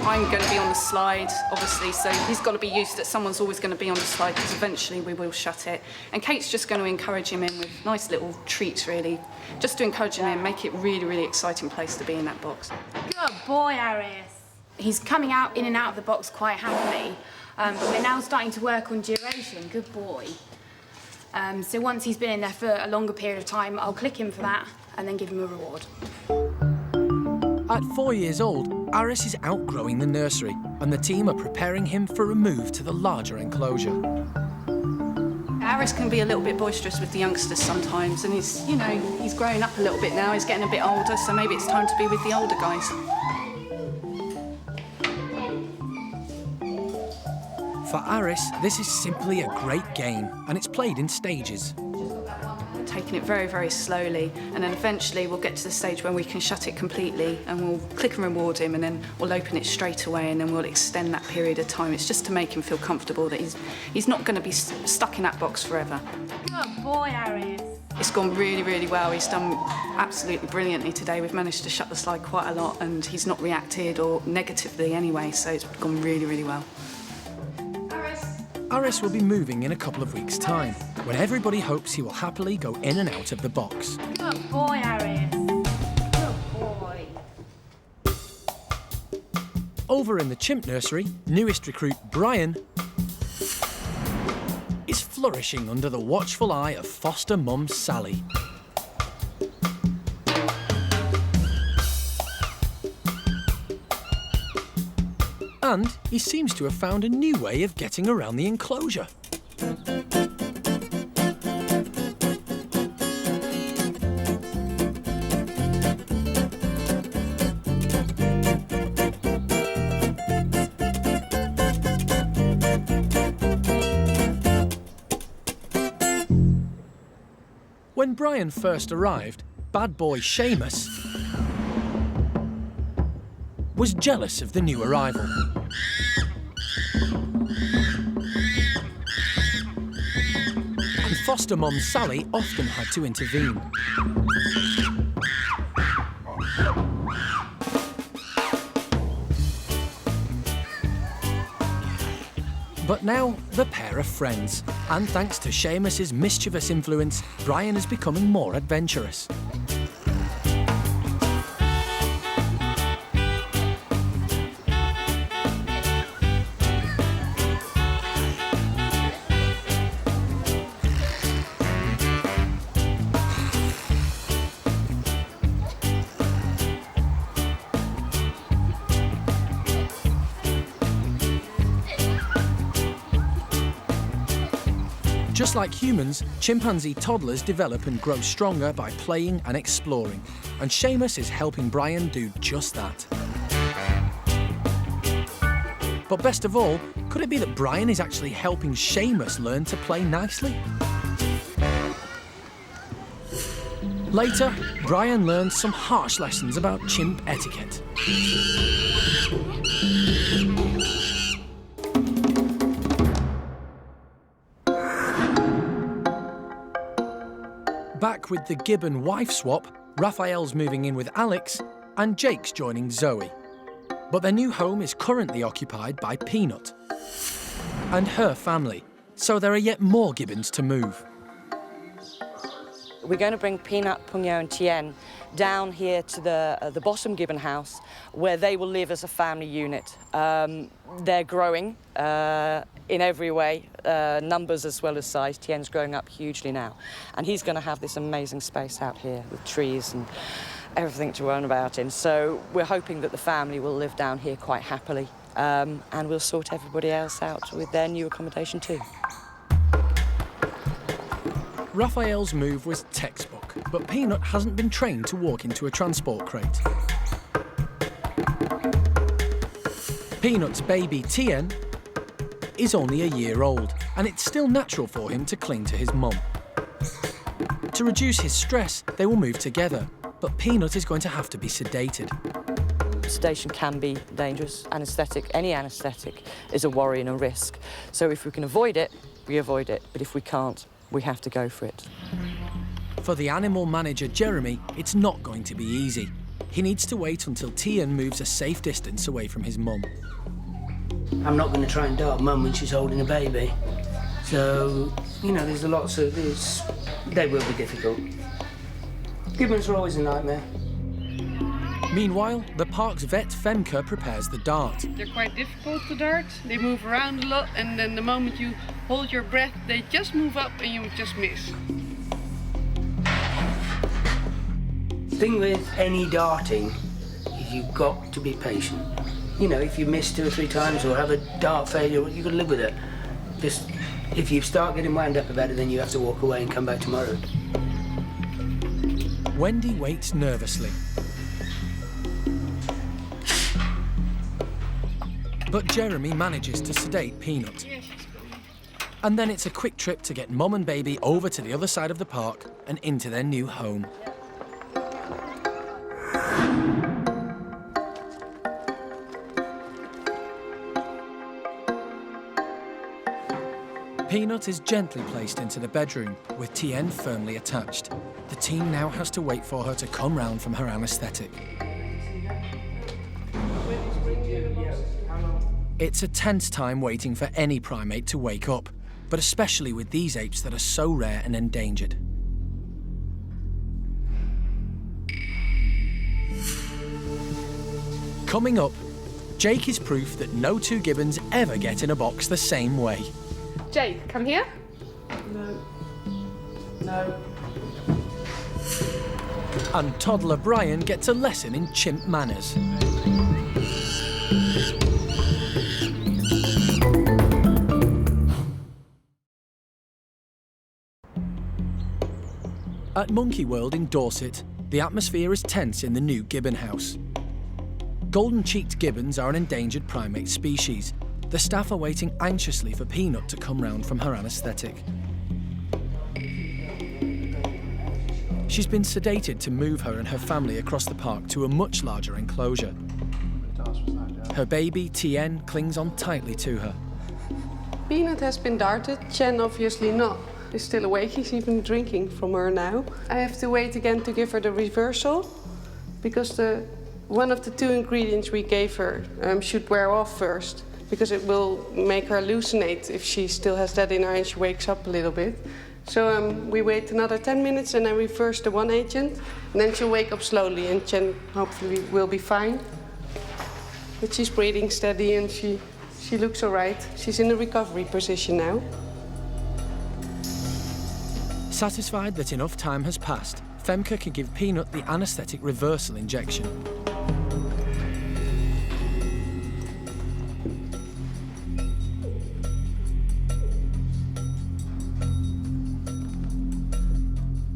I'm going to be on the slide, obviously, so he's got to be used that someone's always going to be on the slide because eventually we will shut it. And Kate's just going to encourage him in with nice little treats, really, just to encourage him in, make it really, really exciting place to be in that box. Good boy, Aris. He's coming out in and out of the box quite happily, but we're now starting to work on duration. Good boy. So once he's been in there for a longer period of time, I'll click him for that and then give him a reward. At 4 years old, Aris is outgrowing the nursery, and the team are preparing him for a move to the larger enclosure. Aris can be a little bit boisterous with the youngsters sometimes, and he's, you know, he's growing up a little bit now, he's getting a bit older, so maybe it's time to be with the older guys. For Aris, this is simply a great game, and it's played in stages. Taking it very, very slowly, and then eventually we'll get to the stage when we can shut it completely, and we'll click and reward him, and then we'll open it straight away, and then we'll extend that period of time. It's just to make him feel comfortable that he's not going to be stuck in that box forever. Good boy, Aris. It's gone really, really well. He's done absolutely brilliantly today. We've managed to shut the slide quite a lot, and he's not reacted or negatively anyway, so it's gone really, really well. Aris will be moving in a couple of weeks' time, when everybody hopes he will happily go in and out of the box. Good boy, Aris. Good boy. Over in the chimp nursery, newest recruit Brian is flourishing under the watchful eye of foster mum Sally. And he seems to have found a new way of getting around the enclosure. When Brian first arrived, bad boy Sheamus was jealous of the new arrival. And foster mum Sally often had to intervene. But now the pair are friends, and thanks to Sheamus's mischievous influence, Brian is becoming more adventurous. Just like humans, chimpanzee toddlers develop and grow stronger by playing and exploring, and Sheamus is helping Brian do just that. But best of all, could it be that Brian is actually helping Sheamus learn to play nicely? Later, Brian learns some harsh lessons about chimp etiquette. Back with the Gibbon wife swap, Raphael's moving in with Alex and Jake's joining Zoe. But their new home is currently occupied by Peanut and her family, so there are yet more Gibbons to move. We're going to bring Peanut, Pungyo and Tien down here to the bottom Gibbon house, where they will live as a family unit. They're growing in every way, numbers as well as size. Tien's growing up hugely now, and he's going to have this amazing space out here with trees and everything to run about in. So we're hoping that the family will live down here quite happily, and we'll sort everybody else out with their new accommodation too. Raphael's move was textbook, but Peanut hasn't been trained to walk into a transport crate. Peanut's baby Tien is only a year old, and it's still natural for him to cling to his mum. To reduce his stress, they will move together, but Peanut is going to have to be sedated. Sedation can be dangerous. Anaesthetic, any anaesthetic, is a worry and a risk. So if we can avoid it, we avoid it. But if we can't, we have to go for it. For the animal manager, Jeremy, it's not going to be easy. He needs to wait until Tian moves a safe distance away from his mum. I'm not going to try and dart Mum when she's holding a baby. So, you know, there's lots of this. They will be difficult. Gibbons are always a nightmare. Meanwhile, the park's vet Femke prepares the dart. They're quite difficult to dart. They move around a lot, and then the moment you hold your breath, they just move up and you just miss. The thing with any darting is you've got to be patient. You know, if you miss 2 or 3 times or have a dart failure, you've got to live with it. Just, if you start getting wound up about it, then you have to walk away and come back tomorrow. Wendy waits nervously. But Jeremy manages to sedate Peanut. And then it's a quick trip to get Mum and baby over to the other side of the park and into their new home. Peanut is gently placed into the bedroom, with Tien firmly attached. The team now has to wait for her to come round from her anaesthetic. It's a tense time waiting for any primate to wake up, but especially with these apes that are so rare and endangered. Coming up, Jake is proof that no 2 gibbons ever get in a box the same way. Jake, come here. No. No. And toddler Brian gets a lesson in chimp manners. At Monkey World in Dorset, the atmosphere is tense in the new Gibbon house. Golden-cheeked gibbons are an endangered primate species. The staff are waiting anxiously for Peanut to come round from her anaesthetic. She's been sedated to move her and her family across the park to a much larger enclosure. Her baby, Tien, clings on tightly to her. Peanut has been darted, Chen obviously not. He's still awake, he's even drinking from her now. I have to wait again to give her the reversal, because one of the 2 ingredients we gave her should wear off first, because it will make her hallucinate if she still has that in her and she wakes up a little bit. So we wait another 10 minutes and I reverse the 1 agent, and then she'll wake up slowly and Chen hopefully will be fine. But she's breathing steady and she looks all right. She's in a recovery position now. Satisfied that enough time has passed, Femke can give Peanut the anaesthetic reversal injection.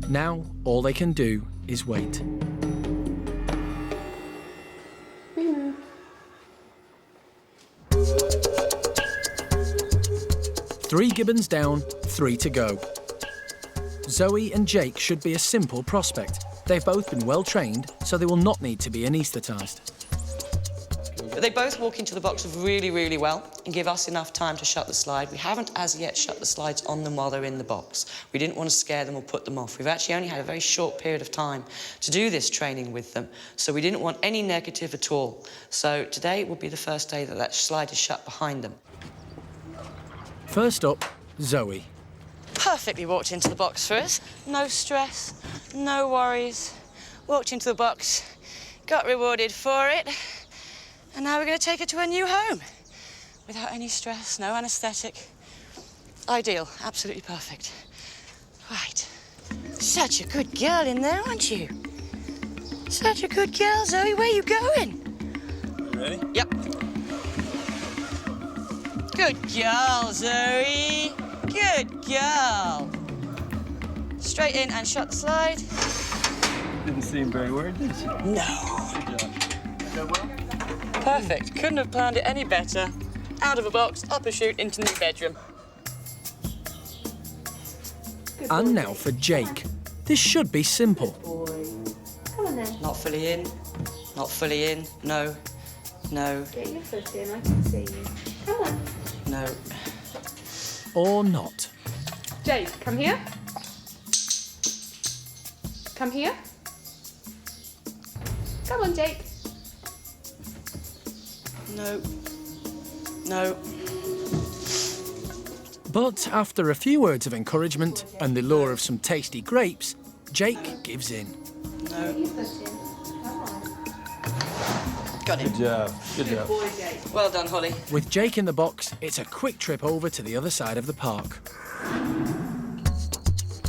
Now, all they can do is wait. Peanut. 3 gibbons down, 3 to go. Zoe and Jake should be a simple prospect. They've both been well trained, so they will not need to be anaesthetised. They both walk into the box really, really well and give us enough time to shut the slide. We haven't as yet shut the slides on them while they're in the box. We didn't want to scare them or put them off. We've actually only had a very short period of time to do this training with them, so we didn't want any negative at all. So today will be the first day that slide is shut behind them. First up, Zoe. Perfectly walked into the box for us. No stress, no worries. Walked into the box, got rewarded for it, and now we're going to take her to her new home. Without any stress, no anaesthetic. Ideal, absolutely perfect. Right. Such a good girl in there, aren't you? Such a good girl, Zoe. Where are you going? Ready? Yep. Good girl, Zoe. Good girl. Straight in and shut the slide. Didn't seem very worried, did you? No. Good job. Go well? Perfect. Couldn't have planned it any better. Out of a box, up a chute, into the new bedroom. And now for Jake. This should be simple. Come on then. Not fully in. Not fully in. No. No. Get your foot in, I can see you. Come on. No. Or not. Jake, come here. Come here. Come on, Jake. No. No. But after a few words of encouragement and the lure of some tasty grapes, Jake gives in. No. Got him. Good job. Good job. Boy, Jake. Well done, Holly. With Jake in the box, it's a quick trip over to the other side of the park.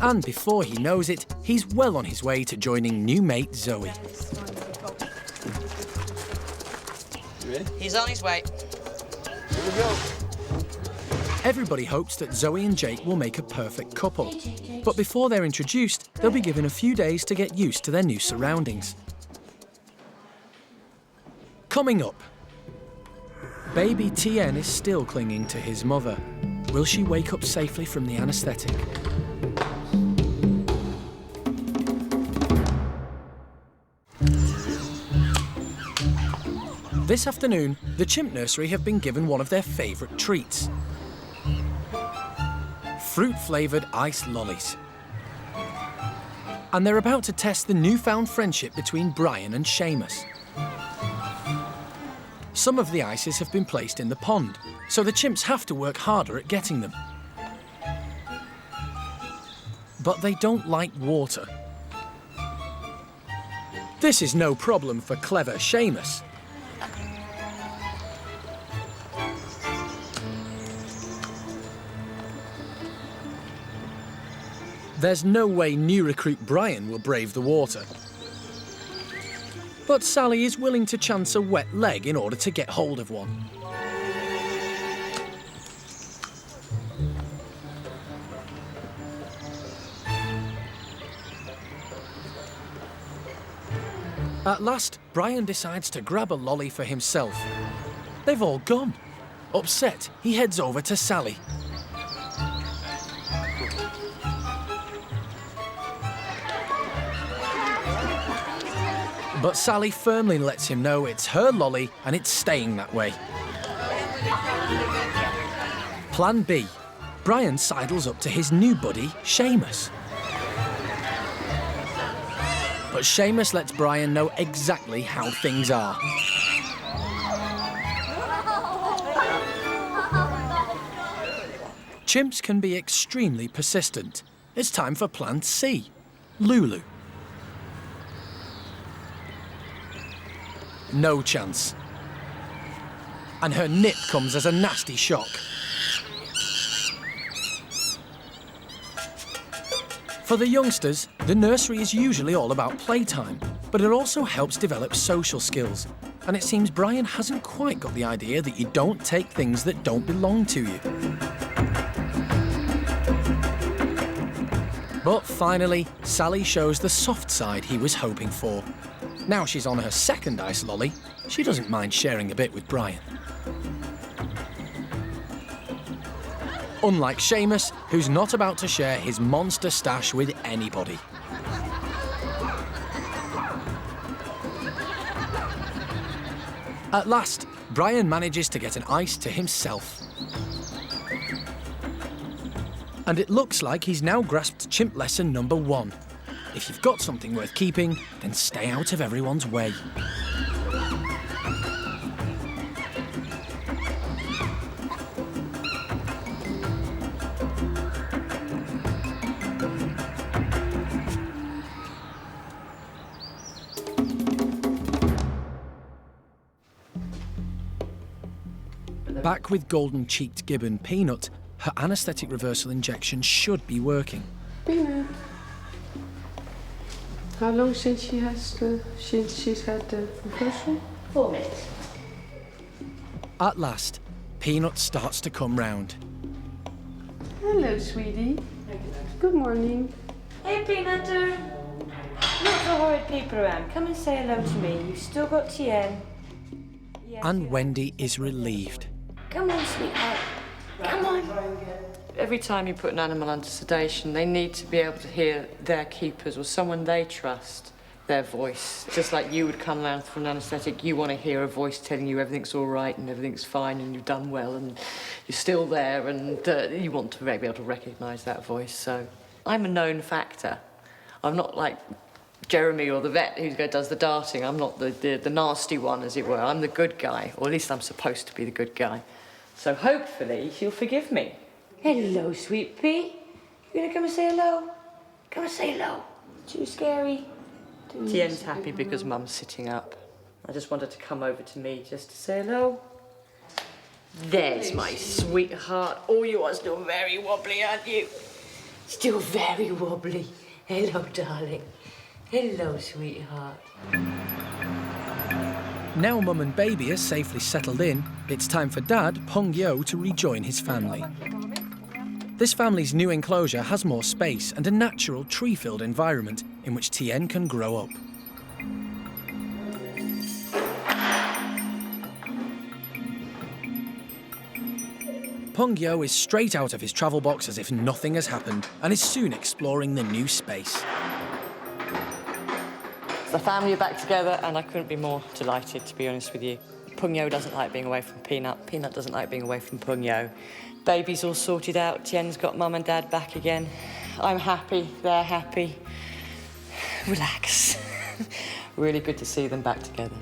And before he knows it, he's well on his way to joining new mate Zoe. You ready? He's on his way. Here we go. Everybody hopes that Zoe and Jake will make a perfect couple. But before they're introduced, they'll be given a few days to get used to their new surroundings. Coming up, baby TN is still clinging to his mother. Will she wake up safely from the anaesthetic? This afternoon, the Chimp nursery have been given one of their favourite treats. Fruit-flavoured ice lollies. And they're about to test the newfound friendship between Brian and Sheamus. Some of the ices have been placed in the pond, so the chimps have to work harder at getting them. But they don't like water. This is no problem for clever Sheamus. There's no way new recruit Brian will brave the water. But Sally is willing to chance a wet leg in order to get hold of one. At last, Brian decides to grab a lolly for himself. They've all gone. Upset, he heads over to Sally. But Sally firmly lets him know it's her lolly and it's staying that way. Plan B. Brian sidles up to his new buddy, Sheamus. But Sheamus lets Brian know exactly how things are. Chimps can be extremely persistent. It's time for Plan C. Lulu. No chance. And her nip comes as a nasty shock. For the youngsters, the nursery is usually all about playtime, but it also helps develop social skills. And it seems Brian hasn't quite got the idea that you don't take things that don't belong to you. But finally, Sally shows the soft side he was hoping for. Now she's on her second ice lolly, she doesn't mind sharing a bit with Brian. Unlike Sheamus, who's not about to share his monster stash with anybody. At last, Brian manages to get an ice to himself. And it looks like he's now grasped chimp lesson number 1. If you've got something worth keeping, then stay out of everyone's way. Back with golden-cheeked Gibbon Peanut, her anaesthetic reversal injection should be working. Peanut. How long since she's had the reversal? 4 minutes. At last, Peanut starts to come round. Hello, sweetie. Good morning. Hey, Peanutter. Not the horrid people around. Come and say hello to me. You've still got TN. Yes, And Wendy is relieved. Come on, sweetheart. Come on. Every time you put an animal under sedation, they need to be able to hear their keepers or someone they trust, their voice. Just like you would come around for an anaesthetic, you want to hear a voice telling you everything's all right and everything's fine and you've done well and you're still there and you want to be able to recognise that voice. So I'm a known factor. I'm not like Jeremy or the vet who does the darting. I'm not the nasty one, as it were. I'm the good guy, or at least I'm supposed to be the good guy. So hopefully she'll forgive me. Hello, sweet pea. You gonna come and say hello? Come and say hello. Too scary. Tien's happy because Mum's sitting up. I just wanted to come over to me just to say hello. There's my sweetheart. Oh, you are still very wobbly, aren't you? Still very wobbly. Hello, darling. Hello, sweetheart. Now Mum and Baby are safely settled in, it's time for Dad, Pong Yo, to rejoin his family. This family's new enclosure has more space and a natural tree-filled environment in which Tien can grow up. Pong Yo is straight out of his travel box as if nothing has happened and is soon exploring the new space. The family are back together and I couldn't be more delighted, to be honest with you. Pong Yo doesn't like being away from Peanut. Peanut doesn't like being away from Pong Yo. Baby's all sorted out. Tien's got Mum and Dad back again. I'm happy. They're happy. Relax. Really good to see them back together.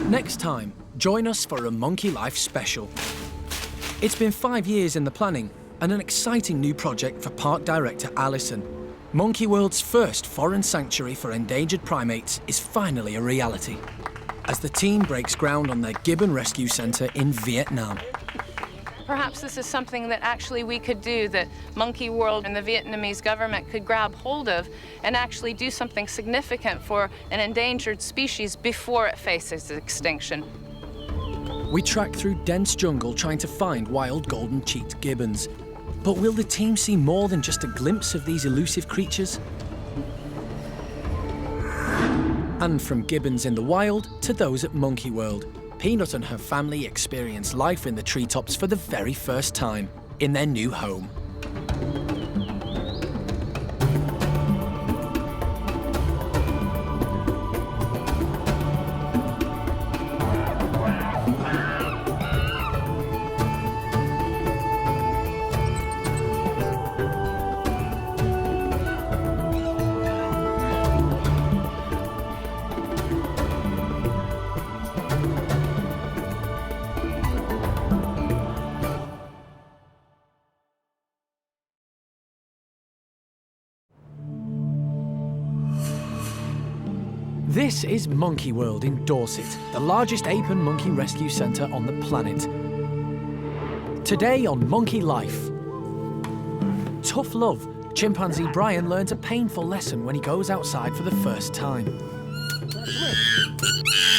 Next time, join us for a Monkey Life special. It's been 5 years in the planning and an exciting new project for Park Director Alison. Monkey World's first foreign sanctuary for endangered primates is finally a reality, as the team breaks ground on their Gibbon Rescue Centre in Vietnam. Perhaps this is something that actually we could do, that Monkey World and the Vietnamese government could grab hold of and actually do something significant for an endangered species before it faces extinction. We track through dense jungle trying to find wild golden-cheeked gibbons. But will the team see more than just a glimpse of these elusive creatures? And from gibbons in the wild to those at Monkey World, Peanut and her family experience life in the treetops for the very first time in their new home. This is Monkey World in Dorset, the largest ape and monkey rescue centre on the planet. Today on Monkey Life. Tough love. Chimpanzee Brian learns a painful lesson when he goes outside for the first time.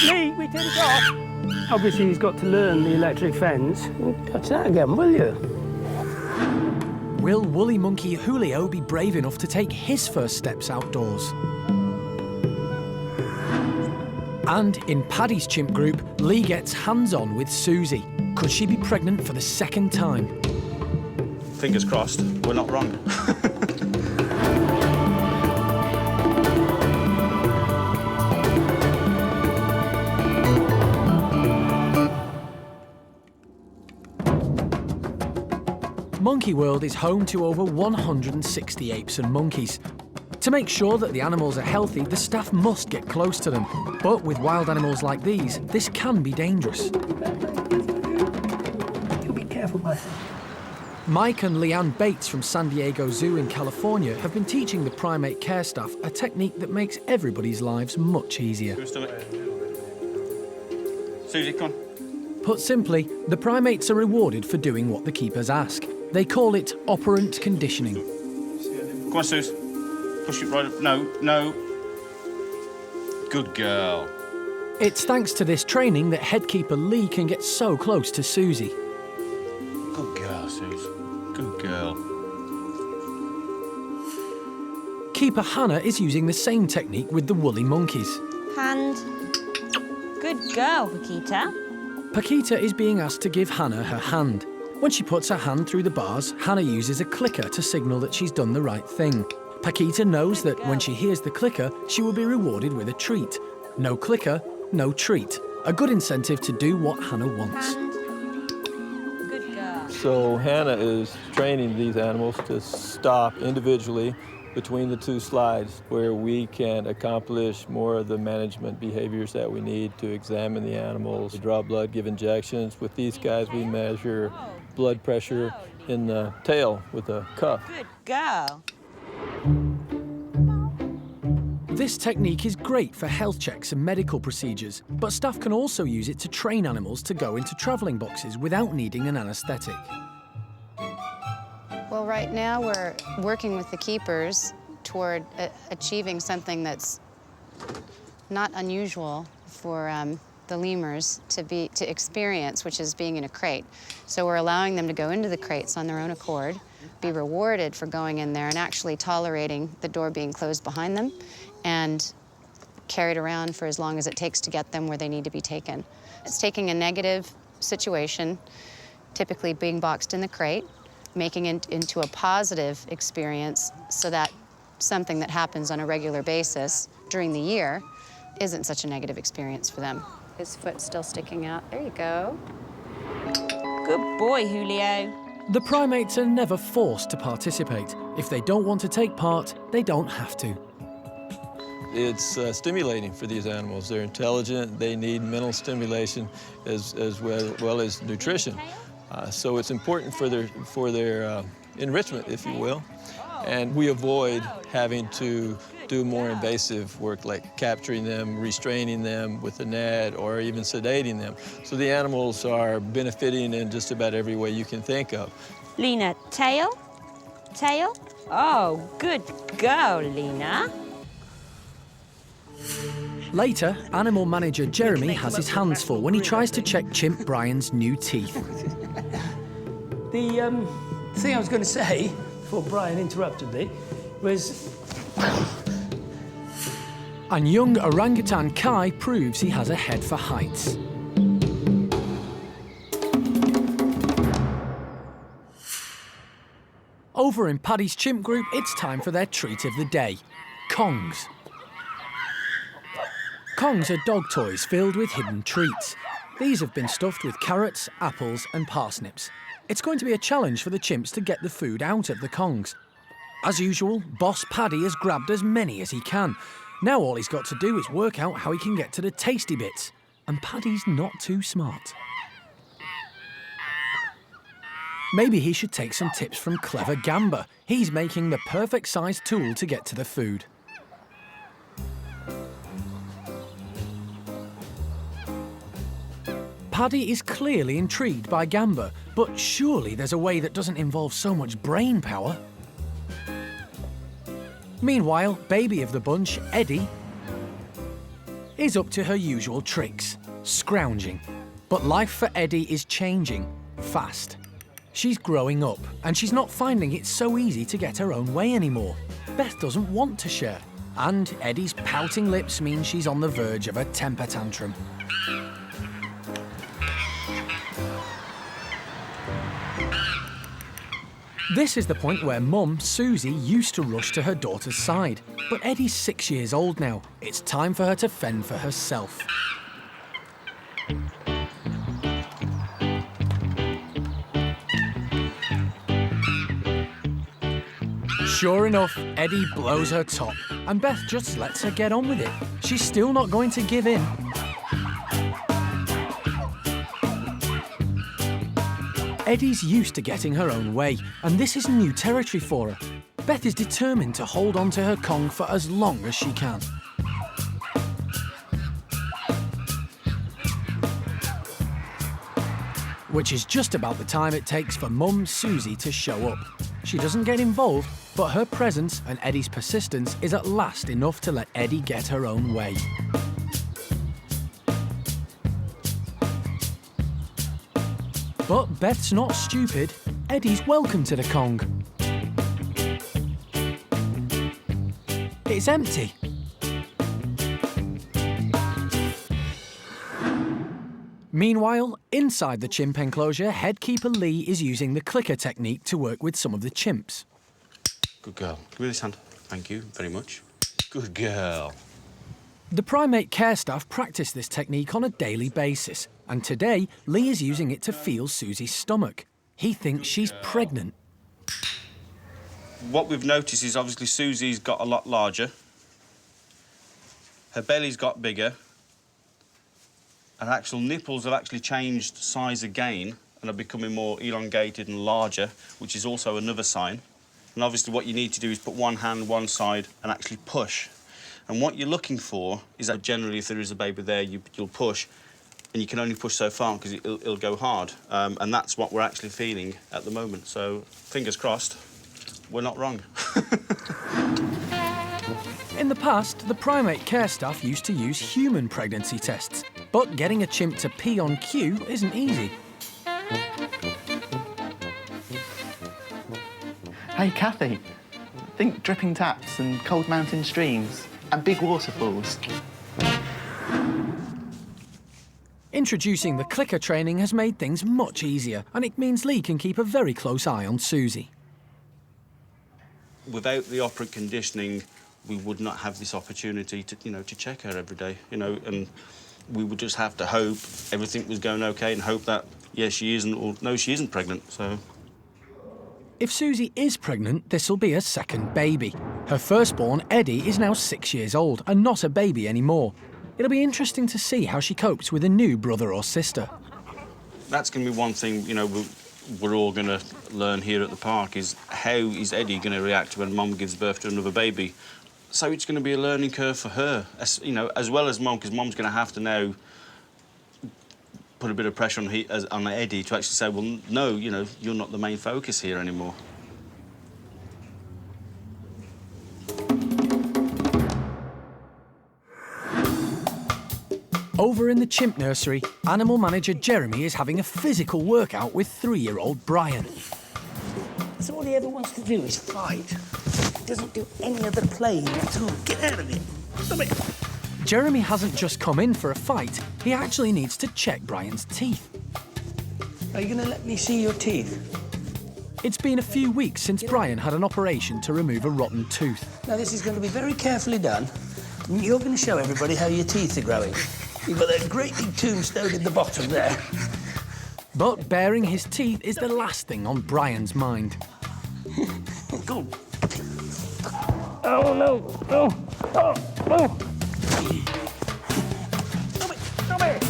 Lee, we can go. Obviously, he's got to learn the electric fence. Touch that again, will you? Will woolly monkey Julio be brave enough to take his first steps outdoors? And in Paddy's chimp group, Lee gets hands-on with Susie. Could she be pregnant for the second time? Fingers crossed, we're not wrong. Monkey World is home to over 160 apes and monkeys. To make sure that the animals are healthy, the staff must get close to them. But with wild animals like these, this can be dangerous. You be careful, my son. Mike and Leanne Bates from San Diego Zoo in California have been teaching the primate care staff a technique that makes everybody's lives much easier. Susie, come on. Put simply, the primates are rewarded for doing what the keepers ask. They call it operant conditioning. Come on, Suze. Push it right up. No, no. Good girl. It's thanks to this training that head keeper Lee can get so close to Susie. Good girl, Suze. Good girl. Keeper Hannah is using the same technique with the woolly monkeys. Hand. Good girl, Paquita. Paquita is being asked to give Hannah her hand. When she puts her hand through the bars, Hannah uses a clicker to signal that she's done the right thing. Paquita knows that when she hears the clicker, she will be rewarded with a treat. No clicker, no treat. A good incentive to do what Hannah wants. Good girl. So Hannah is training these animals to stop individually between the two slides where we can accomplish more of the management behaviors that we need to examine the animals, draw blood, give injections. With these guys, we measure blood pressure in the tail with a cuff. Good girl. This technique is great for health checks and medical procedures, but staff can also use it to train animals to go into travelling boxes without needing an anaesthetic. Well, right now we're working with the keepers toward achieving something that's not unusual for the lemurs to experience, which is being in a crate. So we're allowing them to go into the crates on their own accord, be rewarded for going in there and actually tolerating the door being closed behind them, and carried around for as long as it takes to get them where they need to be taken. It's taking a negative situation, typically being boxed in the crate, making it into a positive experience so that something that happens on a regular basis during the year isn't such a negative experience for them. His foot's still sticking out. There you go. Good boy, Julio. The primates are never forced to participate. If they don't want to take part, they don't have to. It's stimulating for these animals. They're intelligent, they need mental stimulation as well as nutrition. So it's important for their enrichment, if you will. And we avoid having to do more invasive work like capturing them, restraining them with a net, or even sedating them. So the animals are benefiting in just about every way you can think of. Lena, tail? Tail? Oh, good girl, Lena. Later, animal manager Jeremy has his hands full when he tries to check Chimp Brian's new teeth. The thing I was going to say, before Brian interrupted me, was... And young orangutan Kai proves he has a head for heights. Over in Paddy's chimp group, it's time for their treat of the day, Kongs. Kongs are dog toys filled with hidden treats. These have been stuffed with carrots, apples and parsnips. It's going to be a challenge for the chimps to get the food out of the Kongs. As usual, Boss Paddy has grabbed as many as he can. Now all he's got to do is work out how he can get to the tasty bits. And Paddy's not too smart. Maybe he should take some tips from clever Gamba. He's making the perfect sized tool to get to the food. Paddy is clearly intrigued by Gamba, but surely there's a way that doesn't involve so much brain power. Meanwhile, baby of the bunch, Eddie, is up to her usual tricks, scrounging. But life for Eddie is changing, fast. She's growing up, and she's not finding it so easy to get her own way anymore. Beth doesn't want to share, and Eddie's pouting lips mean she's on the verge of a temper tantrum. This is the point where Mum, Susie, used to rush to her daughter's side. But Eddie's 6 years old now. It's time for her to fend for herself. Sure enough, Eddie blows her top, and Beth just lets her get on with it. She's still not going to give in. Eddie's used to getting her own way, and this is new territory for her. Beth is determined to hold on to her Kong for as long as she can. Which is just about the time it takes for Mum, Susie, to show up. She doesn't get involved, but her presence and Eddie's persistence is at last enough to let Eddie get her own way. But Beth's not stupid. Eddie's welcome to the Kong. It's empty. Meanwhile, inside the chimp enclosure, headkeeper Lee is using the clicker technique to work with some of the chimps. Good girl. Give me this hand. Thank you very much. Good girl. The primate care staff practice this technique on a daily basis, and today Lee is using it to feel Susie's stomach. He thinks she's pregnant. What we've noticed is obviously Susie's got a lot larger. Her belly's got bigger. Her actual nipples have actually changed size again and are becoming more elongated and larger, which is also another sign. And obviously what you need to do is put one hand one side and actually push. And what you're looking for is that generally if there is a baby there, you'll push, and you can only push so far because it'll go hard. And that's what we're actually feeling at the moment. So fingers crossed, we're not wrong. In the past, the primate care staff used to use human pregnancy tests, but getting a chimp to pee on cue isn't easy. Hey, Kathy, think dripping taps and cold mountain streams and big waterfalls. Introducing the clicker training has made things much easier, and it means Lee can keep a very close eye on Susie. Without the operant conditioning, we would not have this opportunity to, to check her every day, and we would just have to hope everything was going okay and hope that, yes, she isn't, or no, she isn't pregnant, so. If Susie is pregnant, this'll be her second baby. Her firstborn, Eddie, is now 6 years old and not a baby anymore. It'll be interesting to see how she copes with a new brother or sister. That's going to be one thing, we're all going to learn here at the park is how is Eddie going to react when Mum gives birth to another baby. So it's going to be a learning curve for her, as well as Mum, because Mum's going to have to now put a bit of pressure on Eddie to actually say, well, no, you're not the main focus here anymore. Over in the chimp nursery, animal manager Jeremy is having a physical workout with 3-year-old Brian. That's all he ever wants to do is fight. He doesn't do any other playing at all. Get out of it. Stop it. Jeremy hasn't just come in for a fight, he actually needs to check Brian's teeth. Are you going to let me see your teeth? It's been a few weeks since Brian had an operation to remove a rotten tooth. Now, this is going to be very carefully done. You're going to show everybody how your teeth are growing. You've got that great big tombstone in the bottom there. But baring his teeth is the last thing on Brian's mind. Go. Oh, no. No. Oh, no. Stop it.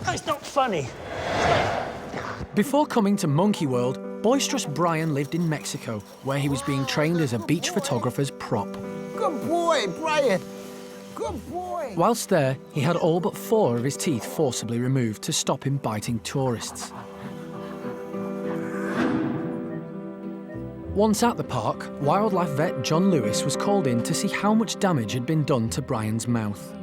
That's not funny. Before coming to Monkey World, boisterous Brian lived in Mexico, where he was being trained as a beach photographer's prop. Good boy, Brian. Good boy. Whilst there, he had all but 4 of his teeth forcibly removed to stop him biting tourists. Once at the park, wildlife vet John Lewis was called in to see how much damage had been done to Brian's mouth.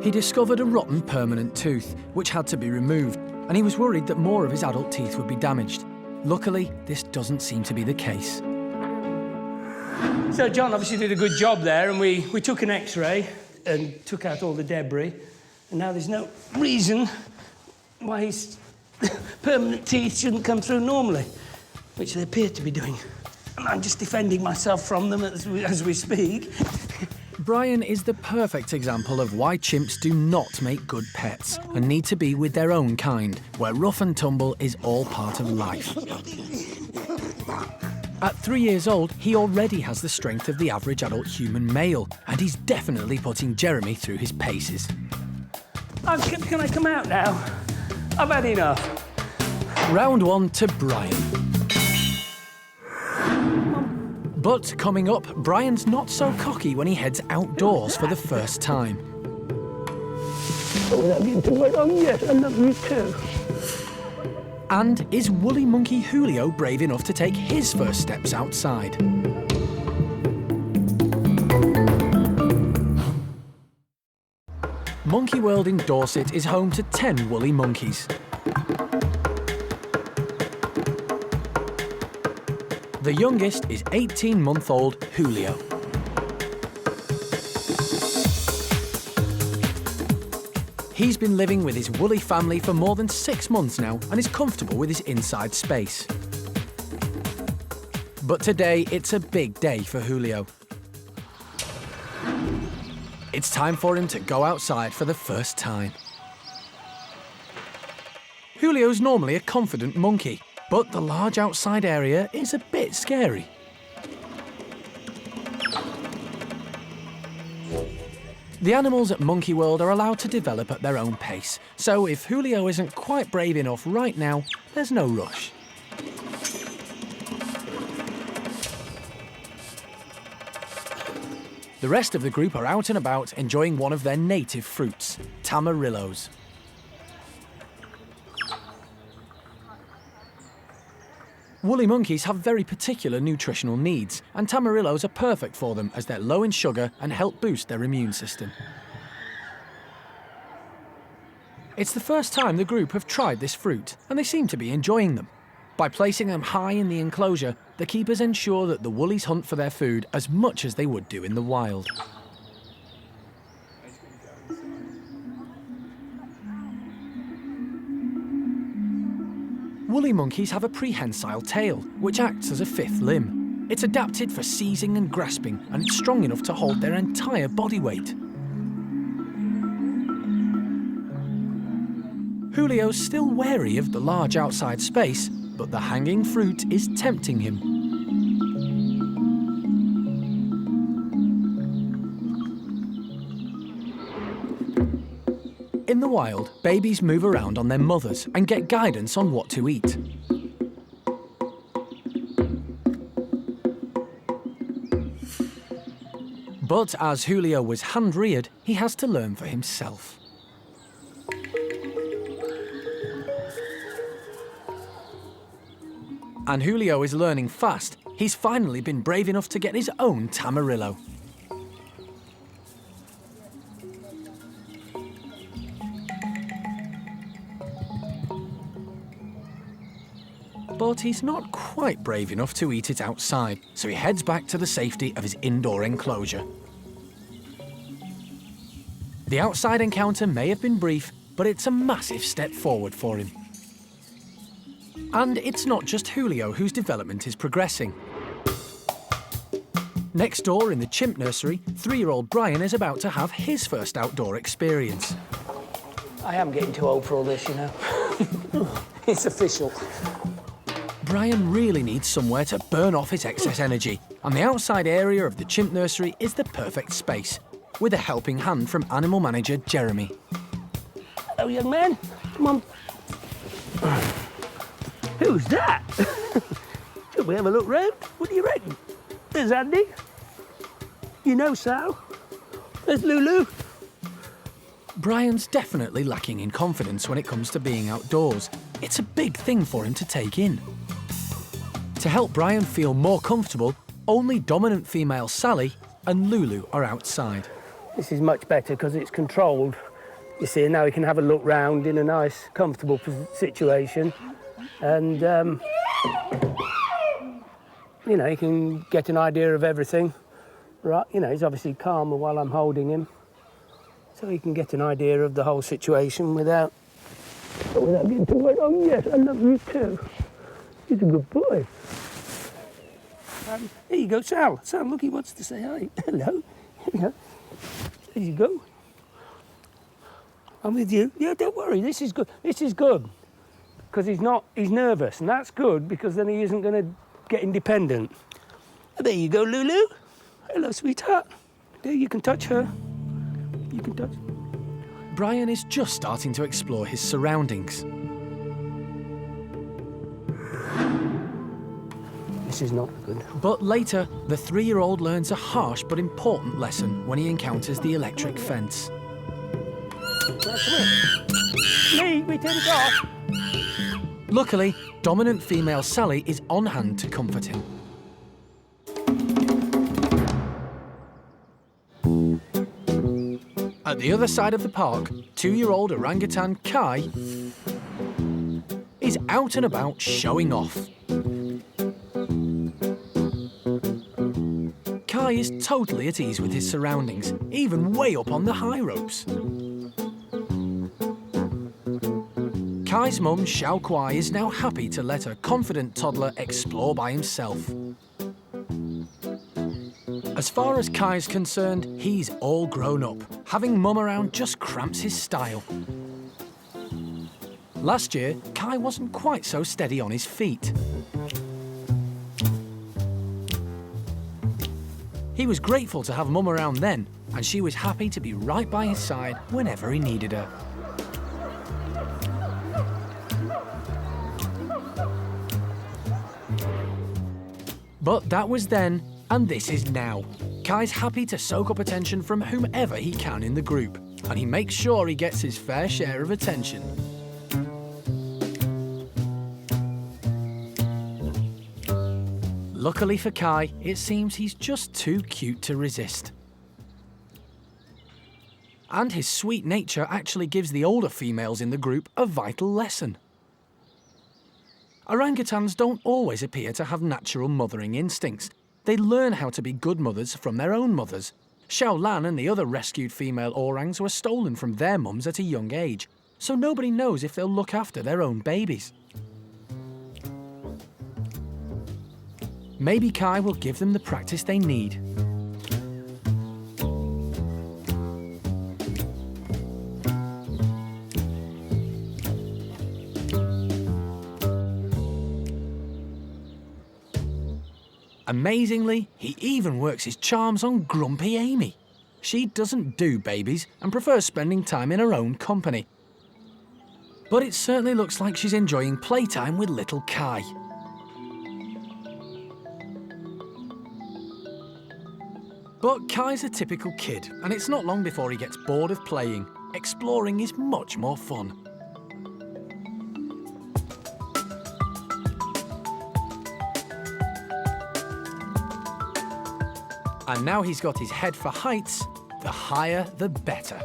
He discovered a rotten permanent tooth, which had to be removed, and he was worried that more of his adult teeth would be damaged. Luckily, this doesn't seem to be the case. So John obviously did a good job there, and we took an X-ray and took out all the debris, and now there's no reason why his permanent teeth shouldn't come through normally, which they appear to be doing. And I'm just defending myself from them as we speak. Brian is the perfect example of why chimps do not make good pets and need to be with their own kind, where rough and tumble is all part of life. At 3 years old, he already has the strength of the average adult human male, and he's definitely putting Jeremy through his paces. Can I come out now? I've had enough. Round 1 to Brian. But coming up, Brian's not so cocky when he heads outdoors for the first time. Oh, without getting too much on, yes, I love you too. And is woolly monkey Julio brave enough to take his first steps outside? Monkey World in Dorset is home to 10 woolly monkeys. The youngest is 18-month-old Julio. He's been living with his woolly family for more than 6 months now and is comfortable with his inside space. But today, it's a big day for Julio. It's time for him to go outside for the first time. Julio's normally a confident monkey, But the large outside area is a bit scary. The animals at Monkey World are allowed to develop at their own pace, so if Julio isn't quite brave enough right now, there's no rush. The rest of the group are out and about enjoying one of their native fruits, tamarillos. Woolly monkeys have very particular nutritional needs, and tamarillos are perfect for them as they're low in sugar and help boost their immune system. It's the first time the group have tried this fruit, and they seem to be enjoying them. By placing them high in the enclosure, the keepers ensure that the woolies hunt for their food as much as they would do in the wild. Woolly monkeys have a prehensile tail, which acts as a fifth limb. It's adapted for seizing and grasping, and it's strong enough to hold their entire body weight. Julio's still wary of the large outside space, but the hanging fruit is tempting him. In the wild, babies move around on their mothers and get guidance on what to eat. But as Julio was hand-reared, he has to learn for himself. And Julio is learning fast. He's finally been brave enough to get his own tamarillo. But he's not quite brave enough to eat it outside, so he heads back to the safety of his indoor enclosure. The outside encounter may have been brief, but it's a massive step forward for him. And it's not just Julio whose development is progressing. Next door in the chimp nursery, 3-year-old Brian is about to have his first outdoor experience. I am getting too old for all this, you know. It's official. Brian really needs somewhere to burn off his excess energy, and the outside area of the chimp nursery is the perfect space, with a helping hand from animal manager Jeremy. Hello, young man. Come on. Who's that? Shall we have a look round? What do you reckon? There's Andy. You know Sal. There's Lulu. Brian's definitely lacking in confidence when it comes to being outdoors. It's a big thing for him to take in. To help Brian feel more comfortable, only dominant female Sally and Lulu are outside. This is much better because it's controlled. You see, and now he can have a look round in a nice, comfortable situation. And, you know, he can get an idea of everything. Right, you know, he's obviously calmer while I'm holding him. So he can get an idea of the whole situation without getting too worried. Oh, yes, I love you too. He's a good boy. Here you go, Sal. Sal, look, he wants to say hi. Hello. There you go. I'm with you. Yeah, don't worry, this is good. This is good. Because he's nervous, and that's good because then he isn't going to get independent. There you go, Lulu. Hello, sweetheart. There, you can touch her. You can touch. Brian is just starting to explore his surroundings. This is not good. But later, the 3-year-old learns a harsh but important lesson when he encounters the electric fence. Lee, we turn it off. Luckily, dominant female Sally is on hand to comfort him. At the other side of the park, 2-year-old orangutan Kai is out and about showing off. Kai is totally at ease with his surroundings, even way up on the high ropes. Kai's mum, Xiao Kuai, is now happy to let her confident toddler explore by himself. As far as Kai's concerned, he's all grown up. Having mum around just cramps his style. Last year, Kai wasn't quite so steady on his feet. He was grateful to have Mum around then, and she was happy to be right by his side whenever he needed her. But that was then, and this is now. Kai's happy to soak up attention from whomever he can in the group, and he makes sure he gets his fair share of attention. Luckily for Kai, it seems he's just too cute to resist. And his sweet nature actually gives the older females in the group a vital lesson. Orangutans don't always appear to have natural mothering instincts. They learn how to be good mothers from their own mothers. Xiao Lan and the other rescued female orangs were stolen from their mums at a young age, so nobody knows if they'll look after their own babies. Maybe Kai will give them the practice they need. Amazingly, he even works his charms on grumpy Amy. She doesn't do babies and prefers spending time in her own company. But it certainly looks like she's enjoying playtime with little Kai. But Kai's a typical kid, and it's not long before he gets bored of playing. Exploring is much more fun. And now he's got his head for heights, the higher the better.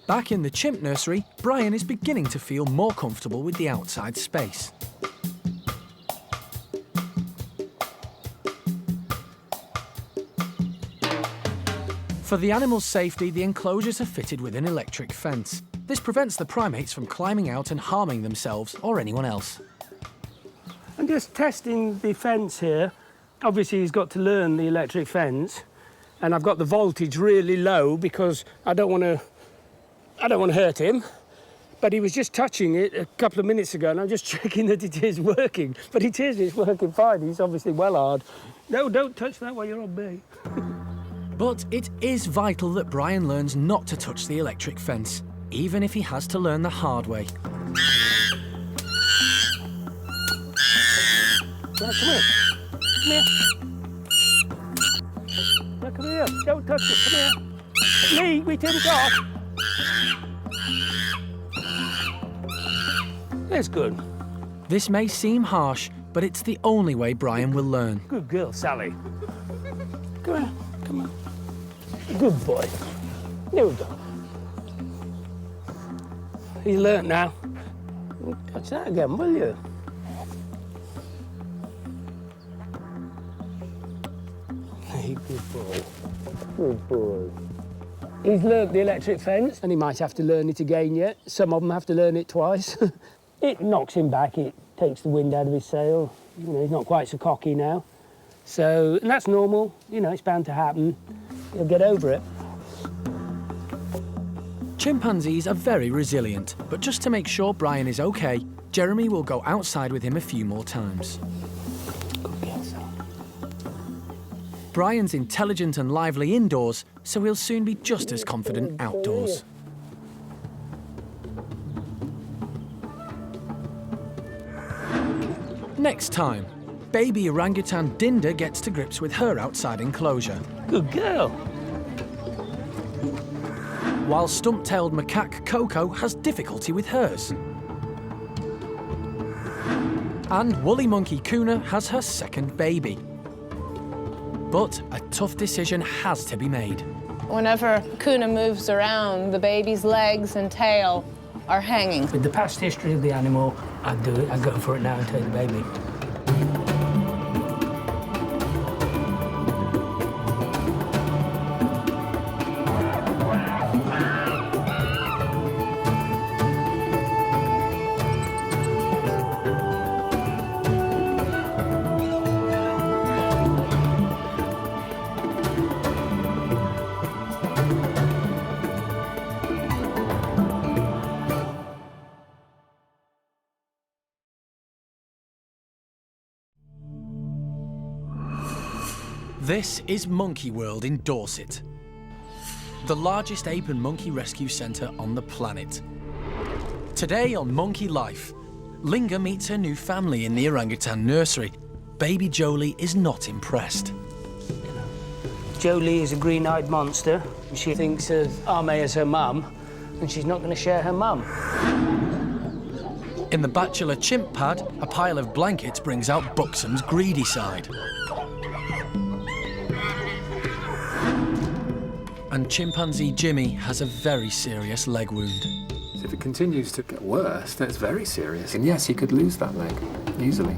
Back in the chimp nursery, Brian is beginning to feel more comfortable with the outside space. For the animals' safety, the enclosures are fitted with an electric fence. This prevents the primates from climbing out and harming themselves or anyone else. I'm just testing the fence here. Obviously, he's got to learn the electric fence, and I've got the voltage really low because I don't want to hurt him. But he was just touching it a couple of minutes ago, and I'm just checking that it is working. But it is, it's working fine. He's obviously well hard. No, don't touch that while you're on me. But it is vital that Brian learns not to touch the electric fence, even if he has to learn the hard way. Now, come here. Come here. Now, come here. Don't touch it. Come here. Lee, we turn it off. That's good. This may seem harsh, but it's the only way Brian will learn. Good girl, Sally. Come here. Come on. Good boy. There we go. He's learnt now. Touch that again, will you? Hey, good boy. Good boy. He's learnt the electric fence, and he might have to learn it again yet. Some of them have to learn it twice. It knocks him back. It takes the wind out of his sail. You know, he's not quite so cocky now. So, and that's normal. You know, it's bound to happen. He'll get over it. Chimpanzees are very resilient, but just to make sure Brian is okay, Jeremy will go outside with him a few more times. Brian's intelligent and lively indoors, so he'll soon be just as confident outdoors. Next time, baby orangutan Dinda gets to grips with her outside enclosure. Good girl. While stump-tailed macaque Coco has difficulty with hers. And woolly monkey Kuna has her second baby. But a tough decision has to be made. Whenever Kuna moves around, the baby's legs and tail are hanging. With the past history of the animal, I'd do it. I'd go for it now and take the baby. This is Monkey World in Dorset, the largest ape and monkey rescue centre on the planet. Today on Monkey Life, Linger meets her new family in the orangutan nursery. Baby Jolie is not impressed. Jolie is a green-eyed monster. She thinks of Ame as her mum, and she's not going to share her mum. In the bachelor chimp pad, a pile of blankets brings out Buxom's greedy side. And chimpanzee Jimmy has a very serious leg wound. If it continues to get worse, then it's very serious. And yes, he could lose that leg easily.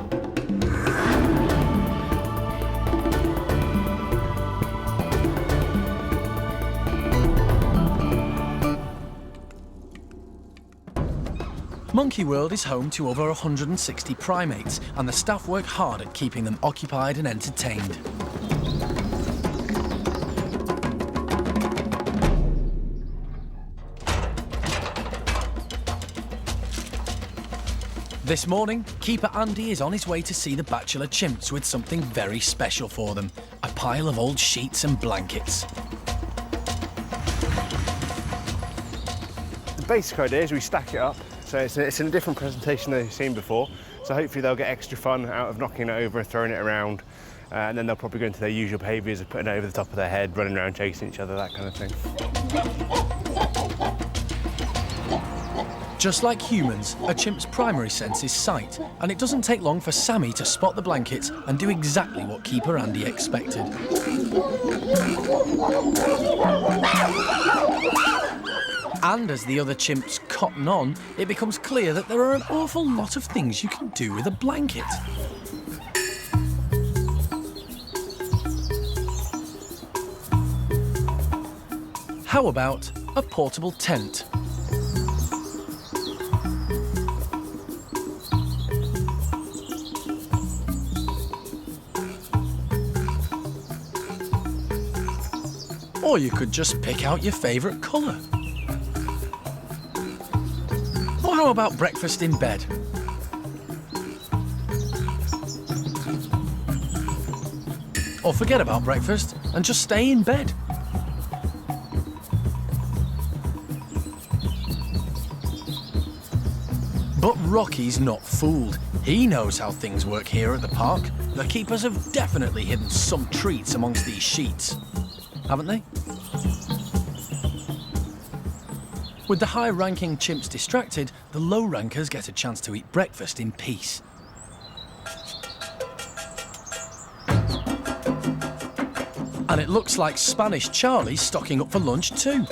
Monkey World is home to over 160 primates, and the staff work hard at keeping them occupied and entertained. This morning, keeper Andy is on his way to see the bachelor chimps with something very special for them, a pile of old sheets and blankets. The basic idea is we stack it up, so it's in a different presentation than they've seen before, so hopefully they'll get extra fun out of knocking it over, throwing it around, and then they'll probably go into their usual behaviours of putting it over the top of their head, running around chasing each other, that kind of thing. Just like humans, a chimp's primary sense is sight, and it doesn't take long for Sammy to spot the blankets and do exactly what keeper Andy expected. And as the other chimps cotton on, it becomes clear that there are an awful lot of things you can do with a blanket. How about a portable tent? Or you could just pick out your favourite colour. Or how about breakfast in bed? Or forget about breakfast and just stay in bed. But Rocky's not fooled. He knows how things work here at the park. The keepers have definitely hidden some treats amongst these sheets, haven't they? With the high-ranking chimps distracted, the low-rankers get a chance to eat breakfast in peace. And it looks like Spanish Charlie's stocking up for lunch too.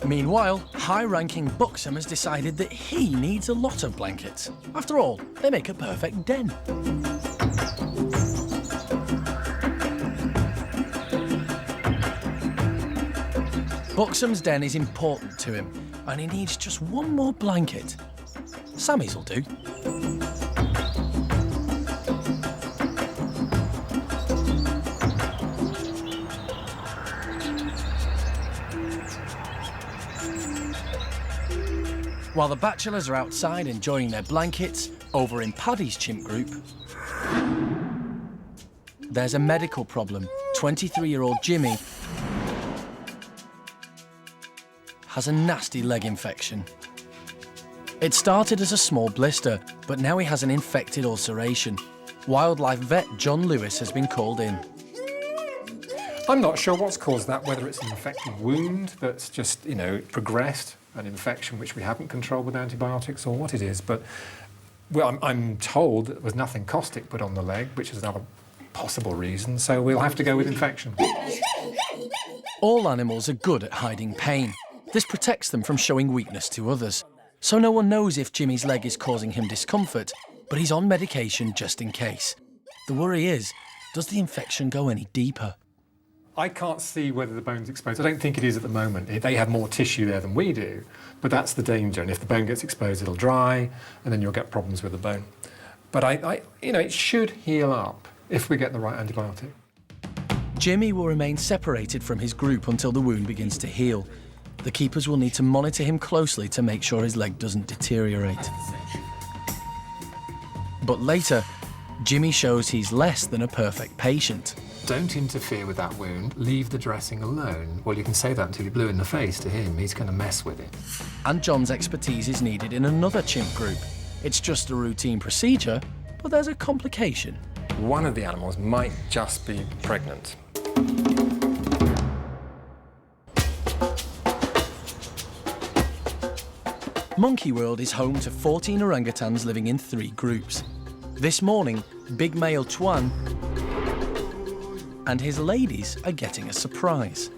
Meanwhile, high-ranking Buxom has decided that he needs a lot of blankets. After all, they make a perfect den. Buxom's den is important to him, and he needs just one more blanket. Sammy's will do. While the bachelors are outside enjoying their blankets, over in Paddy's chimp group, there's a medical problem. 23-year-old Jimmy has a nasty leg infection. It started as a small blister, but now he has an infected ulceration. Wildlife vet John Lewis has been called in. I'm not sure what's caused that, whether it's an infected wound that's just, progressed, an infection which we haven't controlled with antibiotics, or what it is, but well, I'm told there was nothing caustic put on the leg, which is another possible reason, so we'll have to go with infection. All animals are good at hiding pain. This protects them from showing weakness to others. So no one knows if Jimmy's leg is causing him discomfort, but he's on medication just in case. The worry is, does the infection go any deeper? I can't see whether the bone's exposed. I don't think it is at the moment. They have more tissue there than we do, but that's the danger. And if the bone gets exposed, it'll dry, and then you'll get problems with the bone. But it should heal up if we get the right antibiotic. Jimmy will remain separated from his group until the wound begins to heal. The keepers will need to monitor him closely to make sure his leg doesn't deteriorate. But later, Jimmy shows he's less than a perfect patient. Don't interfere with that wound, leave the dressing alone. Well, you can say that until you're blue in the face to him, he's going to mess with it. And John's expertise is needed in another chimp group. It's just a routine procedure, but there's a complication. One of the animals might just be pregnant. Monkey World is home to 14 orangutans living in 3 groups. This morning, big male Tuan and his ladies are getting a surprise.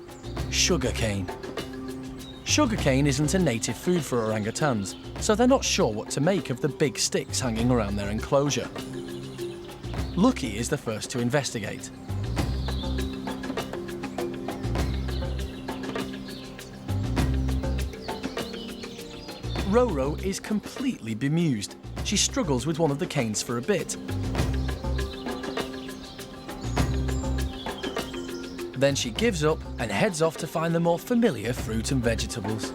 Sugarcane. Sugarcane isn't a native food for orangutans, so they're not sure what to make of the big sticks hanging around their enclosure. Lucky is the first to investigate. Roro is completely bemused. She struggles with one of the canes for a bit. Then she gives up and heads off to find the more familiar fruit and vegetables.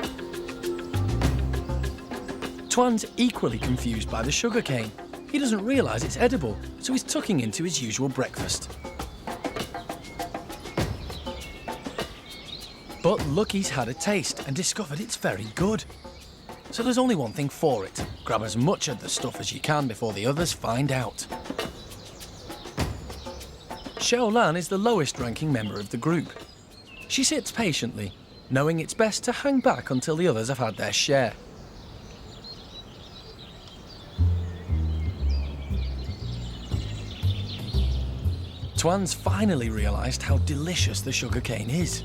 Tuan's equally confused by the sugarcane. He doesn't realise it's edible, so he's tucking into his usual breakfast. But Lucky's had a taste and discovered it's very good. So there's only one thing for it. Grab as much of the stuff as you can before the others find out. Xiaolan is the lowest ranking member of the group. She sits patiently, knowing it's best to hang back until the others have had their share. Tuan's finally realised how delicious the sugarcane is.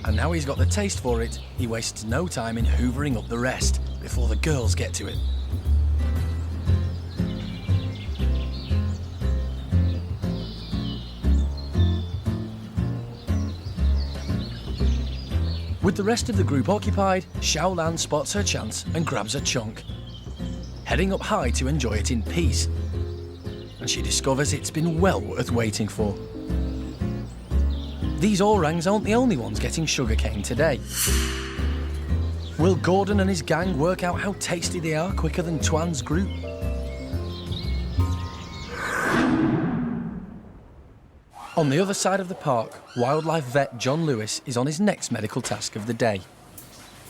And now he's got the taste for it, he wastes no time in hoovering up the rest before the girls get to it. With the rest of the group occupied, Xiaolan spots her chance and grabs a chunk, heading up high to enjoy it in peace. And she discovers it's been well worth waiting for. These orangs aren't the only ones getting sugarcane today. Will Gordon and his gang work out how tasty they are quicker than Tuan's group? On the other side of the park, wildlife vet John Lewis is on his next medical task of the day.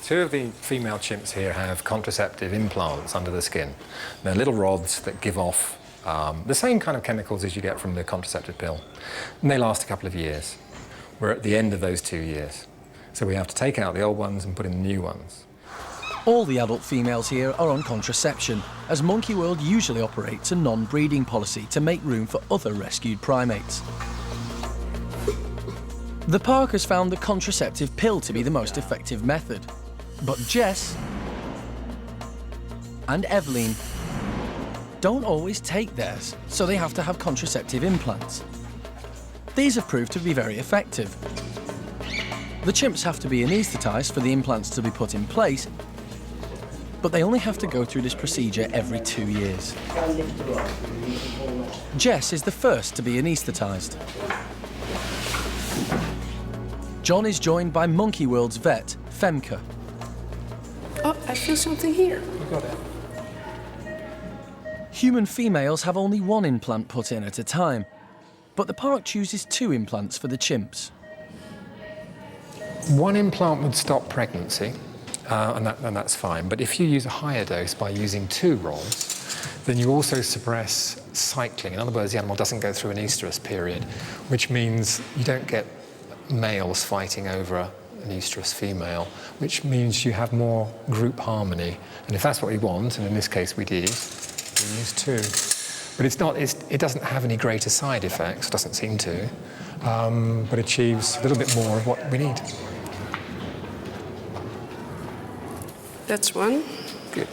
2 of the female chimps here have contraceptive implants under the skin. They're little rods that give off the same kind of chemicals as you get from the contraceptive pill. And they last a couple of years. We're at the end of those 2 years. So we have to take out the old ones and put in the new ones. All the adult females here are on contraception, as Monkey World usually operates a non-breeding policy to make room for other rescued primates. The park has found the contraceptive pill to be the most effective method. But Jess and Evelyn don't always take theirs, so they have to have contraceptive implants. These have proved to be very effective. The chimps have to be anaesthetised for the implants to be put in place, but they only have to go through this procedure every 2 years. Jess is the first to be anaesthetised. John is joined by Monkey World's vet, Femke. Oh, I feel something here. You got it. Human females have only 1 implant put in at a time, but the park chooses 2 implants for the chimps. 1 implant would stop pregnancy, and that's fine. But if you use a higher dose by using 2 rods, then you also suppress cycling. In other words, the animal doesn't go through an estrus period, which means you don't get males fighting over an estrus female, which means you have more group harmony. And if that's what we want, and in this case we did, we use 2. But it doesn't have any greater side effects, doesn't seem to, but achieves a little bit more of what we need. That's 1. Good.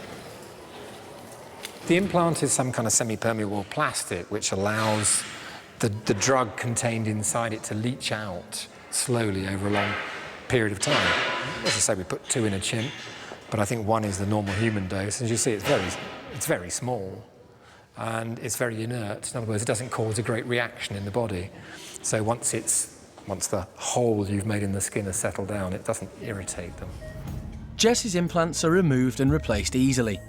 The implant is some kind of semi-permeable plastic which allows the drug contained inside it to leach out slowly over a long period of time. As I say, we put 2 in a chimp, but I think 1 is the normal human dose. As you see, it's very small and it's very inert. In other words, it doesn't cause a great reaction in the body. So once the hole you've made in the skin has settled down, it doesn't irritate them. Jess's implants are removed and replaced easily.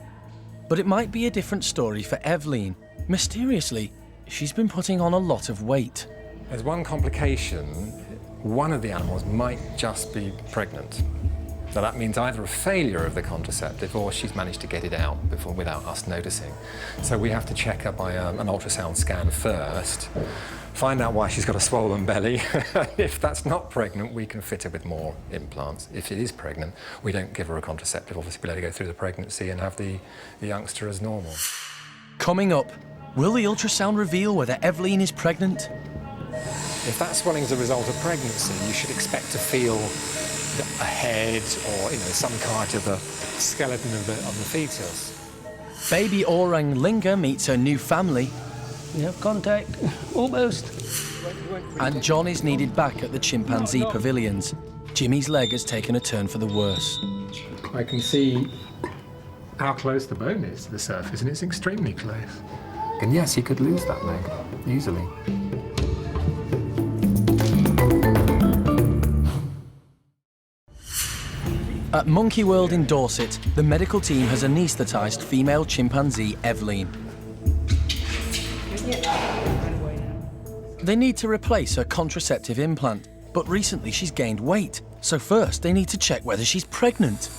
But it might be a different story for Evelyn. Mysteriously, she's been putting on a lot of weight. There's one complication. One of the animals might just be pregnant. So that means either a failure of the contraceptive or she's managed to get it out without us noticing. So we have to check her by an ultrasound scan first, find out why she's got a swollen belly. If that's not pregnant, we can fit her with more implants. If it is pregnant, we don't give her a contraceptive. Obviously, we let her go through the pregnancy and have the youngster as normal. Coming up, will the ultrasound reveal whether Evelyn is pregnant? If that swelling is a result of pregnancy, you should expect to feel a head or, some part of the skeleton of the fetus. Baby orang Linger meets her new family. We have contact, almost. And John is needed back at the chimpanzee pavilions. Jimmy's leg has taken a turn for the worse. I can see how close the bone is to the surface, and it's extremely close. And yes, you could lose that leg easily. At Monkey World in Dorset, the medical team has anaesthetised female chimpanzee Evelyn. They need to replace her contraceptive implant, but recently she's gained weight, so first they need to check whether she's pregnant.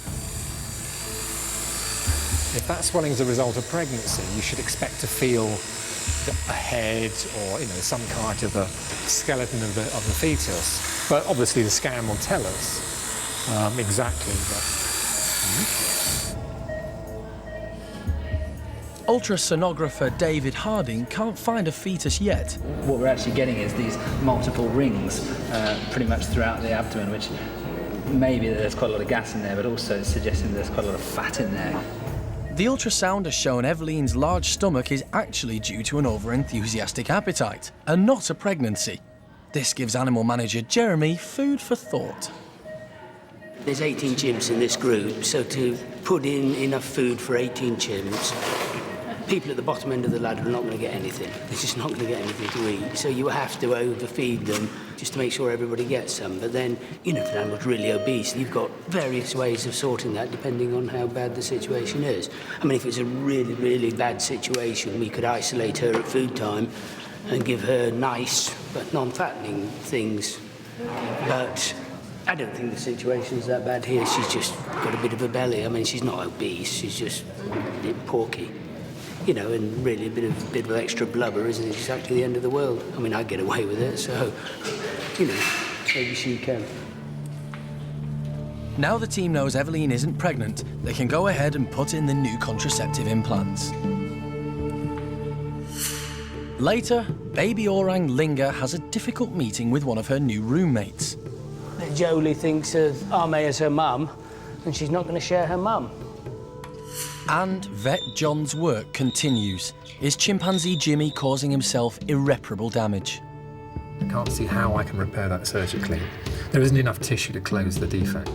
If that swelling is a result of pregnancy, you should expect to feel a head or, some part of the skeleton of the fetus. But obviously the scan will tell us exactly that. Ultrasonographer David Harding can't find a fetus yet. What we're actually getting is these multiple rings pretty much throughout the abdomen, which maybe there's quite a lot of gas in there, but also it's suggesting there's quite a lot of fat in there. The ultrasound has shown Evelyn's large stomach is actually due to an over-enthusiastic appetite, and not a pregnancy. This gives animal manager Jeremy food for thought. There's 18 chimps in this group, so to put in enough food for 18 chimps, people at the bottom end of the ladder are not going to get anything. They're just not going to get anything to eat. So you have to overfeed them just to make sure everybody gets some. But then, if an animal's really obese, you've got various ways of sorting that depending on how bad the situation is. I mean, if it's a really, really bad situation, we could isolate her at food time and give her nice but non-fattening things. But I don't think the situation's that bad here. She's just got a bit of a belly. I mean, she's not obese. She's just a bit porky. And really a bit of extra blubber isn't exactly the end of the world. I mean, I'd get away with it, so, maybe she can. Now the team knows Evelyn isn't pregnant, they can go ahead and put in the new contraceptive implants. Later, baby orang Linger has a difficult meeting with one of her new roommates. Jolie thinks of Ame as her mum, and she's not going to share her mum. And vet John's work continues. Is chimpanzee Jimmy causing himself irreparable damage? I can't see how I can repair that surgically. There isn't enough tissue to close the defect.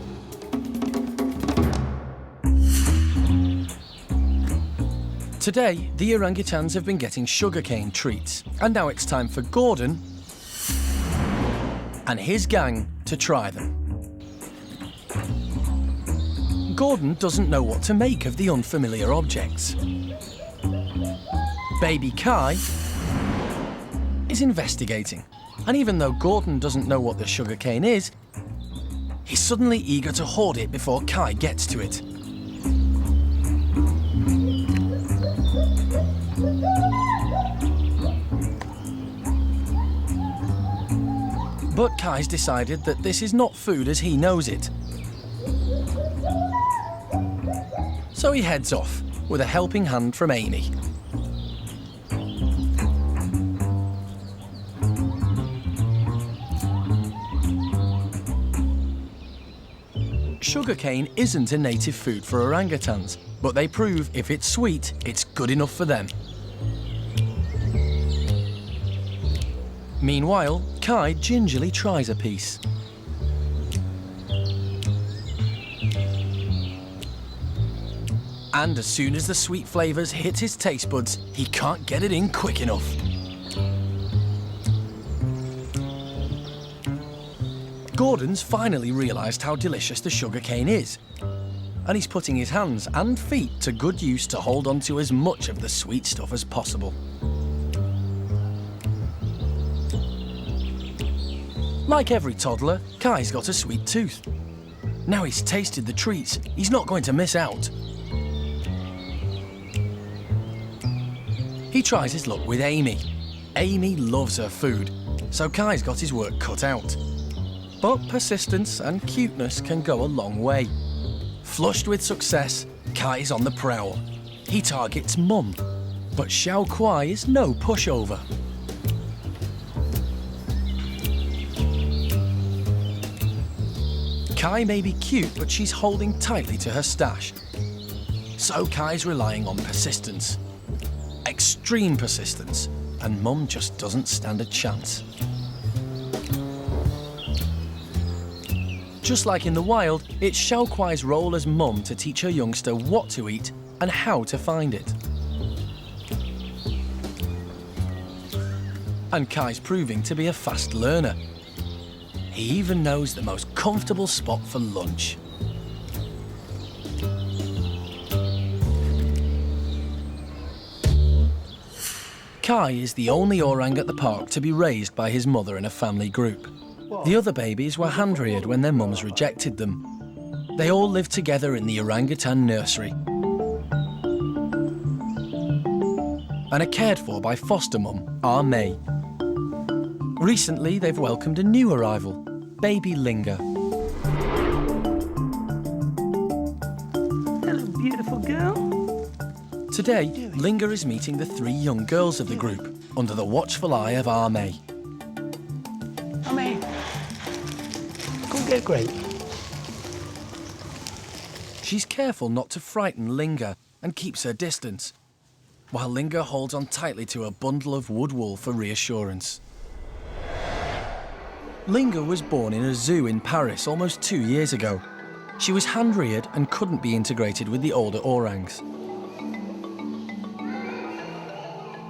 Today, the orangutans have been getting sugarcane treats, and now it's time for Gordon and his gang to try them. Gordon doesn't know what to make of the unfamiliar objects. Baby Kai is investigating, and even though Gordon doesn't know what the sugarcane is, he's suddenly eager to hoard it before Kai gets to it. But Kai's decided that this is not food as he knows it. So he heads off, with a helping hand from Amy. Sugarcane isn't a native food for orangutans, but they prove if it's sweet, it's good enough for them. Meanwhile, Kai gingerly tries a piece. And as soon as the sweet flavours hit his taste buds, he can't get it in quick enough. Gordon's finally realised how delicious the sugarcane is. and he's putting his hands and feet to good use to hold on to as much of the sweet stuff as possible. Like every toddler, Kai's got a sweet tooth. Now he's tasted the treats, he's not going to miss out. He tries his luck with Amy. Amy loves her food, so Kai's got his work cut out. But persistence and cuteness can go a long way. Flushed with success, Kai's on the prowl. He targets Mum, but Xiao Kuai is no pushover. Kai may be cute, but she's holding tightly to her stash. So Kai's relying on persistence. Extreme persistence, and Mum just doesn't stand a chance. Just like in the wild, it's Xiao Kuai's role as Mum to teach her youngster what to eat and how to find it. And Kai's proving to be a fast learner. He even knows the most comfortable spot for lunch. Kai is the only orang at the park to be raised by his mother in a family group. The other babies were hand-reared when their mums rejected them. They all live together in the orangutan nursery and are cared for by foster mum, R. May. Recently, they've welcomed a new arrival, baby Linger. Hello, beautiful girl. Today, Linger is meeting the 3 young girls of the group under the watchful eye of R. May. I mean, go get great. She's careful not to frighten Linger and keeps her distance, while Linger holds on tightly to a bundle of wood wool for reassurance. Linger was born in a zoo in Paris almost 2 years ago. She was hand-reared and couldn't be integrated with the older orangs.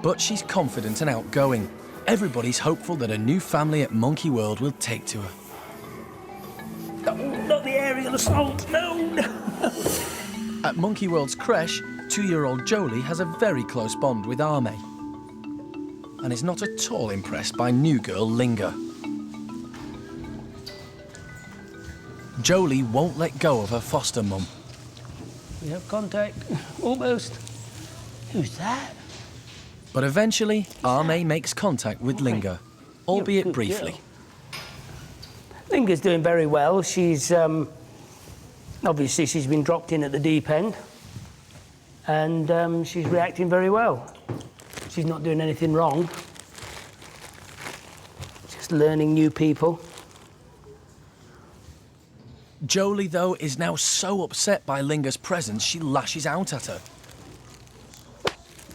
But she's confident and outgoing. Everybody's hopeful that a new family at Monkey World will take to her. Oh, not the aerial assault, no! At Monkey World's creche, 2-year-old Jolie has a very close bond with Arme and is not at all impressed by new girl Linger. Jolie won't let go of her foster mum. We have contact, almost. Who's that? But eventually, Arme makes contact with Linger, albeit briefly. Linger's doing very well. She's, obviously she's been dropped in at the deep end and she's reacting very well. She's not doing anything wrong. Just learning new people. Jolie, though, is now so upset by Linger's presence, she lashes out at her.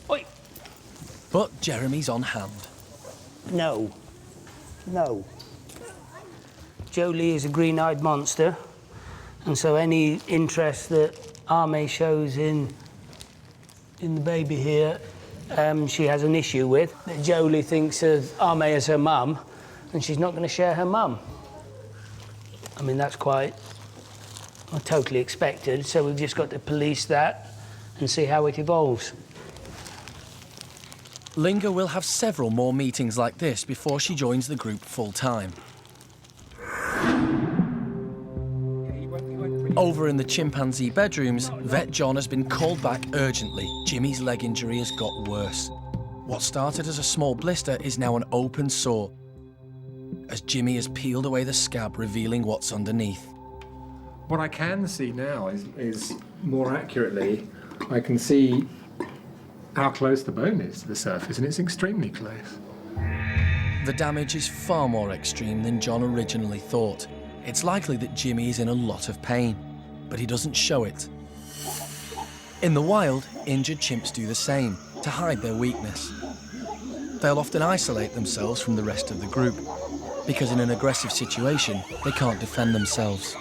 Oi. But Jeremy's on hand. No. No. Jolie is a green-eyed monster, and so any interest that Arme shows in the baby here, she has an issue with. That Jolie thinks of Arme as her mum, and she's not going to share her mum. I mean, that's quite totally expected, so we've just got to police that and see how it evolves. Linger will have several more meetings like this before she joins the group full-time. Over in the chimpanzee bedrooms, Vet John has been called back urgently. Jimmy's leg injury has got worse. What started as a small blister is now an open sore, as Jimmy has peeled away the scab, revealing what's underneath. What I can see now is more accurately, I can see how close the bone is to the surface, and it's extremely close. The damage is far more extreme than John originally thought. It's likely that Jimmy is in a lot of pain, but he doesn't show it. In the wild, injured chimps do the same, to hide their weakness. They'll often isolate themselves from the rest of the group, because in an aggressive situation, they can't defend themselves.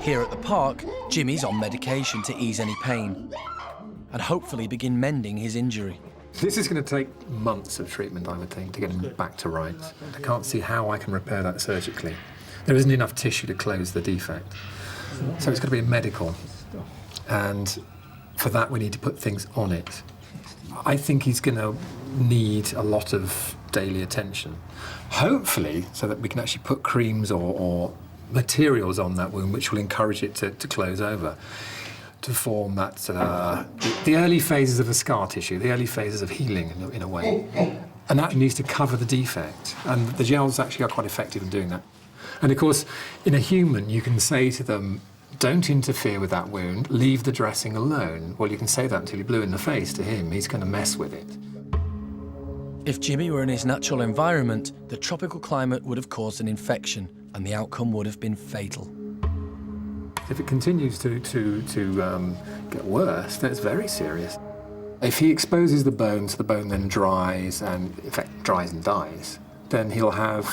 Here at the park, Jimmy's on medication to ease any pain, and hopefully begin mending his injury. This is going to take months of treatment, I would think, to get him back to rights. I can't see how I can repair that surgically. There isn't enough tissue to close the defect. So it's got to be medical. And for that, we need to put things on it. I think he's going to need a lot of daily attention. Hopefully, so that we can actually put creams or materials on that wound which will encourage it to close over, to form that the early phases of the scar tissue, the early phases of healing in a way. And that needs to cover the defect. And the gels actually are quite effective in doing that. And of course, in a human, you can say to them, don't interfere with that wound, leave the dressing alone. Well, you can say that until you're blue in the face to him. He's going to mess with it. If Jimmy were in his natural environment, the tropical climate would have caused an infection, and the outcome would have been fatal. If it continues to get worse, then it's very serious. If he exposes the bone, so the bone then dries, and in fact dries and dies, then he'll have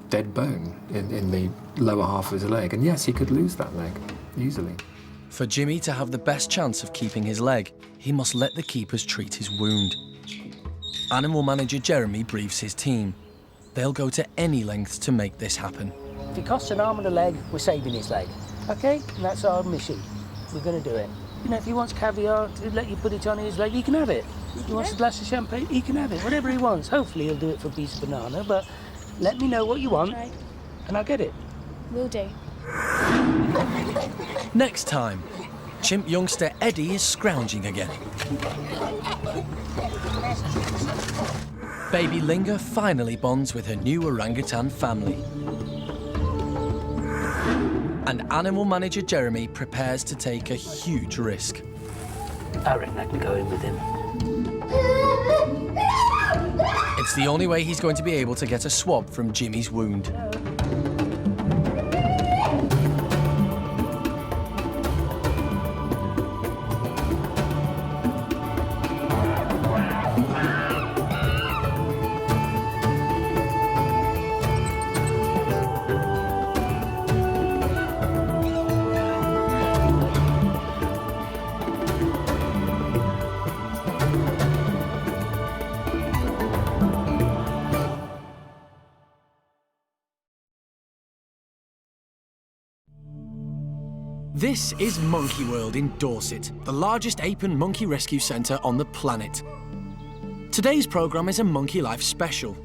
dead bone in the lower half of his leg. And yes, he could lose that leg, easily. For Jimmy to have the best chance of keeping his leg, he must let the keepers treat his wound. Animal manager Jeremy briefs his team. They'll go to any lengths to make this happen. If it costs an arm and a leg, we're saving his leg. OK? And that's our mission. We're going to do it. You know, if he wants caviar to let you put it on his leg, he can have it. If he wants a glass of champagne, he can have it. Whatever he wants. Hopefully he'll do it for a piece of banana, but let me know what you want, and I'll get it. Will do. Next time, chimp youngster Eddie is scrounging again. Baby Linger finally bonds with her new orangutan family. And animal manager Jeremy prepares to take a huge risk. I reckon I can go in with him. It's the only way he's going to be able to get a swab from Jimmy's wound. This is Monkey World in Dorset, the largest ape and monkey rescue centre on the planet. Today's programme is a Monkey Life special.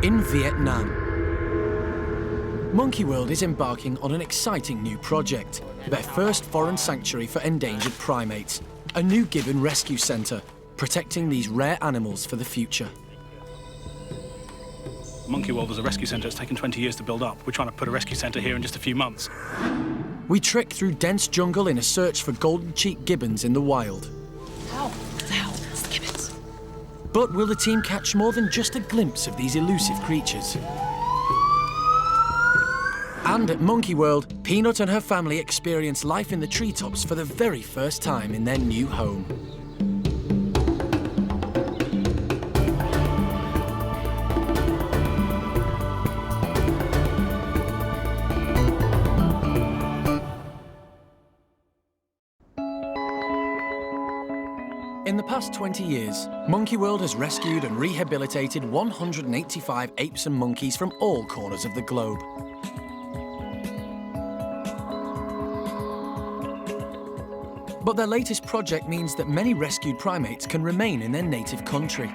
In Vietnam. Monkey World is embarking on an exciting new project, their first foreign sanctuary for endangered primates, a new Gibbon rescue centre, protecting these rare animals for the future. Monkey World as a rescue centre has taken 20 years to build up. We're trying to put a rescue centre here in just a few months. We trek through dense jungle in a search for golden-cheeked gibbons in the wild. Ow, ow, it's the gibbons. But will the team catch more than just a glimpse of these elusive creatures? And at Monkey World, Peanut and her family experience life in the treetops for the very first time in their new home. In the past 20 years, Monkey World has rescued and rehabilitated 185 apes and monkeys from all corners of the globe. But their latest project means that many rescued primates can remain in their native country.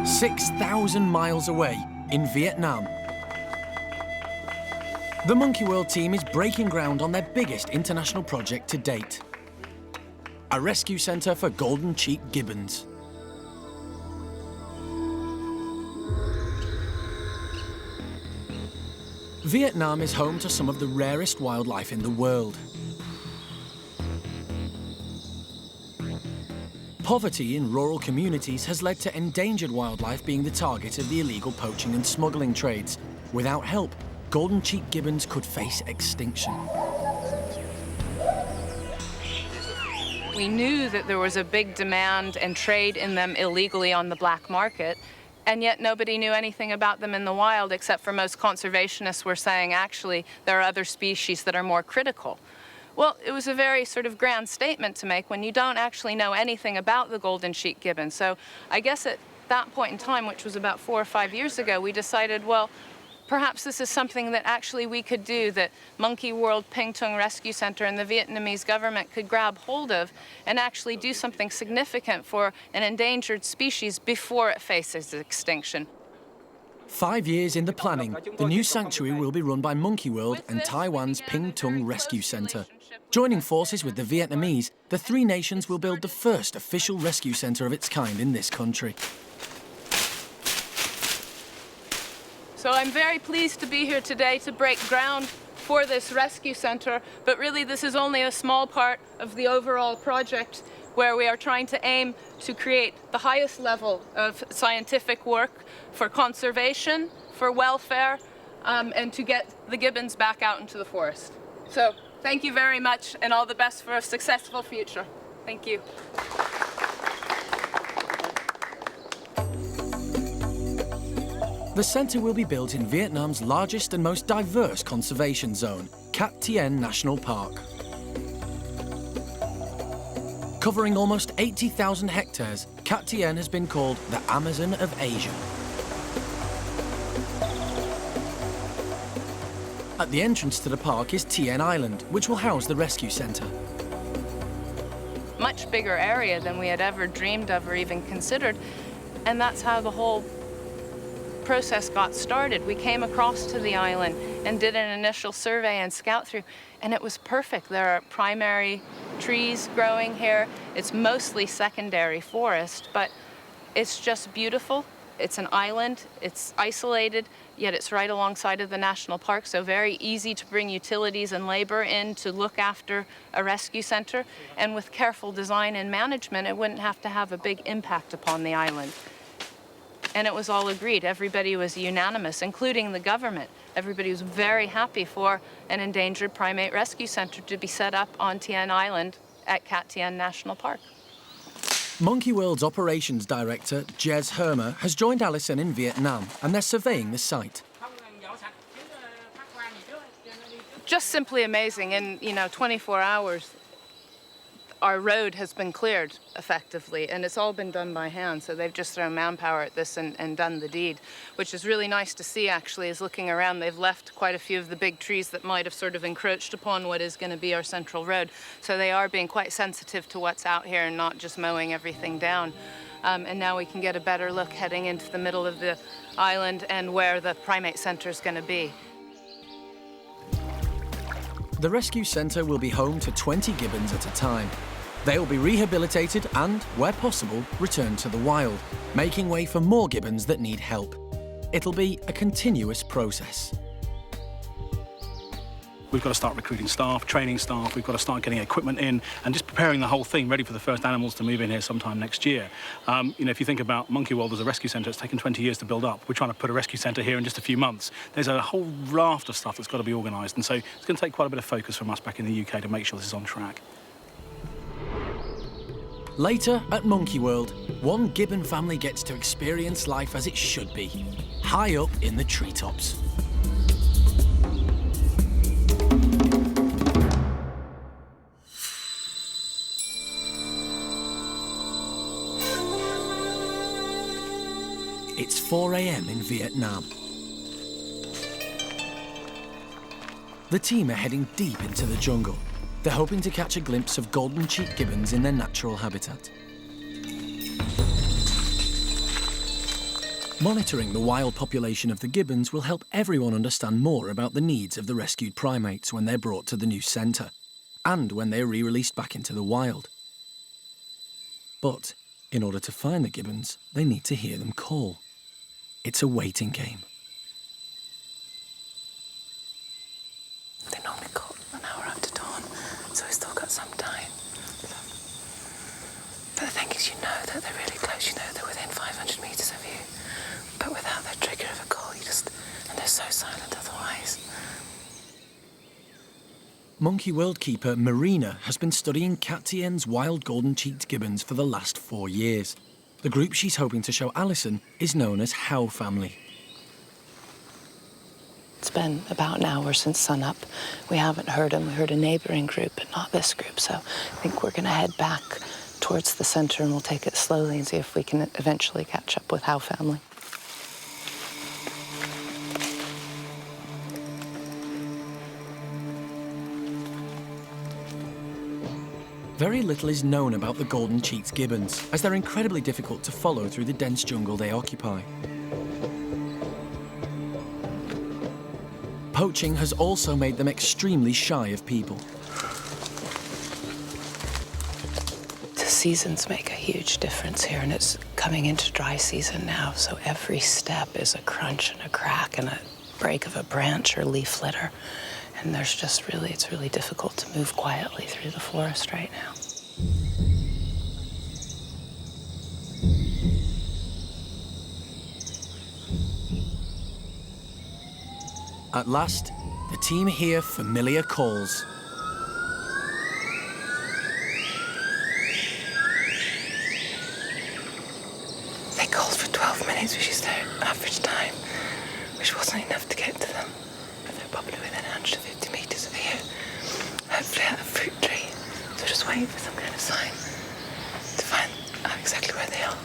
"6,000 miles away in Vietnam. The Monkey World team is breaking ground on their biggest international project to date. A rescue centre for golden-cheeked gibbons. Vietnam is home to some of the rarest wildlife in the world. Poverty in rural communities has led to endangered wildlife being the target of the illegal poaching and smuggling trades. Without help, golden-cheeked gibbons could face extinction. We knew that there was a big demand and trade in them illegally on the black market, and yet nobody knew anything about them in the wild, except for most conservationists were saying, actually, there are other species that are more critical. Well, it was a very sort of grand statement to make when you don't actually know anything about the golden sheep gibbon. So I guess at that point in time, which was about 4 or 5 years ago, we decided, well, perhaps this is something that actually we could do, that Monkey World Ping Tung Rescue Center and the Vietnamese government could grab hold of and actually do something significant for an endangered species before it faces extinction. 5 years in the planning, the new sanctuary will be run by Monkey World and Taiwan's Ping Tung Rescue Center. Joining forces with the Vietnamese, the three nations will build the first official rescue center of its kind in this country. So I'm very pleased to be here today to break ground for this rescue center, but really this is only a small part of the overall project where we are trying to aim to create the highest level of scientific work for conservation, for welfare, and to get the gibbons back out into the forest. So thank you very much and all the best for a successful future. Thank you. The centre will be built in Vietnam's largest and most diverse conservation zone, Cat Tien National Park. Covering almost 80,000 hectares, Cat Tien has been called the Amazon of Asia. At the entrance to the park is Tien Island, which will house the rescue centre. Much bigger area than we had ever dreamed of or even considered, and that's how the whole process got started. We came across to the island and did an initial survey and scout through, and it was perfect. There are primary trees growing here. It's mostly secondary forest, but it's just beautiful. It's an island, it's isolated, yet it's right alongside of the national park, so very easy to bring utilities and labor in to look after a rescue center. And with careful design and management, it wouldn't have to have a big impact upon the island. And it was all agreed. Everybody was unanimous, including the government. Everybody was very happy for an endangered primate rescue center to be set up on Tien Island at Cat Tien National Park. Monkey World's operations director, Jez Hermer, has joined Alison in Vietnam, and they're surveying the site. Just simply amazing. In 24 hours, our road has been cleared effectively, and it's all been done by hand, so they've just thrown manpower at this and done the deed, which is really nice to see. Actually, is looking around, they've left quite a few of the big trees that might have sort of encroached upon what is going to be our central road, so they are being quite sensitive to what's out here and not just mowing everything down. And now we can get a better look heading into the middle of the island and where the primate center is going to be. The rescue centre will be home to 20 gibbons at a time. They will be rehabilitated and, where possible, returned to the wild, making way for more gibbons that need help. It'll be a continuous process. We've got to start recruiting staff, training staff, we've got to start getting equipment in and just preparing the whole thing ready for the first animals to move in here sometime next year. If you think about Monkey World as a rescue centre, it's taken 20 years to build up. We're trying to put a rescue centre here in just a few months. There's a whole raft of stuff that's got to be organised, and so it's going to take quite a bit of focus from us back in the UK to make sure this is on track. Later at Monkey World, one gibbon family gets to experience life as it should be, high up in the treetops. It's 4 a.m. in Vietnam. The team are heading deep into the jungle. They're hoping to catch a glimpse of golden-cheeked gibbons in their natural habitat. Monitoring the wild population of the gibbons will help everyone understand more about the needs of the rescued primates when they're brought to the new centre, and when they're re-released back into the wild. But in order to find the gibbons, they need to hear them call. It's a waiting game. They normally call an hour after dawn, so we've still got some time. But the thing is, you know that they're really close, you know they're within 500 metres of you. But without that trigger of a call, and they're so silent otherwise. Monkey World keeper Marina has been studying Cat Tien's wild golden-cheeked gibbons for the last 4 years. The group she's hoping to show Alison is known as How Family. It's been about an hour since sunup. We haven't heard him. We heard a neighboring group, but not this group. So I think we're going to head back towards the center and we'll take it slowly and see if we can eventually catch up with Howe family. Very little is known about the golden-cheeked gibbons, as they're incredibly difficult to follow through the dense jungle they occupy. Poaching has also made them extremely shy of people. The seasons make a huge difference here, and it's coming into dry season now, so every step is a crunch and a crack and a break of a branch or leaf litter. And there's just really, it's really difficult to move quietly through the forest right now. At last, the team hear familiar calls. They called for 12 minutes, which is their average time, which wasn't enough to get to them. But they're probably within 150 metres of here. Hopefully at a fruit tree. So just waiting for some kind of sign to find out exactly where they are.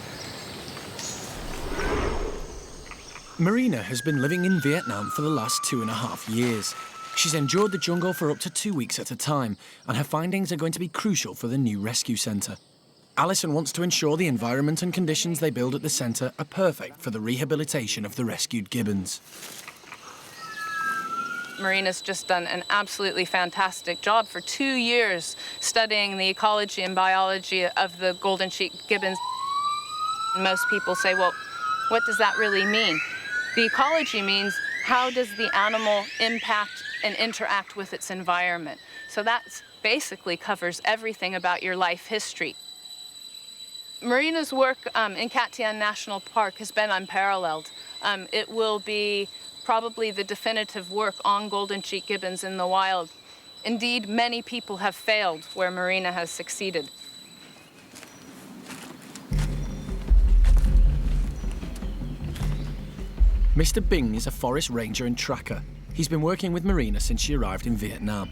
Marina has been living in Vietnam for the last 2.5 years. She's endured the jungle for up to 2 weeks at a time, and her findings are going to be crucial for the new rescue centre. Alison wants to ensure the environment and conditions they build at the centre are perfect for the rehabilitation of the rescued gibbons. Marina's just done an absolutely fantastic job for 2 years studying the ecology and biology of the golden-cheeked gibbons. Most people say, well, what does that really mean? The ecology means how does the animal impact and interact with its environment. So that basically covers everything about your life history. Marina's work in Cat Tien National Park has been unparalleled. It will be probably the definitive work on golden-cheeked gibbons in the wild. Indeed, many people have failed where Marina has succeeded. Mr. Bing is a forest ranger and tracker. He's been working with Marina since she arrived in Vietnam.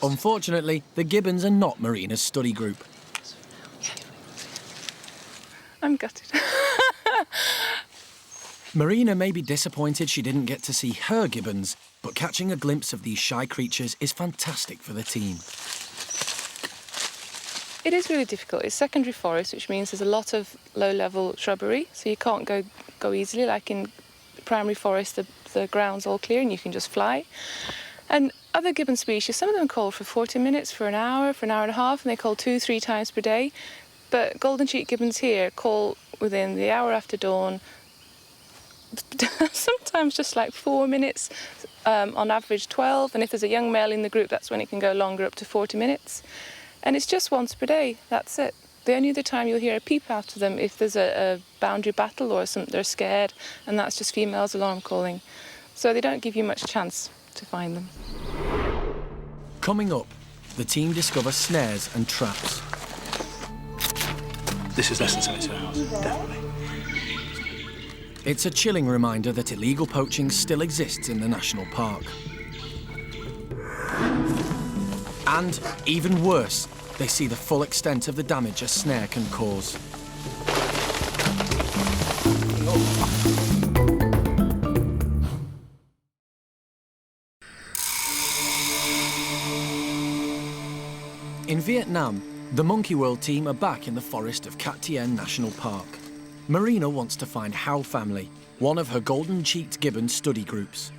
Unfortunately, the gibbons are not Marina's study group. I'm gutted. Marina may be disappointed she didn't get to see her gibbons, but catching a glimpse of these shy creatures is fantastic for the team. It is really difficult. It's secondary forest, which means there's a lot of low-level shrubbery, so you can't go easily. Like in primary forest, the ground's all clear and you can just fly. And other gibbon species, some of them call for 40 minutes, for an hour and a half, and they call 2-3 times per day. But golden-cheeked gibbons here call within the hour after dawn, sometimes just like 4 minutes, on average 12. And if there's a young male in the group, that's when it can go longer, up to 40 minutes. And it's just once per day, that's it. The only other time you'll hear a peep after them if there's a boundary battle or something, they're scared, and that's just females alarm calling. So they don't give you much chance to find them. Coming up, the team discover snares and traps. This is less than 72 hours, definitely. It's a chilling reminder that illegal poaching still exists in the national park. And, even worse, they see the full extent of the damage a snare can cause. In Vietnam, the Monkey World team are back in the forest of Cat Tien National Park. Marina wants to find Howe family, one of her golden-cheeked gibbon study groups.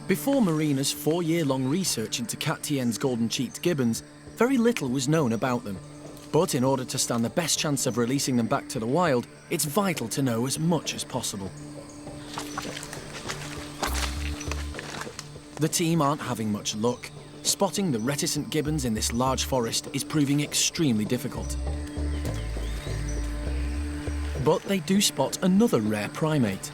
Before Marina's 4-year-long research into Cat Tien's golden-cheeked gibbons, very little was known about them. But in order to stand the best chance of releasing them back to the wild, it's vital to know as much as possible. The team aren't having much luck. Spotting the reticent gibbons in this large forest is proving extremely difficult. But they do spot another rare primate.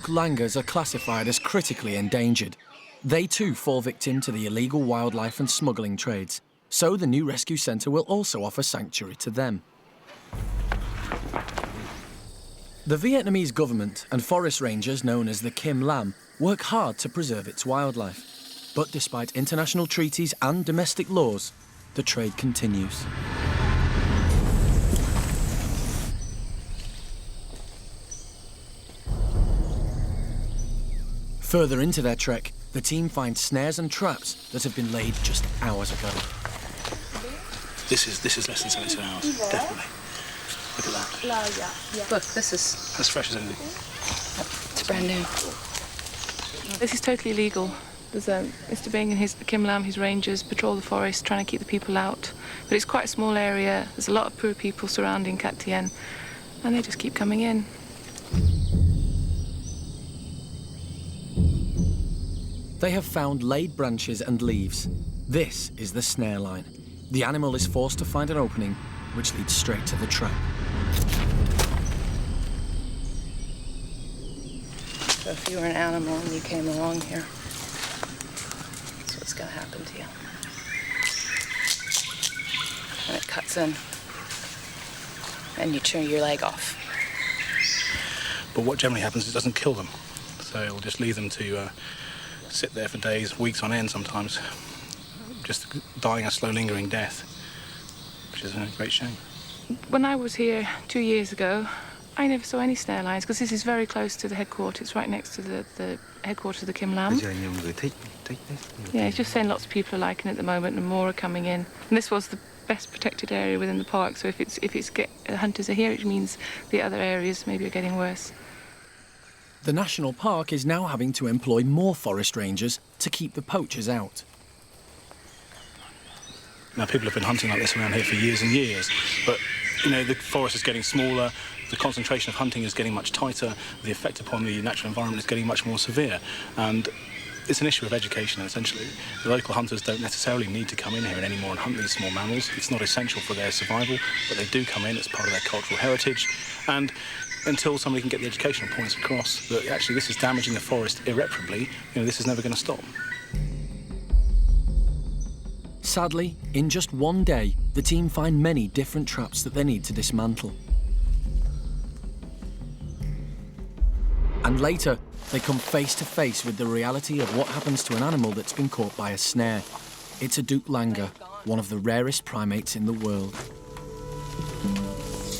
Langurs are classified as critically endangered. They too fall victim to the illegal wildlife and smuggling trades, so the new rescue centre will also offer sanctuary to them. The Vietnamese government and forest rangers known as the Kim Lam work hard to preserve its wildlife. But despite international treaties and domestic laws, the trade continues. Further into their trek, the team finds snares and traps that have been laid just hours ago. This is less than 72 hours, definitely. Look at that. Look, this is... As fresh as anything. It's brand new. This is totally illegal. There's Mr. Bing and his Kim Lam, his rangers, patrol the forest, trying to keep the people out. But it's quite a small area. There's a lot of poor people surrounding Cat Tien, and they just keep coming in. They have found laid branches and leaves. This is the snare line. The animal is forced to find an opening, which leads straight to the trap. So if you were an animal and you came along here, that's what's going to happen to you. And it cuts in, and you turn your leg off. But what generally happens is it doesn't kill them. So it will just leave them to sit there for days, weeks on end sometimes, just dying a slow, lingering death, which is a great shame. When I was here 2 years ago, I never saw any snare lines, because this is very close to the headquarters. It's right next to the headquarters of the Kim Lam. Yeah, it's just saying lots of people are liking it at the moment, and more are coming in. And this was the best protected area within the park, so if hunters are here, it means the other areas maybe are getting worse. The national park is now having to employ more forest rangers to keep the poachers out. Now, people have been hunting like this around here for years and years, but, you know, the forest is getting smaller, the concentration of hunting is getting much tighter, the effect upon the natural environment is getting much more severe, and it's an issue of education, essentially. The local hunters don't necessarily need to come in here anymore and hunt these small mammals. It's not essential for their survival, but they do come in as part of their cultural heritage, and until somebody can get the educational points across that actually this is damaging the forest irreparably, you know, this is never going to stop. Sadly, in just one day, the team find many different traps that they need to dismantle. And later, they come face to face with the reality of what happens to an animal that's been caught by a snare. It's a Duke Langer, one of the rarest primates in the world.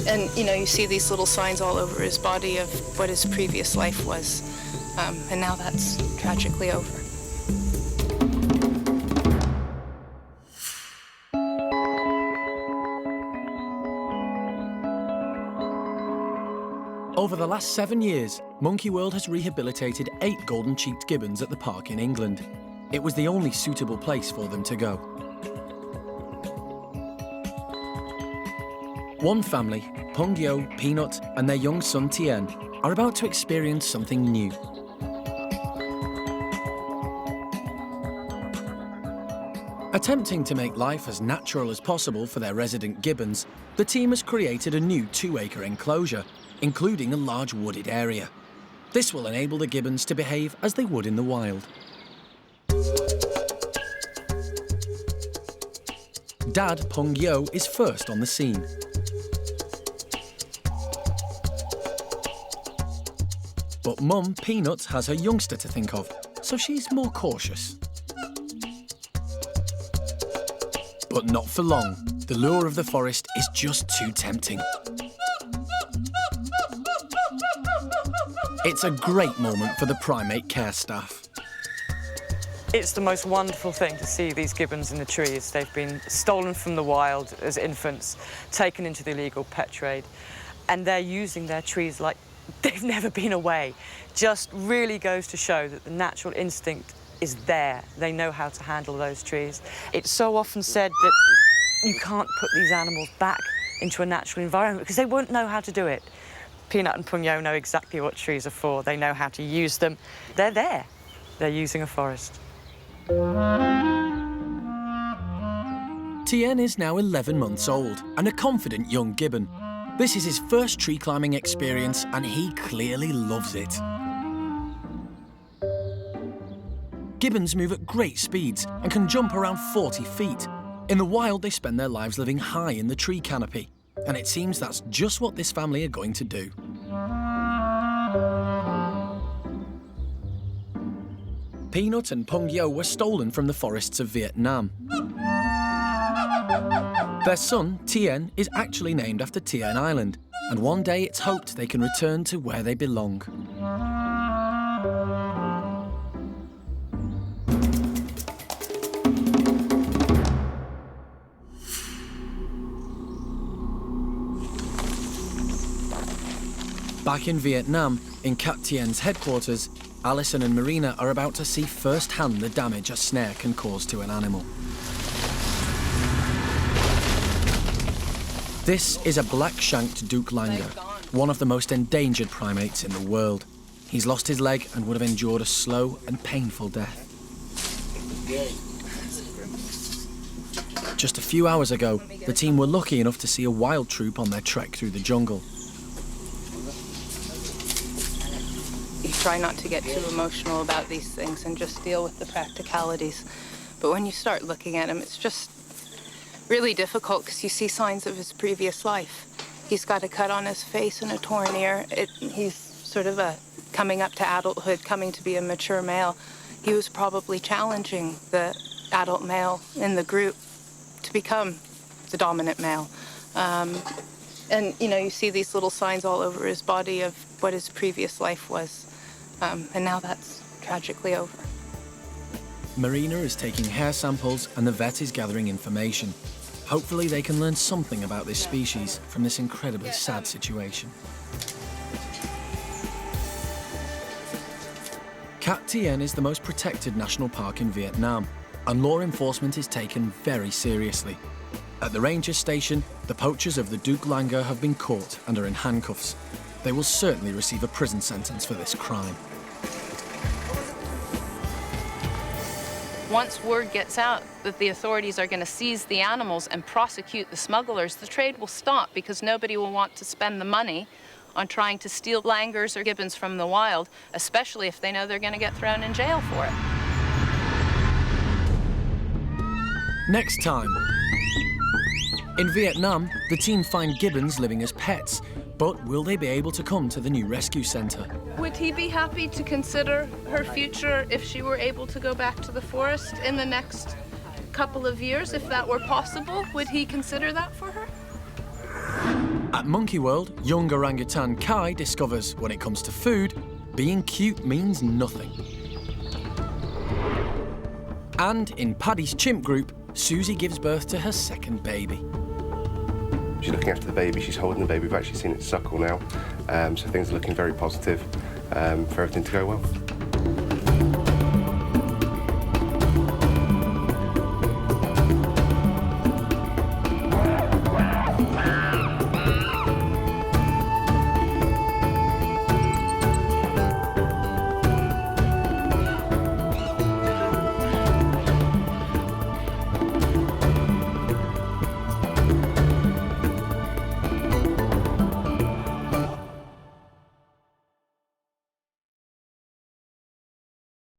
And, you know, you see these little signs all over his body of what his previous life was. And now that's tragically over. Over the last 7 years, Monkey World has rehabilitated 8 golden-cheeked gibbons at the park in England. It was the only suitable place for them to go. One family, Pungyo, Peanut, and their young son Tien, are about to experience something new. Attempting to make life as natural as possible for their resident gibbons, the team has created a new 2-acre enclosure, including a large wooded area. This will enable the gibbons to behave as they would in the wild. Dad Pung Yo is first on the scene. But Mum Peanut has her youngster to think of, so she's more cautious. But not for long. The lure of the forest is just too tempting. It's a great moment for the primate care staff. It's the most wonderful thing to see these gibbons in the trees. They've been stolen from the wild as infants, taken into the illegal pet trade, and they're using their trees like they've never been away. Just really goes to show that the natural instinct is there. They know how to handle those trees. It's so often said that you can't put these animals back into a natural environment because they won't know how to do it. Peanut and Pung Yo know exactly what trees are for. They know how to use them. They're there. They're using a forest. Tien is now 11 months old and a confident young gibbon. This is his first tree climbing experience and he clearly loves it. Gibbons move at great speeds and can jump around 40 feet. In the wild, they spend their lives living high in the tree canopy, and it seems that's just what this family are going to do. Peanut and Pung Yo were stolen from the forests of Vietnam. Their son, Tien, is actually named after Tien Island, and one day it's hoped they can return to where they belong. Back in Vietnam, in Cat Tien's headquarters, Alison and Marina are about to see firsthand the damage a snare can cause to an animal. This is a black-shanked Linger, one of the most endangered primates in the world. He's lost his leg and would have endured a slow and painful death. Just a few hours ago, the team were lucky enough to see a wild troop on their trek through the jungle. You try not to get too emotional about these things and just deal with the practicalities. But when you start looking at him, it's just really difficult because you see signs of his previous life. He's got a cut on his face and a torn ear. He's sort of coming up to adulthood, coming to be a mature male. He was probably challenging the adult male in the group to become the dominant male. And, you know, you see these little signs all over his body of what his previous life was. And now that's tragically over. Marina is taking hair samples and the vet is gathering information. Hopefully they can learn something about this species from this incredibly sad situation. Cat Tien is the most protected national park in Vietnam, and law enforcement is taken very seriously. At the ranger station, the poachers of the Linger have been caught and are in handcuffs. They will certainly receive a prison sentence for this crime. Once word gets out that the authorities are going to seize the animals and prosecute the smugglers, the trade will stop because nobody will want to spend the money on trying to steal langurs or gibbons from the wild, especially if they know they're going to get thrown in jail for it. Next time. In Vietnam, the team find gibbons living as pets, but will they be able to come to the new rescue centre? Would he be happy to consider her future if she were able to go back to the forest in the next couple of years, if that were possible? Would he consider that for her? At Monkey World, young orangutan Kai discovers, when it comes to food, being cute means nothing. And in Paddy's chimp group, Susie gives birth to her second baby. She's looking after the baby, she's holding the baby. We've actually seen it suckle now, so things are looking very positive for everything to go well.